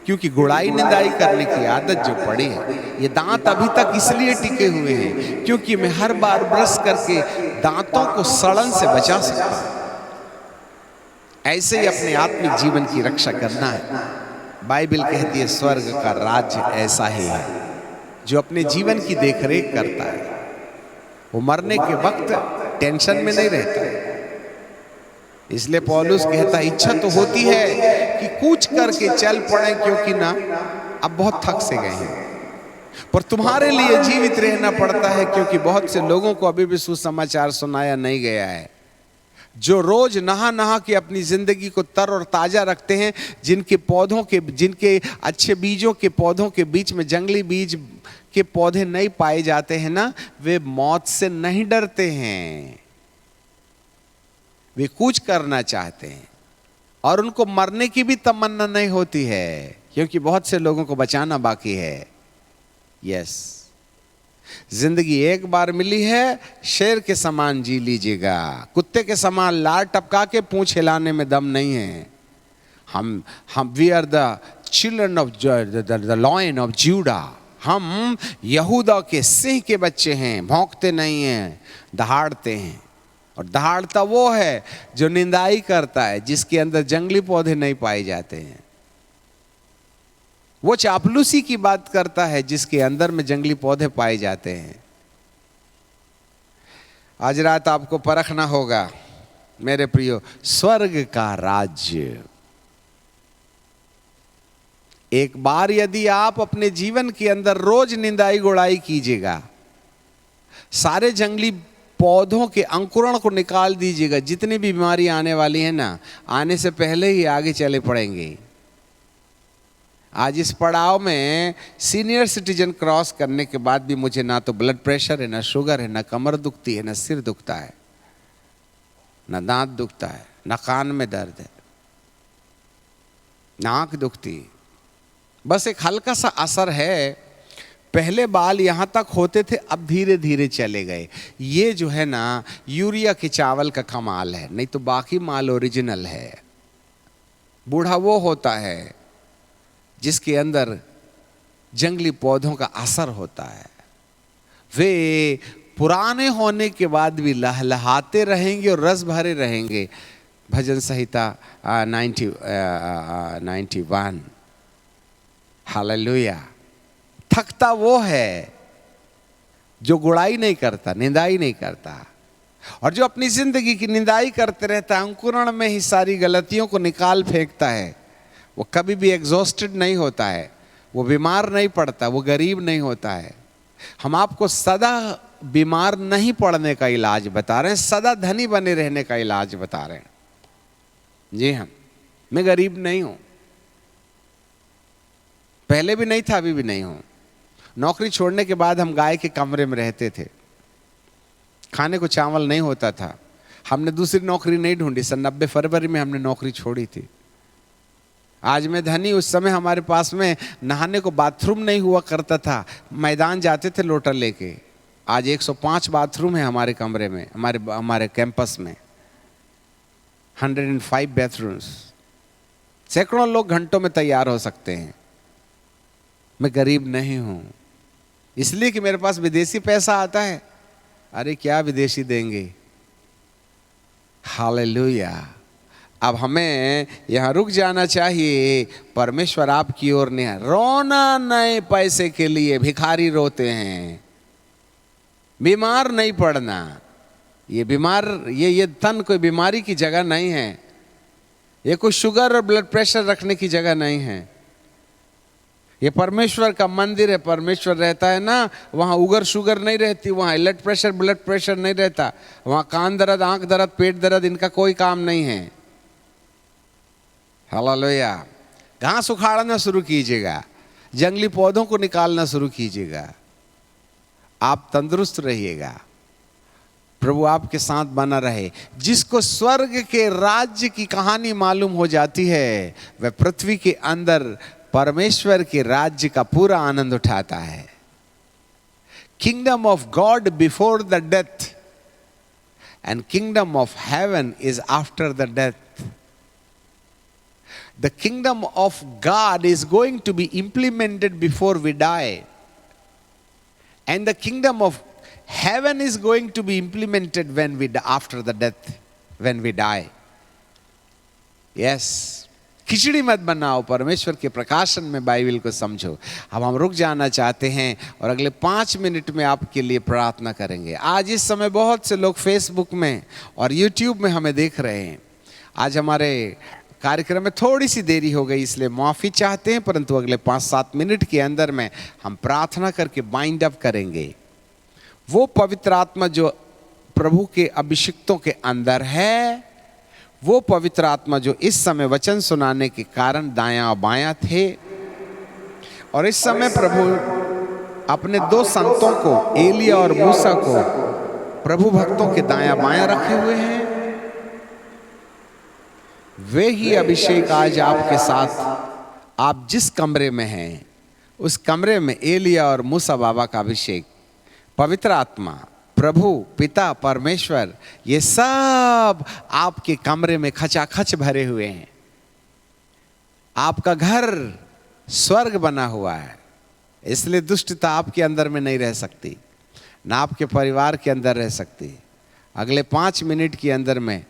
क्योंकि गुड़ाई निंदाई करने की आदत जो पड़ी है, ये दांत अभी तक इसलिए टिके हुए हैं क्योंकि मैं हर बार ब्रश करके दांतों को सड़न से बचा सकता हूं। ऐसे ही अपने आत्मिक जीवन की रक्षा करना है। बाइबल कहती है स्वर्ग का राज्य ऐसा ही है जो अपने जीवन की देखरेख करता है। वो मरने के वक्त टेंशन में नहीं रहता। इसलिए पौलुस कहता है इच्छा तो होती है कि कूच करके चल पड़े क्योंकि ना अब बहुत थक से गए हैं, पर तुम्हारे लिए जीवित रहना पड़ता है क्योंकि बहुत से लोगों को अभी भी सुसमाचार सुनाया नहीं गया है, जो रोज नहा नहा के अपनी जिंदगी को तर और ताजा रखते हैं, जिनके अच्छे बीजों के पौधों के बीच में जंगली बीज के पौधे नहीं पाए जाते हैं ना, वे मौत से नहीं डरते हैं। वे कूच करना चाहते हैं और उनको मरने की भी तमन्ना नहीं होती है क्योंकि बहुत से लोगों को बचाना बाकी है। यस, जिंदगी एक बार मिली है, शेर के समान जी लीजिएगा। कुत्ते के समान लार टपका के पूंछ हिलाने में दम नहीं है। हम we are the children of the lion of Judah. हम यहूदा के सिंह के बच्चे हैं, भौंकते नहीं हैं, दहाड़ते हैं। और दहाड़ता वो है जो निंदाई करता है, जिसके अंदर जंगली पौधे नहीं पाए जाते हैं। वो चापलूसी की बात करता है जिसके अंदर में जंगली पौधे पाए जाते हैं। आज रात आपको परखना होगा मेरे प्रियो, स्वर्ग का राज्य। एक बार यदि आप अपने जीवन के अंदर रोज निंदाई गुड़ाई कीजिएगा, सारे जंगली पौधों के अंकुरण को निकाल दीजिएगा, जितनी भी बीमारी आने वाली है ना, आने से पहले ही आगे चले पड़ेंगे। आज इस पड़ाव में सीनियर सिटीजन क्रॉस करने के बाद भी मुझे ना तो ब्लड प्रेशर है, ना शुगर है, ना कमर दुखती है, ना सिर दुखता है, ना दांत दुखता है, ना कान में दर्द है, ना आंख दुखती। बस एक हल्का सा असर है। पहले बाल यहाँ तक होते थे, अब धीरे धीरे चले गए। ये जो है ना यूरिया के चावल का कमाल है, नहीं तो बाकी माल ओरिजिनल है। बूढ़ा वो होता है जिसके अंदर जंगली पौधों का असर होता है। वे पुराने होने के बाद भी लहलहाते रहेंगे और रस भरे रहेंगे। भजन संहिता 91। हालेलुया। थकता वो है जो गुड़ाई नहीं करता, निंदाई नहीं करता, और जो अपनी जिंदगी की निंदाई करते रहता है, अंकुरण में ही सारी गलतियों को निकाल फेंकता है। वो कभी भी एग्जॉस्टेड नहीं होता है, वो बीमार नहीं पड़ता, वो गरीब नहीं होता है। हम आपको सदा बीमार नहीं पड़ने का इलाज बता रहे हैं, सदा धनी बने रहने का इलाज बता रहे हैं। जी हाँ, मैं गरीब नहीं हूं, पहले भी नहीं था, अभी भी नहीं हूं। नौकरी छोड़ने के बाद हम गाय के कमरे में रहते थे, खाने को चावल नहीं होता था। हमने दूसरी नौकरी नहीं ढूंढी। सन 90 फरवरी में हमने नौकरी छोड़ी थी। आज मैं धनी, उस समय हमारे पास में नहाने को बाथरूम नहीं हुआ करता था, मैदान जाते थे लोटा लेके। आज 105 बाथरूम है हमारे कमरे में, हमारे कैंपस में 105 बाथरूम्स। सैकड़ों लोग घंटों में तैयार हो सकते हैं। मैं गरीब नहीं हूं इसलिए कि मेरे पास विदेशी पैसा आता है। अरे क्या विदेशी देंगे। हालेलुया। अब हमें यहां रुक जाना चाहिए। परमेश्वर आपकी ओर नहीं है। रोना नए पैसे के लिए भिखारी रोते हैं, बीमार नहीं पड़ना। ये तन कोई बीमारी की जगह नहीं है। ये कोई शुगर और ब्लड प्रेशर रखने की जगह नहीं है। ये परमेश्वर का मंदिर है। परमेश्वर रहता है ना, वहाँ उगर शुगर नहीं रहती, वहाँ ब्लड प्रेशर नहीं रहता, वहाँ कान दर्द, आंख दर्द, पेट दर्द, इनका कोई काम नहीं है। हालेलुया। घास उखाड़ना शुरू कीजिएगा, जंगली पौधों को निकालना शुरू कीजिएगा, आप तंदुरुस्त रहिएगा, प्रभु आपके साथ बना रहे। जिसको स्वर्ग के राज्य की कहानी मालूम हो जाती है, वह पृथ्वी के अंदर परमेश्वर के राज्य का पूरा आनंद उठाता है। Kingdom of God before the death and kingdom of heaven is after the death. The kingdom of God is going to be implemented before we die, and the kingdom of heaven is going to be implemented when we after the death, when we die. Yes, खिचड़ी मत बनाओ, परमेश्वर के प्रकाशन में Bible को समझो। अब हम रुक जाना चाहते हैं और अगले 5 मिनट में आपके लिए प्रार्थना करेंगे। आज इस समय बहुत से लोग फेसबुक में और यूट्यूब में हमें देख रहे हैं। आज हमारे कार्यक्रम में थोड़ी सी देरी हो गई, इसलिए माफ़ी चाहते हैं, परंतु अगले 5-7 मिनट के अंदर में हम प्रार्थना करके बाइंड अप करेंगे। वो पवित्र आत्मा जो प्रभु के अभिषिक्तों के अंदर है, वो पवित्र आत्मा जो इस समय वचन सुनाने के कारण दायां और बायां थे, और इस समय प्रभु अपने 2 संतों को, एलिया और मूसा को, प्रभु भक्तों के दायां बायां रखे हुए हैं। वे ही अभिषेक आज आपके साथ, आप जिस कमरे में हैं उस कमरे में एलिया और मूसा बाबा का अभिषेक, पवित्र आत्मा, प्रभु पिता परमेश्वर, ये सब आपके कमरे में खचाखच भरे हुए हैं। आपका घर स्वर्ग बना हुआ है, इसलिए दुष्टता आपके अंदर में नहीं रह सकती, ना आपके परिवार के अंदर रह सकती। अगले 5 मिनट के अंदर में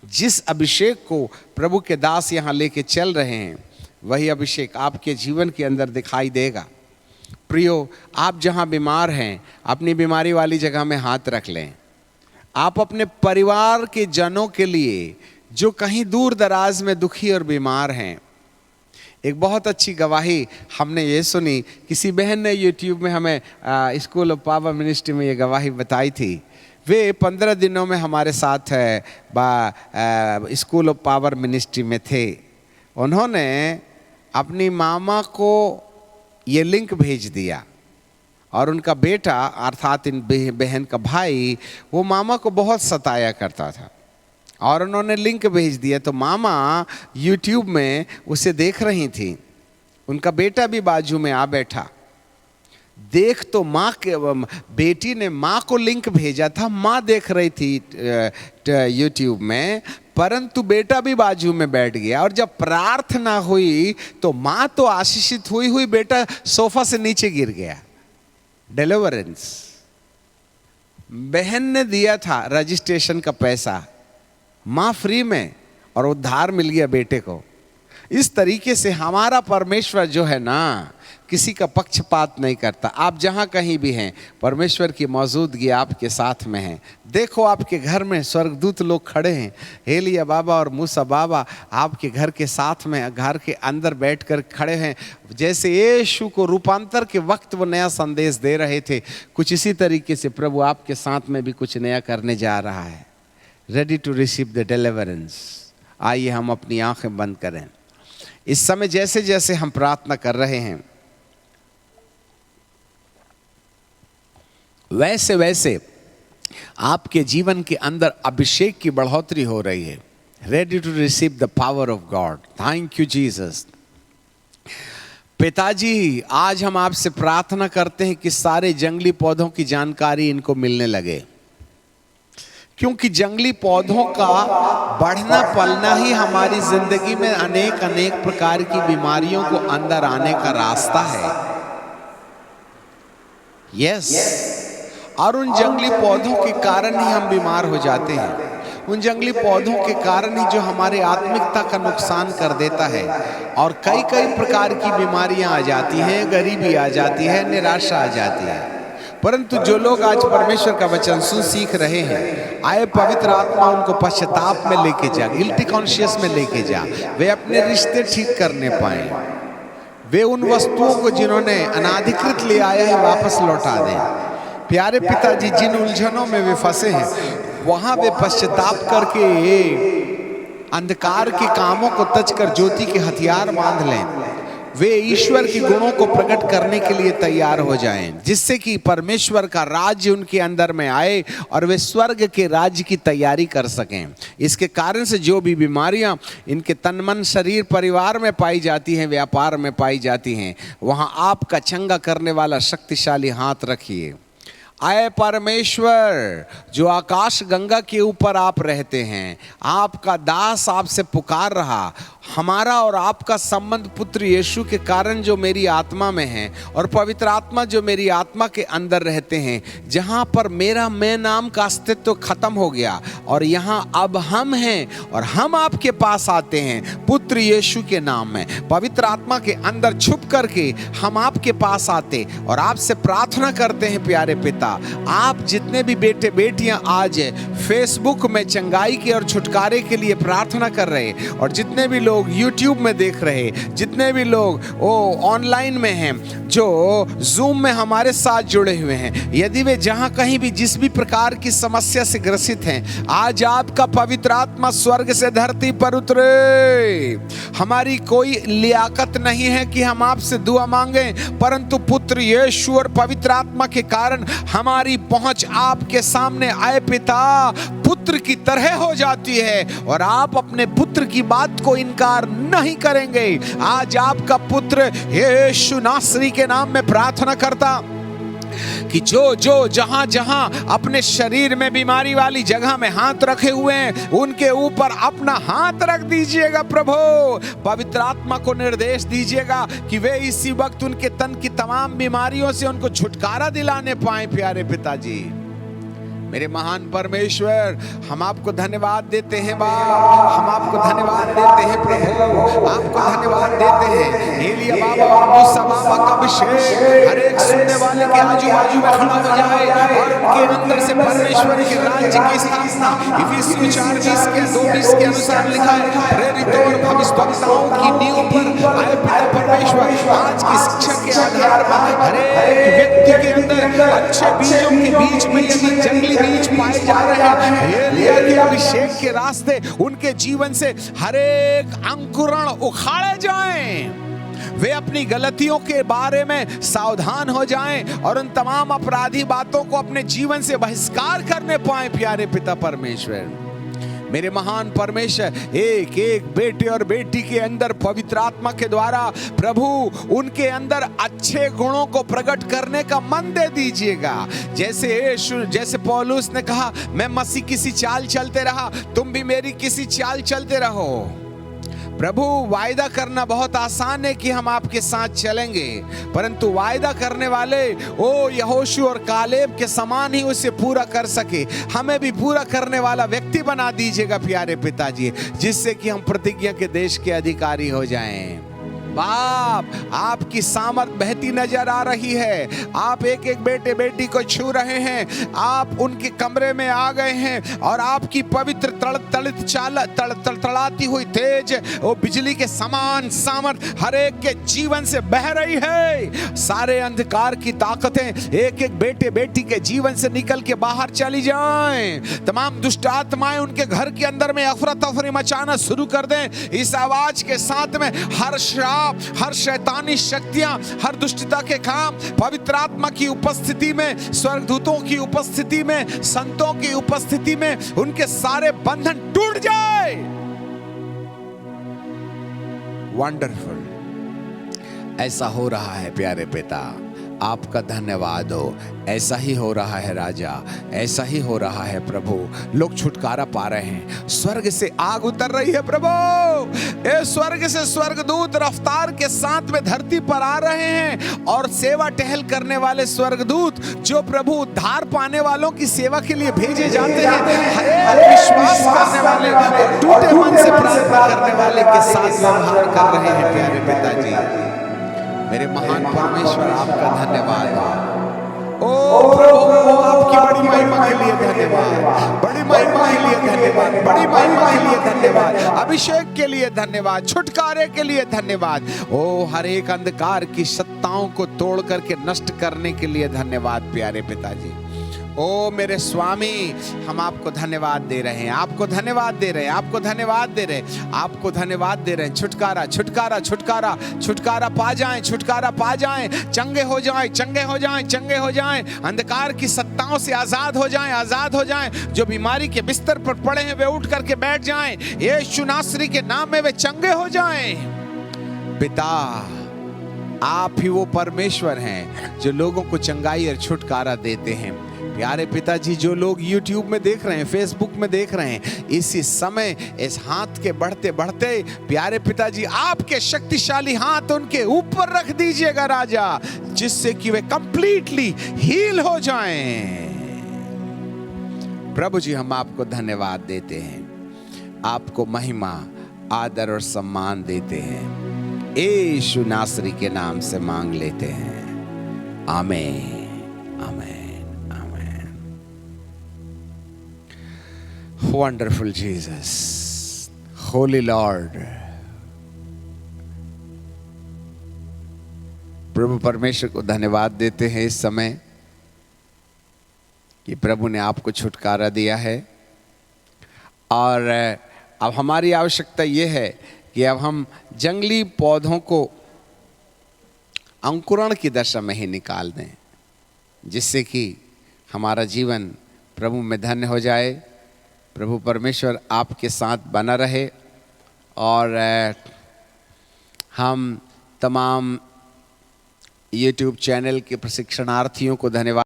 जिस अभिषेक को प्रभु के दास यहाँ लेके चल रहे हैं, वही अभिषेक आपके जीवन के अंदर दिखाई देगा। प्रियो, आप जहाँ बीमार हैं, अपनी बीमारी वाली जगह में हाथ रख लें। आप अपने परिवार के जनों के लिए जो कहीं दूर दराज में दुखी और बीमार हैं, एक बहुत अच्छी गवाही हमने ये सुनी, किसी बहन ने यूट्यूब में हमें स्कूल ऑफ पावर मिनिस्ट्री में ये गवाही बताई थी। वे 15 दिनों में हमारे साथ स्कूल ऑफ पावर मिनिस्ट्री में थे। उन्होंने अपनी मामा को ये लिंक भेज दिया, और उनका बेटा अर्थात इन बहन का भाई, वो मामा को बहुत सताया करता था, और उन्होंने लिंक भेज दिया। तो मामा यूट्यूब में उसे देख रही थी, उनका बेटा भी बाजू में आ बैठा। देख तो माँ के, बेटी ने माँ को लिंक भेजा था, माँ देख रही थी यूट्यूब में, परंतु बेटा भी बाजू में बैठ गया। और जब प्रार्थना हुई तो माँ तो आशीषित हुई, बेटा सोफा से नीचे गिर गया। डिलीवरेंस। बहन ने दिया था रजिस्ट्रेशन का पैसा, माँ फ्री में, और उद्धार मिल गया बेटे को। इस तरीके से हमारा परमेश्वर जो है ना, किसी का पक्षपात नहीं करता। आप जहाँ कहीं भी हैं, परमेश्वर की मौजूदगी आपके साथ में है। देखो आपके घर में स्वर्गदूत लोग खड़े हैं, एलिया बाबा और मूसा बाबा आपके घर के साथ में, घर के अंदर बैठकर खड़े हैं। जैसे यीशु को रूपांतर के वक्त वो नया संदेश दे रहे थे, कुछ इसी तरीके से प्रभु आपके साथ में भी कुछ नया करने जा रहा है। Ready to receive the deliverance. आइए हम अपनी आंखें बंद करें। इस समय जैसे जैसे हम प्रार्थना कर रहे हैं, वैसे वैसे आपके जीवन के अंदर अभिषेक की बढ़ोतरी हो रही है। Ready to receive the power of God. Thank you Jesus. पिताजी, आज हम आपसे प्रार्थना करते हैं कि सारे जंगली पौधों की जानकारी इनको मिलने लगे, क्योंकि जंगली पौधों का बढ़ना पलना ही हमारी जिंदगी में अनेक अनेक प्रकार की बीमारियों को अंदर आने का रास्ता है। यस, और उन जंगली पौधों के कारण ही हम बीमार हो जाते हैं। उन जंगली पौधों के कारण ही जो हमारे आत्मिकता का नुकसान कर देता है, और कई कई प्रकार की बीमारियां आ जाती हैं, गरीबी आ जाती है, निराशा आ जाती है। परंतु जो लोग आज परमेश्वर का वचन सुन सीख रहे हैं, आए पवित्र आत्मा उनको पश्चाताप में लेके जा, गिल्टी कॉन्शियस में लेके जा, वे अपने रिश्ते ठीक करने पाए। वे उन वस्तुओं को जिन्होंने अनाधिकृत ले आया है वापस लौटा दें। प्यारे पिताजी, जिन उलझनों में वे फंसे हैं, वहां वे पश्चाताप करके अंधकार के कामों को तज कर ज्योति के हथियार बांध लें, वे ईश्वर के गुणों को प्रकट करने के लिए तैयार हो जाएं, जिससे कि परमेश्वर का राज्य उनके अंदर में आए और वे स्वर्ग के राज्य की तैयारी कर सकें। इसके कारण से जो भी बीमारियां इनके तन मन शरीर परिवार में पाई जाती हैं, व्यापार में पाई जाती हैं, वहां आपका चंगा करने वाला शक्तिशाली हाथ रखिए। आए परमेश्वर, जो आकाश गंगा के ऊपर आप रहते हैं, आपका दास आपसे पुकार रहा। हमारा और आपका संबंध पुत्र यीशु के कारण जो मेरी आत्मा में है और पवित्र आत्मा जो मेरी आत्मा के अंदर रहते हैं, जहाँ पर मेरा मैं नाम का अस्तित्व खत्म हो गया और यहाँ अब हम हैं और हम आपके पास आते हैं पुत्र यीशु के नाम में। पवित्र आत्मा के अंदर छुप करके हम आपके पास आते और आपसे प्रार्थना करते हैं, प्यारे पिता, आप जितने भी बेटे बेटियां आज फेसबुक में चंगाई के और छुटकारे के लिए प्रार्थना कर रहे, और जितने भी लोग यूट्यूब में देख रहे, जितने भी लोग ऑनलाइन में हैं, जो जूम में हमारे साथ जुड़े हुए हैं, यदि वे जहां कहीं भी जिस भी प्रकार की समस्या से ग्रसित हैं, आज आपका पवित्र आत्मा स्वर्ग से धरती पर उतरे। हमारी कोई लियाकत नहीं है कि हम आपसे दुआ मांगे, परंतु पुत्र यीशु और पवित्र आत्मा के कारण हमारी पहुंच आपके सामने आए पिता पुत्र की तरह हो जाती है और आप अपने पुत्र की बात को इनकार नहीं करेंगे। आज आपका पुत्र यीशु नासरी के नाम में प्रार्थना करता कि जो जो जहां जहां अपने शरीर में बीमारी वाली जगह में हाथ रखे हुए हैं, उनके ऊपर अपना हाथ रख दीजिएगा। प्रभु, पवित्र आत्मा को निर्देश दीजिएगा कि वे इसी वक्त उनके तन की तमाम बीमारियों से उनको छुटकारा दिलाने पाए। प्यारे पिताजी, मेरे महान परमेश्वर, हम आपको धन्यवाद देते हैं बाप, हम आपको धन्यवाद देते हैं प्रभु, आपको धन्यवाद देते हैं। एलिया बाबा और मूसा बाबा का अभिषेक हर एक सुनने वाले के आजू बाजू में खड़ा हो जाए और उनके अंदर से परमेश्वर के राज्य की स्थापना इफिसियों 4:20 के 2:20 के अनुसार लिखा है, प्रेरितों और भविष्यवक्ताओं की नींव पर आए पिता परमेश्वर, आज की शिक्षा के आधार पर हर एक व्यक्ति के अंदर अच्छे बीजों के बीच में यदि जंगली बीज पाए जा रहे हैं, एलिया के अभिषेक के रास्ते उनके जीवन से हर एक अंकुरण उखाड़े जाएं। वे अपनी गलतियों के बारे में सावधान हो जाएं और उन तमाम अपराधी बातों को अपने जीवन से बहिष्कार करने पाएं। प्यारे पिता परमेश्वर, मेरे महान परमेश्वर, एक एक बेटे और बेटी के अंदर पवित्र आत्मा के द्वारा प्रभु उनके अंदर अच्छे गुणों को प्रकट करने का मन दे दीजिएगा। जैसे पौलुस ने कहा, मैं मसीह किसी चाल चलते रहा, तुम भी मेरी किसी चाल चलते रहो। प्रभु, वायदा करना बहुत आसान है कि हम आपके साथ चलेंगे, परंतु वायदा करने वाले यहोशू और कालेब के समान ही उसे पूरा कर सके, हमें भी पूरा करने वाला व्यक्ति बना दीजिएगा प्यारे पिताजी, जिससे कि हम प्रतिज्ञा के देश के अधिकारी हो जाएं। बाप, आपकी सामर्थ बहती नजर आ रही है। आप एक एक बेटे बेटी को छू रहे हैं, आप उनके कमरे में आ गए हैं और आपकी पवित्र तड़तड़ाती हुई तेज वो बिजली के समान सामर्थ हर एक के जीवन से बह रही है। सारे अंधकार की ताकतें एक एक बेटे बेटी के जीवन से निकल के बाहर चली जाएं। तमाम दुष्ट आत्माएं उनके घर के अंदर में अफरा तफरी मचाना शुरू कर दें। इस आवाज के साथ में हर श्राप, हर शैतानी शक्तियां, हर दुष्टता के काम पवित्र आत्मा की उपस्थिति में, स्वर्गदूतों की उपस्थिति में, संतों की उपस्थिति में उनके सारे बंधन टूट जाए। वंडरफुल, ऐसा हो रहा है प्यारे पिता, आपका धन्यवाद हो। ऐसा ही हो रहा है राजा, ऐसा ही हो रहा है प्रभु। लोग छुटकारा पा रहे हैं, स्वर्ग से आग उतर रही है प्रभु। स्वर्ग से स्वर्गदूत रफ्तार के साथ में धरती पर आ रहे हैं और सेवा टहल करने वाले स्वर्गदूत जो प्रभु उद्धार पाने वालों की सेवा के लिए भेजे जाते हैं, हर विश्वास करने वाले और टूटे मन से प्रार्थना करने वाले के साथ व्यवहार कर रहे हैं। प्यारे पिताजी, मेरे महान परमेश्वर, आपका धन्यवाद। प्रभु, आपकी बड़ी महिमा के लिए धन्यवाद, बड़ी महिमा के लिए धन्यवाद, बड़ी महिमा के लिए धन्यवाद, अभिषेक के लिए धन्यवाद, छुटकारे के लिए धन्यवाद। हर एक अंधकार की सत्ताओं को तोड़ करके नष्ट करने के लिए धन्यवाद प्यारे पिताजी। ओ मेरे स्वामी, हम आपको धन्यवाद दे रहे हैं, आपको धन्यवाद दे रहे हैं, आपको धन्यवाद दे रहे हैं, आपको धन्यवाद दे रहे हैं। छुटकारा छुटकारा छुटकारा छुटकारा पा जाएं, छुटकारा पा जाएं, चंगे हो जाएं, चंगे हो जाएं, चंगे हो जाएं, अंधकार की सत्ताओं से आजाद हो जाएं, आजाद हो जाएं। जो बीमारी के बिस्तर पर पड़े हैं वे उठ करके बैठ जाएं, यीशु नासरी के नाम में वे चंगे हो जाएं। पिता, आप ही वो परमेश्वर हैं जो लोगों को चंगाई और छुटकारा देते हैं। प्यारे पिताजी, जो लोग YouTube में देख रहे हैं, Facebook में देख रहे हैं, इसी समय इस हाथ के बढ़ते बढ़ते प्यारे पिताजी आपके शक्तिशाली हाथ उनके ऊपर रख दीजिएगा राजा, जिससे कि वे कंप्लीटली हील हो जाएं। प्रभु जी, हम आपको धन्यवाद देते हैं, आपको महिमा, आदर और सम्मान देते हैं। यीशु नासरी के नाम से मांग लेते हैं, आमीन, आमीन, आमीन। Wonderful Jesus, holy lord. प्रभु परमेश्वर को धन्यवाद देते हैं इस समय कि प्रभु ने आपको छुटकारा दिया है। और अब हमारी आवश्यकता यह है कि अब हम जंगली पौधों को अंकुरण की दशा में ही निकाल दें, जिससे कि हमारा जीवन प्रभु में धन्य हो जाए। प्रभु परमेश्वर आपके साथ बना रहे और हम तमाम YouTube चैनल के प्रशिक्षणार्थियों को धन्यवाद